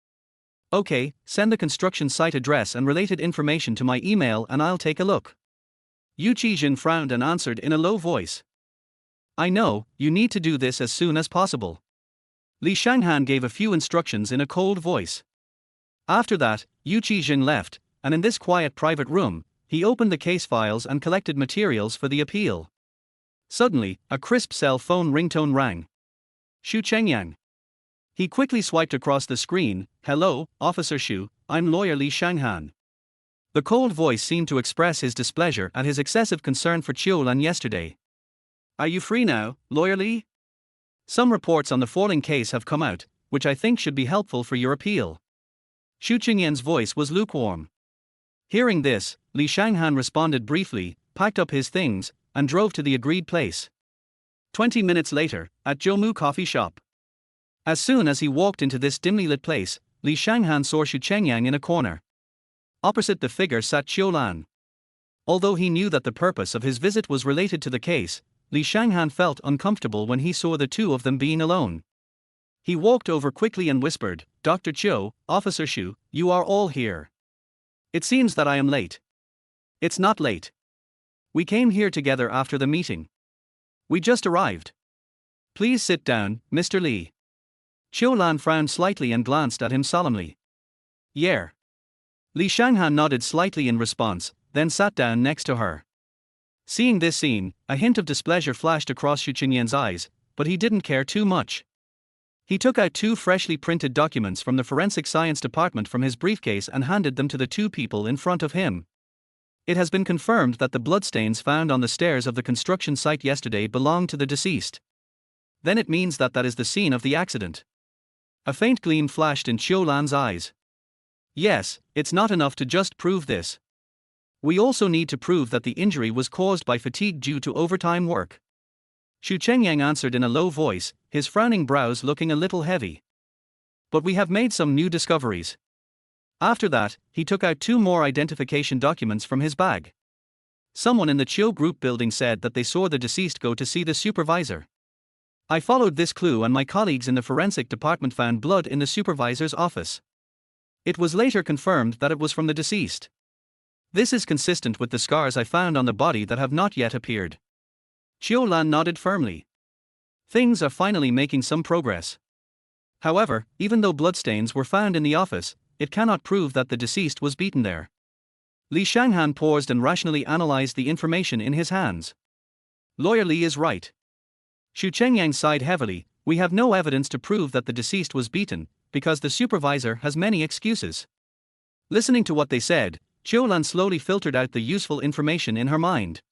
Okay, send the construction site address and related information to my email and I'll take a look. Yu Qizheng frowned and answered in a low voice. I know, you need to do this as soon as possible. Li Shanghan gave a few instructions in a cold voice. After that, Yu Qizheng left, and in this quiet private room, he opened the case files and collected materials for the appeal. Suddenly, a crisp cell phone ringtone rang. Xu Chengyang. He quickly swiped across the screen. Hello, Officer Xu, I'm lawyer Li Shanghan. The cold voice seemed to express his displeasure at his excessive concern for Qiu Lan yesterday. Are you free now, lawyer Li? Some reports on the falling case have come out, which I think should be helpful for your appeal. Xu Qingyan's voice was lukewarm. Hearing this, Li Shanghan responded briefly, packed up his things, and drove to the agreed place. 20 minutes later, at Zhoumu coffee shop. As soon as he walked into this dimly lit place, Li Shanghan saw Xu Chengyang in a corner. Opposite the figure sat Qiu Lan. Although he knew that the purpose of his visit was related to the case, Li Shanghan felt uncomfortable when he saw the two of them being alone. He walked over quickly and whispered, Dr. Qiu, Officer Xu, you are all here. It seems that I am late. It's not late. We came here together after the meeting. We just arrived. Please sit down, Mr. Li. Qiu Lan frowned slightly and glanced at him solemnly. Yeah. Li Shanghan nodded slightly in response, then sat down next to her. Seeing this scene, a hint of displeasure flashed across Xu Qingyan's eyes, but he didn't care too much. He took out 2 freshly printed documents from the forensic science department from his briefcase and handed them to the 2 people in front of him. It has been confirmed that the bloodstains found on the stairs of the construction site yesterday belonged to the deceased. Then it means that that is the scene of the accident. A faint gleam flashed in Qiu Lan's eyes. Yes, it's not enough to just prove this. We also need to prove that the injury was caused by fatigue due to overtime work. Xu Chengyang answered in a low voice, his frowning brows looking a little heavy. But we have made some new discoveries. After that, he took out 2 more identification documents from his bag. Someone in the Qiu Group building said that they saw the deceased go to see the supervisor. I followed this clue and my colleagues in the forensic department found blood in the supervisor's office. It was later confirmed that it was from the deceased. This is consistent with the scars I found on the body that have not yet appeared. Qiu Lan nodded firmly. Things are finally making some progress. However, even though bloodstains were found in the office, it cannot prove that the deceased was beaten there. Li Shanghan paused and rationally analyzed the information in his hands. Lawyer Li is right. Xu Chengyang sighed heavily, We have no evidence to prove that the deceased was beaten, because the supervisor has many excuses. Listening to what they said, Qiu Lan slowly filtered out the useful information in her mind.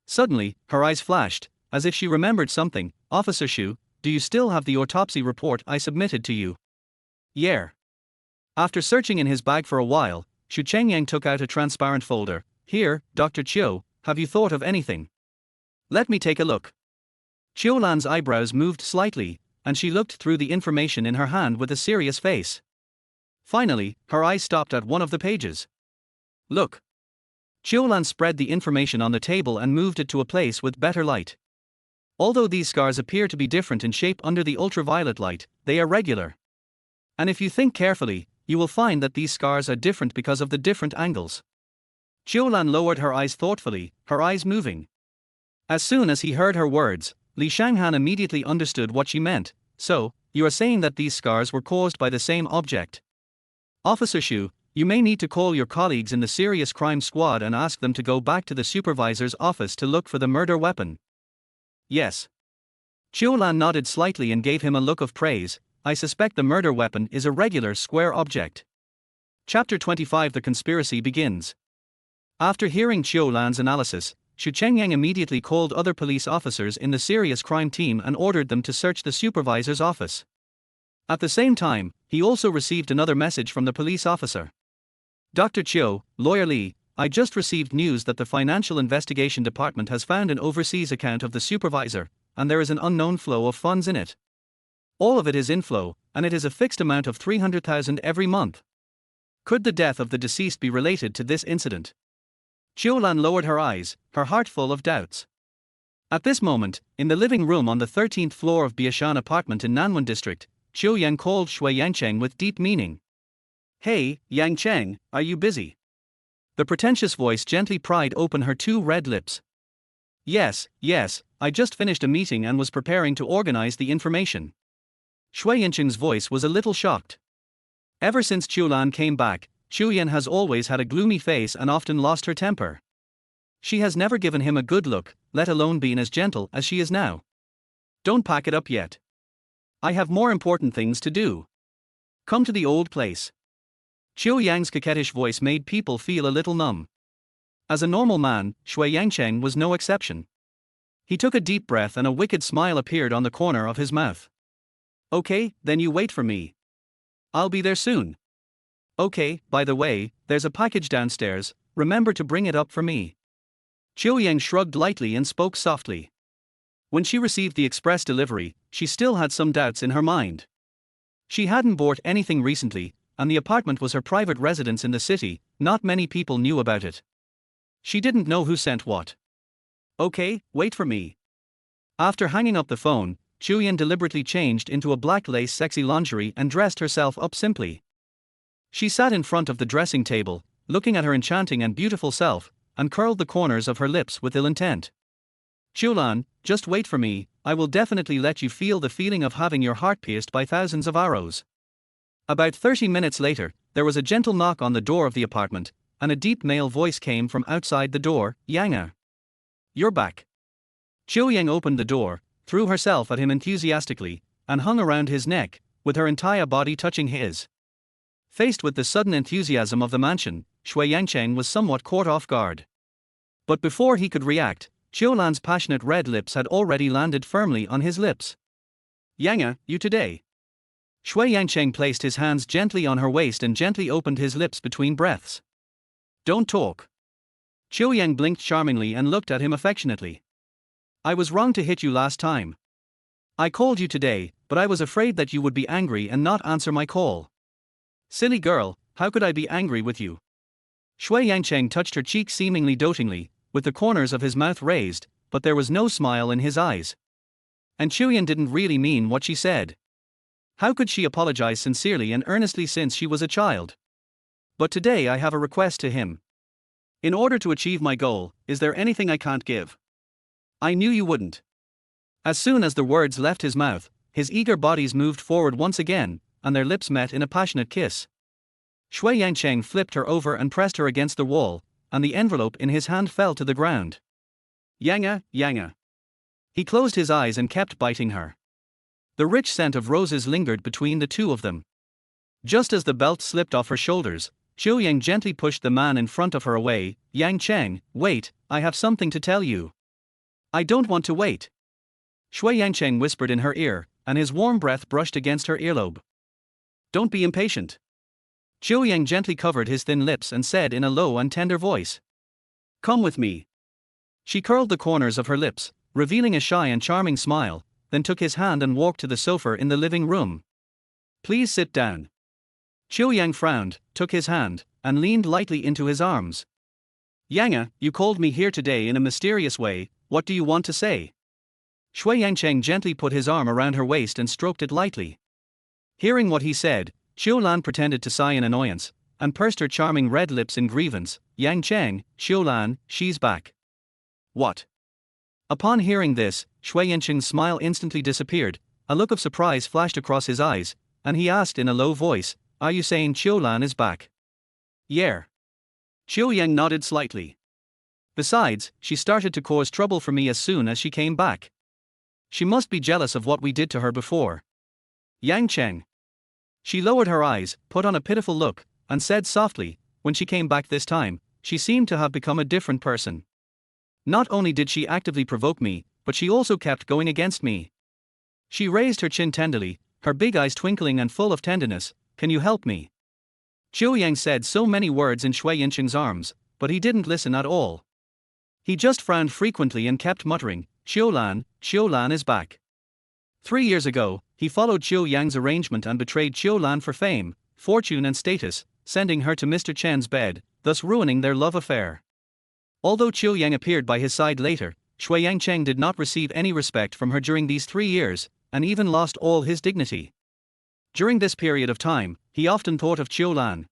Suddenly, her eyes flashed, as if she remembered something. Officer Xu, do you still have the autopsy report I submitted to you? Yeah. After searching in his bag for a while, Xu Chengyang took out a transparent folder. Here, Dr. Qiu, have you thought of anything? Let me take a look. Qiu Lan's eyebrows moved slightly, and she looked through the information in her hand with a serious face. Finally, her eyes stopped at one of the pages. Look. Qiu Lan spread the information on the table and moved it to a place with better light. Although these scars appear to be different in shape under the ultraviolet light, they are regular. And if you think carefully, you will find that these scars are different because of the different angles. Qiu Lan lowered her eyes thoughtfully, her eyes moving. As soon as he heard her words, Li Shanghan immediately understood what she meant. So, you are saying that these scars were caused by the same object? Officer Xu, you may need to call your colleagues in the serious crime squad and ask them to go back to the supervisor's office to look for the murder weapon. Yes. Qiu Lan nodded slightly and gave him a look of praise. I suspect the murder weapon is a regular square object. Chapter 25. The conspiracy begins. After hearing Qiu Lan's analysis, Xu Chengyang immediately called other police officers in the serious crime team and ordered them to search the supervisor's office. At the same time, he also received another message from the police officer. Dr. Qiu, Lawyer Li, I just received news that the Financial Investigation Department has found an overseas account of the supervisor, and there is an unknown flow of funds in it. All of it is inflow, and it is a fixed amount of 300,000 every month. Could the death of the deceased be related to this incident? Qiu Lan lowered her eyes, her heart full of doubts. At this moment, in the living room on the 13th floor of Biashan apartment in Nanwan district, Qiu Yang called Shui Yangcheng with deep meaning. Hey, Yang Cheng, are you busy? The pretentious voice gently pried open her two red lips. Yes, I just finished a meeting and was preparing to organize the information. Shui Yangcheng's voice was a little shocked. Ever since Qiu Lan came back, Xu Yan has always had a gloomy face and often lost her temper. She has never given him a good look, let alone been as gentle as she is now. Don't pack it up yet. I have more important things to do. Come to the old place. Qiu Yang's coquettish voice made people feel a little numb. As a normal man, Shui Yangcheng was no exception. He took a deep breath and a wicked smile appeared on the corner of his mouth. Okay, then you wait for me. I'll be there soon. Okay, by the way, there's a package downstairs, remember to bring it up for me. Qiu Yang shrugged lightly and spoke softly. When she received the express delivery, she still had some doubts in her mind. She hadn't bought anything recently, and the apartment was her private residence in the city, not many people knew about it. She didn't know who sent what. Okay, wait for me. After hanging up the phone, Qiu Yan deliberately changed into a black lace sexy lingerie and dressed herself up simply. She sat in front of the dressing table, looking at her enchanting and beautiful self, and curled the corners of her lips with ill intent. Qiu Lan, just wait for me, I will definitely let you feel the feeling of having your heart pierced by thousands of arrows. About 30 minutes later, there was a gentle knock on the door of the apartment, and a deep male voice came from outside the door. Yang. You're back. Qiu Yang opened the door, threw herself at him enthusiastically, and hung around his neck, with her entire body touching his. Faced with the sudden enthusiasm of the mansion, Shui Yangcheng was somewhat caught off guard. But before he could react, Qiu Lan's passionate red lips had already landed firmly on his lips. Yang, you today. Shui Yangcheng placed his hands gently on her waist and gently opened his lips between breaths. Don't talk. Qiu Yang blinked charmingly and looked at him affectionately. I was wrong to hit you last time. I called you today, but I was afraid that you would be angry and not answer my call. Silly girl, how could I be angry with you? Shui Yangcheng touched her cheek seemingly dotingly, with the corners of his mouth raised, but there was no smile in his eyes. And Qiu Yan didn't really mean what she said. How could she apologize sincerely and earnestly since she was a child? But today I have a request to him. In order to achieve my goal, is there anything I can't give? I knew you wouldn't. As soon as the words left his mouth, his eager bodies moved forward once again, and their lips met in a passionate kiss. Shui Yangcheng flipped her over and pressed her against the wall, and the envelope in his hand fell to the ground. Yang. He closed his eyes and kept biting her. The rich scent of roses lingered between the two of them. Just as the belt slipped off her shoulders, Qiu Yang gently pushed the man in front of her away. Yang Cheng, wait, I have something to tell you. I don't want to wait. Shui Yangcheng whispered in her ear, and his warm breath brushed against her earlobe. Don't be impatient. Qiu Yang gently covered his thin lips and said in a low and tender voice. Come with me. She curled the corners of her lips, revealing a shy and charming smile, then took his hand and walked to the sofa in the living room. Please sit down. Qiu Yang frowned, took his hand, and leaned lightly into his arms. Yang, you called me here today in a mysterious way, what do you want to say? Shui Yangcheng gently put his arm around her waist and stroked it lightly. Hearing what he said, Qiu Lan pretended to sigh in annoyance, and pursed her charming red lips in grievance. Yang Cheng, Qiu Lan, she's back. What? Upon hearing this, Shui Yangcheng's smile instantly disappeared, a look of surprise flashed across his eyes, and he asked in a low voice, are you saying Qiu Lan is back? Yeah. Qiu Yang nodded slightly. Besides, she started to cause trouble for me as soon as she came back. She must be jealous of what we did to her before. Yang Cheng. She lowered her eyes, put on a pitiful look, and said softly, when she came back this time, she seemed to have become a different person. Not only did she actively provoke me, but she also kept going against me. She raised her chin tenderly, her big eyes twinkling and full of tenderness. Can you help me? Qiu Yang said so many words in Shui Yincheng's arms, but he didn't listen at all. He just frowned frequently and kept muttering, Qiu Lan is back. 3 years ago, he followed Qiu Yang's arrangement and betrayed Qiu Lan for fame, fortune and status, sending her to Mr. Chen's bed, thus ruining their love affair. Although Qiu Yang appeared by his side later, Shui Yangcheng did not receive any respect from her during these 3 years, and even lost all his dignity. During this period of time, he often thought of Qiu Lan.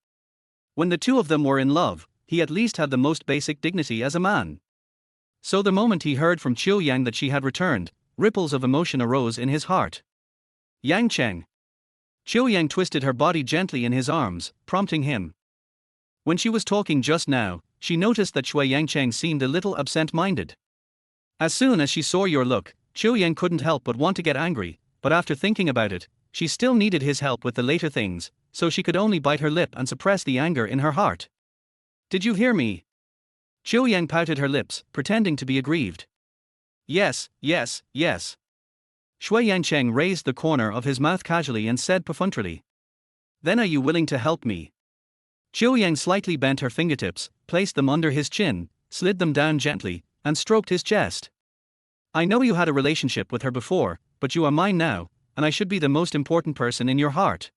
When the two of them were in love, he at least had the most basic dignity as a man. So the moment he heard from Qiu Yang that she had returned, ripples of emotion arose in his heart. Yang Cheng. Qiu Yang twisted her body gently in his arms, prompting him. When she was talking just now, she noticed that Shui Yangcheng seemed a little absent-minded. As soon as she saw your look, Qiu Yang couldn't help but want to get angry, but after thinking about it, she still needed his help with the later things, so she could only bite her lip and suppress the anger in her heart. Did you hear me? Qiu Yang pouted her lips, pretending to be aggrieved. Yes. Shui Yangcheng raised the corner of his mouth casually and said perfunctorily. Then are you willing to help me? Qiu Yang slightly bent her fingertips, placed them under his chin, slid them down gently, and stroked his chest. I know you had a relationship with her before, but you are mine now, and I should be the most important person in your heart.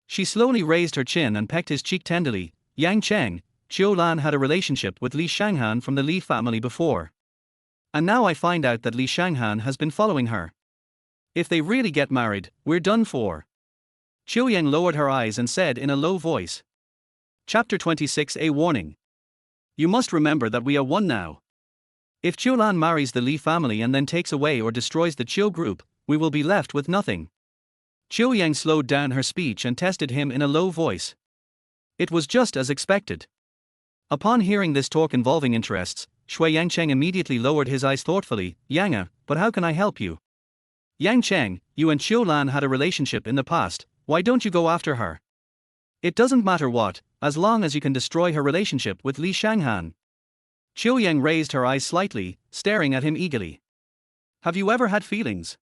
She slowly raised her chin and pecked his cheek tenderly. Yang Cheng, Qiu Lan had a relationship with Li Shanghan from the Li family before. And now I find out that Li Shanghan has been following her. If they really get married, we're done for. Qiu Yang lowered her eyes and said in a low voice. Chapter 26. A warning. You must remember that we are one now. If Qiu Lan marries the Li family and then takes away or destroys the Qiu group, we will be left with nothing. Qiu Yang slowed down her speech and tested him in a low voice. It was just as expected. Upon hearing this talk involving interests, Shui Yangcheng immediately lowered his eyes thoughtfully. Yang, but how can I help you? Yang Cheng, you and Qiu Lan had a relationship in the past, why don't you go after her? It doesn't matter what, as long as you can destroy her relationship with Li Shanghan. Qiu Yang raised her eyes slightly, staring at him eagerly. Have you ever had feelings?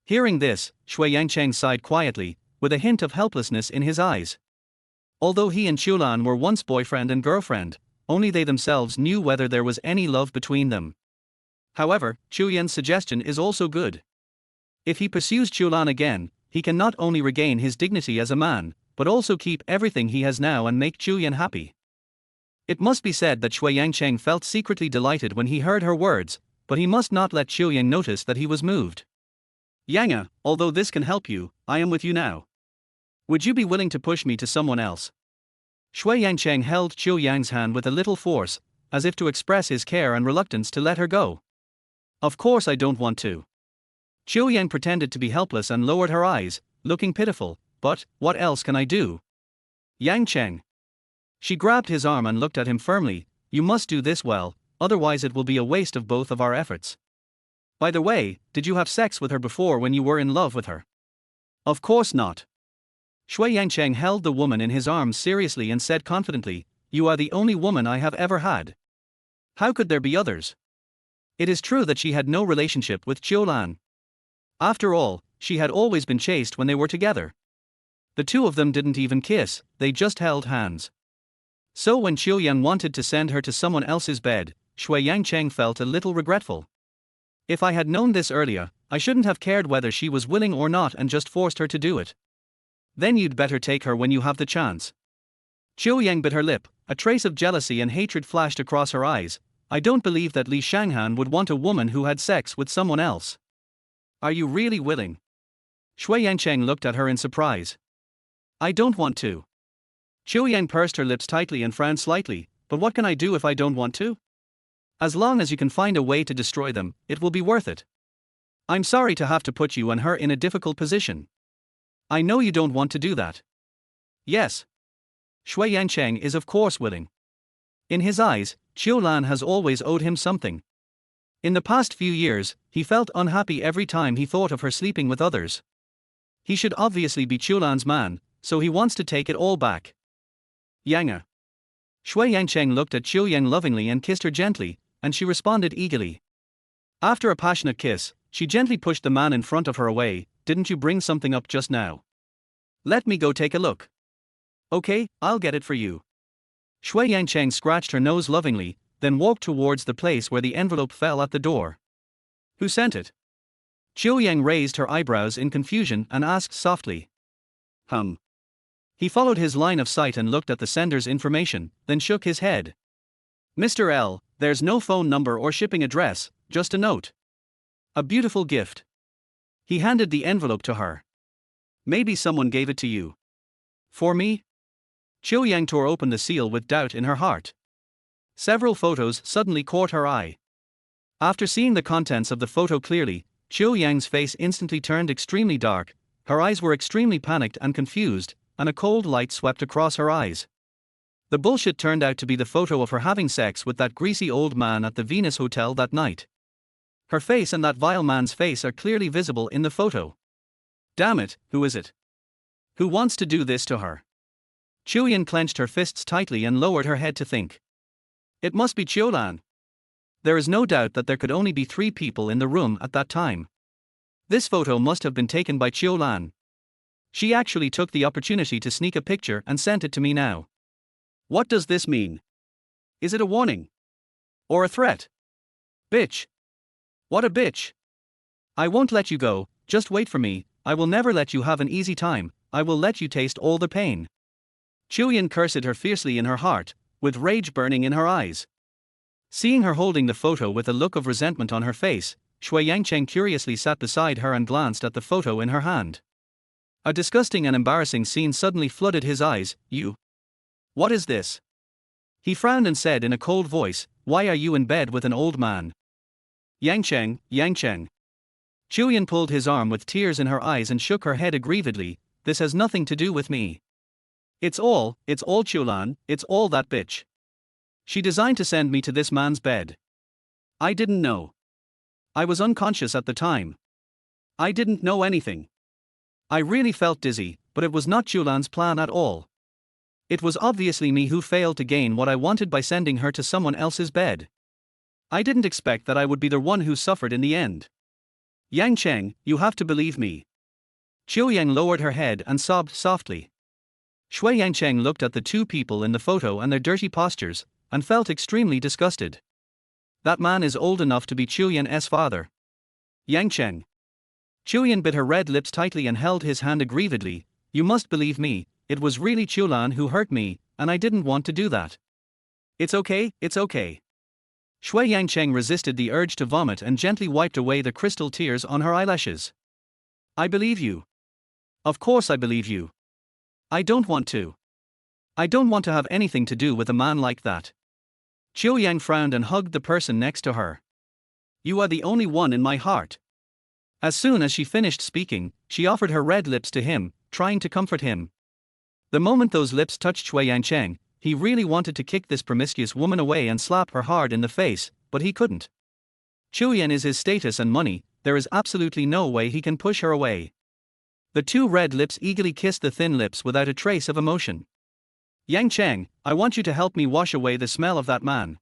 Hearing this, Shui Yangcheng sighed quietly, with a hint of helplessness in his eyes. Although he and Qiu Lan were once boyfriend and girlfriend, only they themselves knew whether there was any love between them. However, Qiu Yan's suggestion is also good. If he pursues Qiu Lan again, he can not only regain his dignity as a man, but also keep everything he has now and make Qiu Yan happy. It must be said that Shui Yangcheng felt secretly delighted when he heard her words, but he must not let Qiu Yan notice that he was moved. Yang, although this can help you, I am with you now. Would you be willing to push me to someone else? Shui Yangcheng held Qiu Yang's hand with a little force, as if to express his care and reluctance to let her go. Of course I don't want to. Qiu Yang pretended to be helpless and lowered her eyes, looking pitiful, but, what else can I do? Yang Cheng. She grabbed his arm and looked at him firmly. You must do this well, otherwise it will be a waste of both of our efforts. By the way, did you have sex with her before when you were in love with her? Of course not. Shui Yangcheng held the woman in his arms seriously and said confidently, "You are the only woman I have ever had. How could there be others?" It is true that she had no relationship with Qiu Lan. After all, she had always been chaste when they were together. The two of them didn't even kiss, they just held hands. So when Qiu Yang wanted to send her to someone else's bed, Shui Yangcheng felt a little regretful. If I had known this earlier, I shouldn't have cared whether she was willing or not and just forced her to do it. Then you'd better take her when you have the chance. Qiu Yang bit her lip, a trace of jealousy and hatred flashed across her eyes. I don't believe that Li Shanghan would want a woman who had sex with someone else. Are you really willing? Shui Yangcheng looked at her in surprise. I don't want to. Qiu Yang pursed her lips tightly and frowned slightly, but what can I do if I don't want to? As long as you can find a way to destroy them, it will be worth it. I'm sorry to have to put you and her in a difficult position. I know you don't want to do that. Yes. Shui Yangcheng is of course willing. In his eyes, Qiu Lan has always owed him something. In the past few years, he felt unhappy every time he thought of her sleeping with others. He should obviously be Qiu Lan's man, so he wants to take it all back. Yanga. Shui Yangcheng looked at Qiu Yang lovingly and kissed her gently, and she responded eagerly. After a passionate kiss, she gently pushed the man in front of her away. Didn't you bring something up just now? Let me go take a look. Okay, I'll get it for you. Shui Yangcheng scratched her nose lovingly, then walked towards the place where the envelope fell at the door. Who sent it? Qiu Yang raised her eyebrows in confusion and asked softly. He followed his line of sight and looked at the sender's information, then shook his head. Mr. L, there's no phone number or shipping address, just a note. A beautiful gift. He handed the envelope to her. Maybe someone gave it to you. For me? Qiu Yang tore open the seal with doubt in her heart. Several photos suddenly caught her eye. After seeing the contents of the photo clearly, Qiu Yang's face instantly turned extremely dark, her eyes were extremely panicked and confused, and a cold light swept across her eyes. The bullshit turned out to be the photo of her having sex with that greasy old man at the Venus Hotel that night. Her face and that vile man's face are clearly visible in the photo. Damn it, who is it? Who wants to do this to her? Qiu Yan clenched her fists tightly and lowered her head to think. It must be Qiu Lan. There is no doubt that there could only be 3 people in the room at that time. This photo must have been taken by Qiu Lan. She actually took the opportunity to sneak a picture and sent it to me now. What does this mean? Is it a warning? Or a threat? Bitch. What a bitch. I won't let you go, just wait for me, I will never let you have an easy time, I will let you taste all the pain. Qiu Yan cursed her fiercely in her heart, with rage burning in her eyes. Seeing her holding the photo with a look of resentment on her face, Shui Yangcheng curiously sat beside her and glanced at the photo in her hand. A disgusting and embarrassing scene suddenly flooded his eyes. You. What is this? He frowned and said in a cold voice, why are you in bed with an old man? Yangcheng, Yangcheng. Qiu Yan pulled his arm with tears in her eyes and shook her head aggrievedly, this has nothing to do with me. It's all Qiu Lan, it's all that bitch. She designed to send me to this man's bed. I didn't know. I was unconscious at the time. I didn't know anything. I really felt dizzy, but it was not Qiu Lan's plan at all. It was obviously me who failed to gain what I wanted by sending her to someone else's bed. I didn't expect that I would be the one who suffered in the end. Yangcheng, you have to believe me. Qiu Yang lowered her head and sobbed softly. Shui Yangcheng looked at the 2 people in the photo and their dirty postures, and felt extremely disgusted. That man is old enough to be Qiu Yan's father. Yangcheng. Qiu Yan bit her red lips tightly and held his hand aggrievedly. You must believe me, it was really Qiu Lan who hurt me, and I didn't want to do that. It's okay, it's okay. Shui Yangcheng resisted the urge to vomit and gently wiped away the crystal tears on her eyelashes. I believe you. Of course I believe you. I don't want to. I don't want to have anything to do with a man like that. Qiu Yang frowned and hugged the person next to her. You are the only one in my heart. As soon as she finished speaking, she offered her red lips to him, trying to comfort him. The moment those lips touched Shui Yangcheng, he really wanted to kick this promiscuous woman away and slap her hard in the face, but he couldn't. Qiu Yan is his status and money, there is absolutely no way he can push her away. The two red lips eagerly kissed the thin lips without a trace of emotion. Yang Cheng, I want you to help me wash away the smell of that man.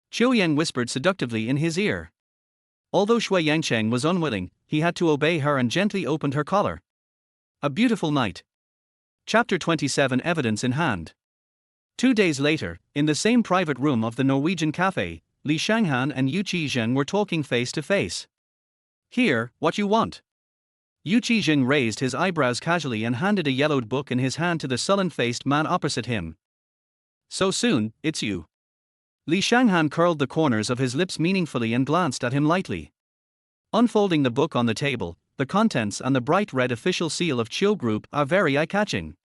Qiu Yan whispered seductively in his ear. Although Shui Yangcheng was unwilling, he had to obey her and gently opened her collar. A beautiful night. Chapter 27 Evidence in hand. 2 days later, in the same private room of the Norwegian cafe, Li Shanghan and Yu Qizheng were talking face to face. Here, what you want? Yu Qizheng raised his eyebrows casually and handed a yellowed book in his hand to the sullen-faced man opposite him. So soon, it's you. Li Shanghan curled the corners of his lips meaningfully and glanced at him lightly. Unfolding the book on the table, the contents and the bright red official seal of Qiu Group are very eye-catching.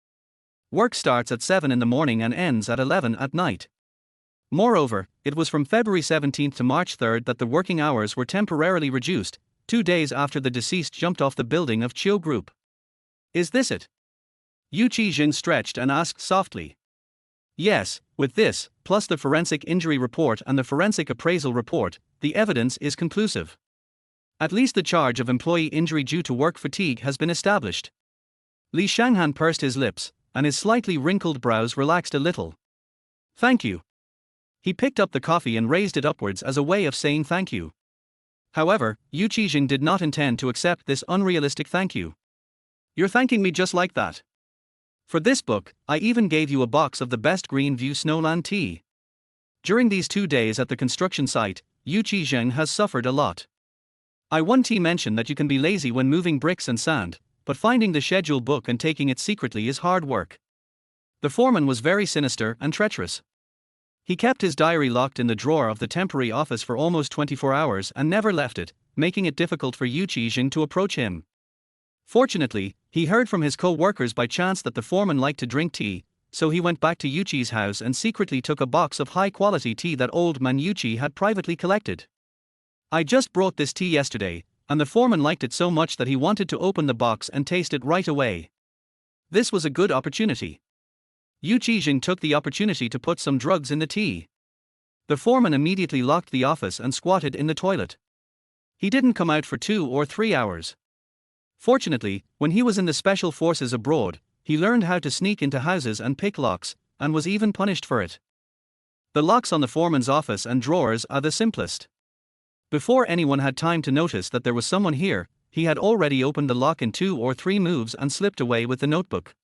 Work starts at 7 in the morning and ends at 11 at night. Moreover, it was from February 17 to March 3 that the working hours were temporarily reduced, 2 days after the deceased jumped off the building of Qiu Group. Is this it? Yu Qizheng stretched and asked softly. Yes, with this, plus the forensic injury report and the forensic appraisal report, the evidence is conclusive. At least the charge of employee injury due to work fatigue has been established. Li Shanghan pursed his lips, and his slightly wrinkled brows relaxed a little. Thank you. He picked up the coffee and raised it upwards as a way of saying thank you. However, Yu Qizheng did not intend to accept this unrealistic thank you. You're thanking me just like that. For this book, I even gave you a box of the best green view Snowland tea. During these 2 days at the construction site, Yu Qizheng has suffered a lot. I want to mention that you can be lazy when moving bricks and sand, but finding the schedule book and taking it secretly is hard work. The foreman was very sinister and treacherous. He kept his diary locked in the drawer of the temporary office for almost 24 hours and never left it, making it difficult for Yu Qizheng to approach him. Fortunately, he heard from his co-workers by chance that the foreman liked to drink tea, so he went back to Yuchi's house and secretly took a box of high-quality tea that old man Yuchi had privately collected. I just brought this tea yesterday, and the foreman liked it so much that he wanted to open the box and taste it right away. This was a good opportunity. Yu Qizheng took the opportunity to put some drugs in the tea. The foreman immediately locked the office and squatted in the toilet. He didn't come out for 2 or 3 hours. Fortunately, when he was in the special forces abroad, he learned how to sneak into houses and pick locks, and was even punished for it. The locks on the foreman's office and drawers are the simplest. Before anyone had time to notice that there was someone here, he had already opened the lock in 2 or 3 moves and slipped away with the notebook.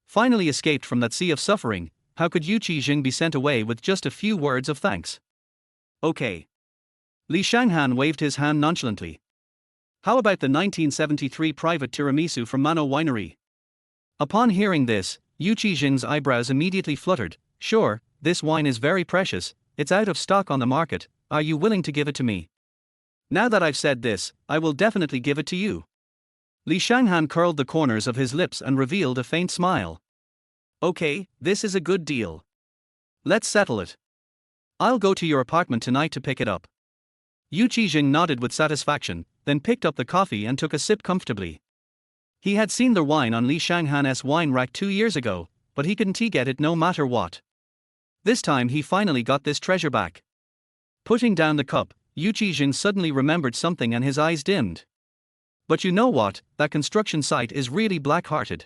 Finally escaped from that sea of suffering, how could Yu Qizheng be sent away with just a few words of thanks? Okay. Li Shanghan waved his hand nonchalantly. How about the 1973 private tiramisu from Mano Winery? Upon hearing this, Yu Qizheng's eyebrows immediately fluttered. Sure, this wine is very precious, it's out of stock on the market, are you willing to give it to me? Now that I've said this, I will definitely give it to you. Li Shanghan curled the corners of his lips and revealed a faint smile. Okay, this is a good deal. Let's settle it. I'll go to your apartment tonight to pick it up. Yu Qizheng nodded with satisfaction, then picked up the coffee and took a sip comfortably. He had seen the wine on Li Shanghan's wine rack 2 years ago, but he couldn't get it no matter what. This time he finally got this treasure back. Putting down the cup, Yu Qizheng suddenly remembered something and his eyes dimmed. But you know what, that construction site is really black-hearted.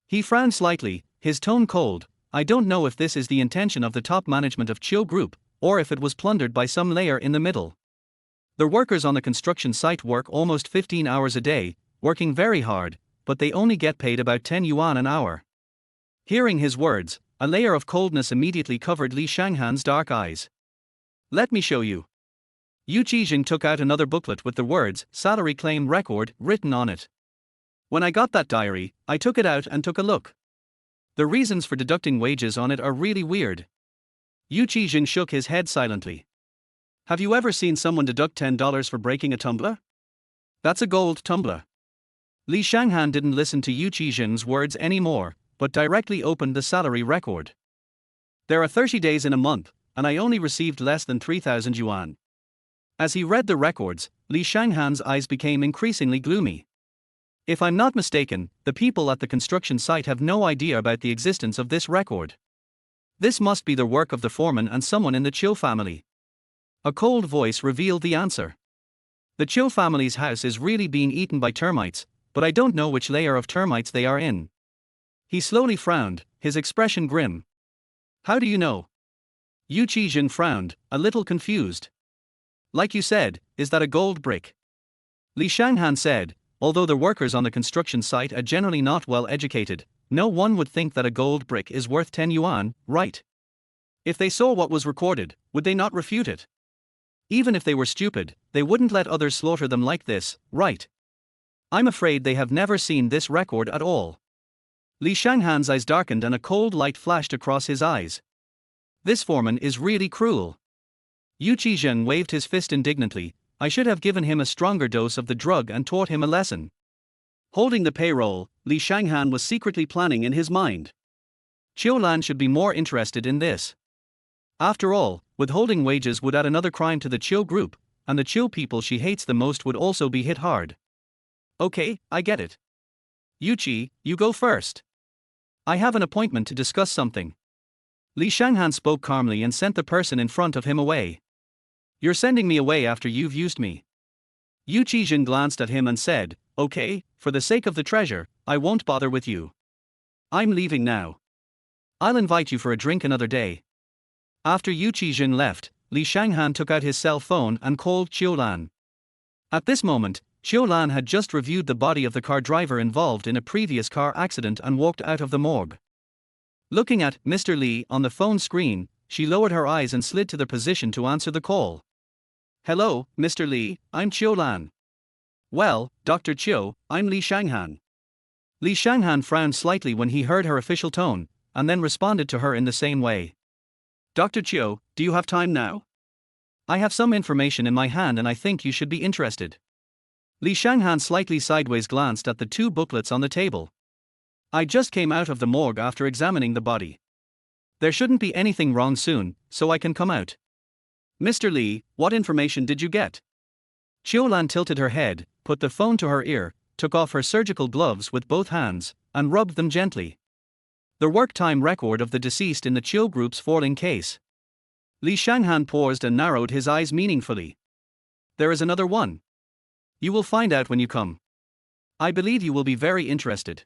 He frowned slightly, his tone cold. I don't know if this is the intention of the top management of Qiu Group, or if it was plundered by some layer in the middle. The workers on the construction site work almost 15 hours a day, working very hard, but they only get paid about 10 yuan an hour. Hearing his words, a layer of coldness immediately covered Li Shanghan's dark eyes. Let me show you. Yu Qizheng took out another booklet with the words, salary claim record, written on it. When I got that diary, I took it out and took a look. The reasons for deducting wages on it are really weird. Yu Qizheng shook his head silently. Have you ever seen someone deduct $10 for breaking a tumbler? That's a gold tumbler. Li Shanghan didn't listen to Yu Qizheng's words anymore, but directly opened the salary record. There are 30 days in a month, and I only received less than 3,000 yuan. As he read the records, Li Shanghan's eyes became increasingly gloomy. If I'm not mistaken, the people at the construction site have no idea about the existence of this record. This must be the work of the foreman and someone in the Qiu family. A cold voice revealed the answer. The Qiu family's house is really being eaten by termites, but I don't know which layer of termites they are in. He slowly frowned, his expression grim. How do you know? Yu Qizhen frowned, a little confused. Like you said, is that a gold brick? Li Shanghan said, although the workers on the construction site are generally not well educated, no one would think that a gold brick is worth 10 yuan, right? If they saw what was recorded, would they not refute it? Even if they were stupid, they wouldn't let others slaughter them like this, right? I'm afraid they have never seen this record at all. Li Shanghan's eyes darkened and a cold light flashed across his eyes. This foreman is really cruel. Yu Qizhen waved his fist indignantly. I should have given him a stronger dose of the drug and taught him a lesson. Holding the payroll, Li Shanghan was secretly planning in his mind. Qiu Lan should be more interested in this. After all, withholding wages would add another crime to the Qiu group, and the Qiu people she hates the most would also be hit hard. Okay, I get it. Yuqi, you go first. I have an appointment to discuss something. Li Shanghan spoke calmly and sent the person in front of him away. You're sending me away after you've used me. Yu Qizhen glanced at him and said, okay, for the sake of the treasure, I won't bother with you. I'm leaving now. I'll invite you for a drink another day. After Yu Qizhen left, Li Shanghan took out his cell phone and called Qiu Lan. At this moment, Qiu Lan had just reviewed the body of the car driver involved in a previous car accident and walked out of the morgue. Looking at Mr. Li on the phone screen, she lowered her eyes and slid to the position to answer the call. Hello, Mr. Li, I'm Qiu Lan. Well, Dr. Qiu, I'm Li Shanghan. Li Shanghan frowned slightly when he heard her official tone, and then responded to her in the same way. Dr. Qiu, do you have time now? I have some information in my hand and I think you should be interested. Li Shanghan slightly sideways glanced at the two booklets on the table. I just came out of the morgue after examining the body. There shouldn't be anything wrong soon, so I can come out. Mr. Li, what information did you get? Qiu Lan tilted her head, put the phone to her ear, took off her surgical gloves with both hands, and rubbed them gently. The work time record of the deceased in the Qiu group's falling case. Li Shanghan paused and narrowed his eyes meaningfully. There is another one. You will find out when you come. I believe you will be very interested.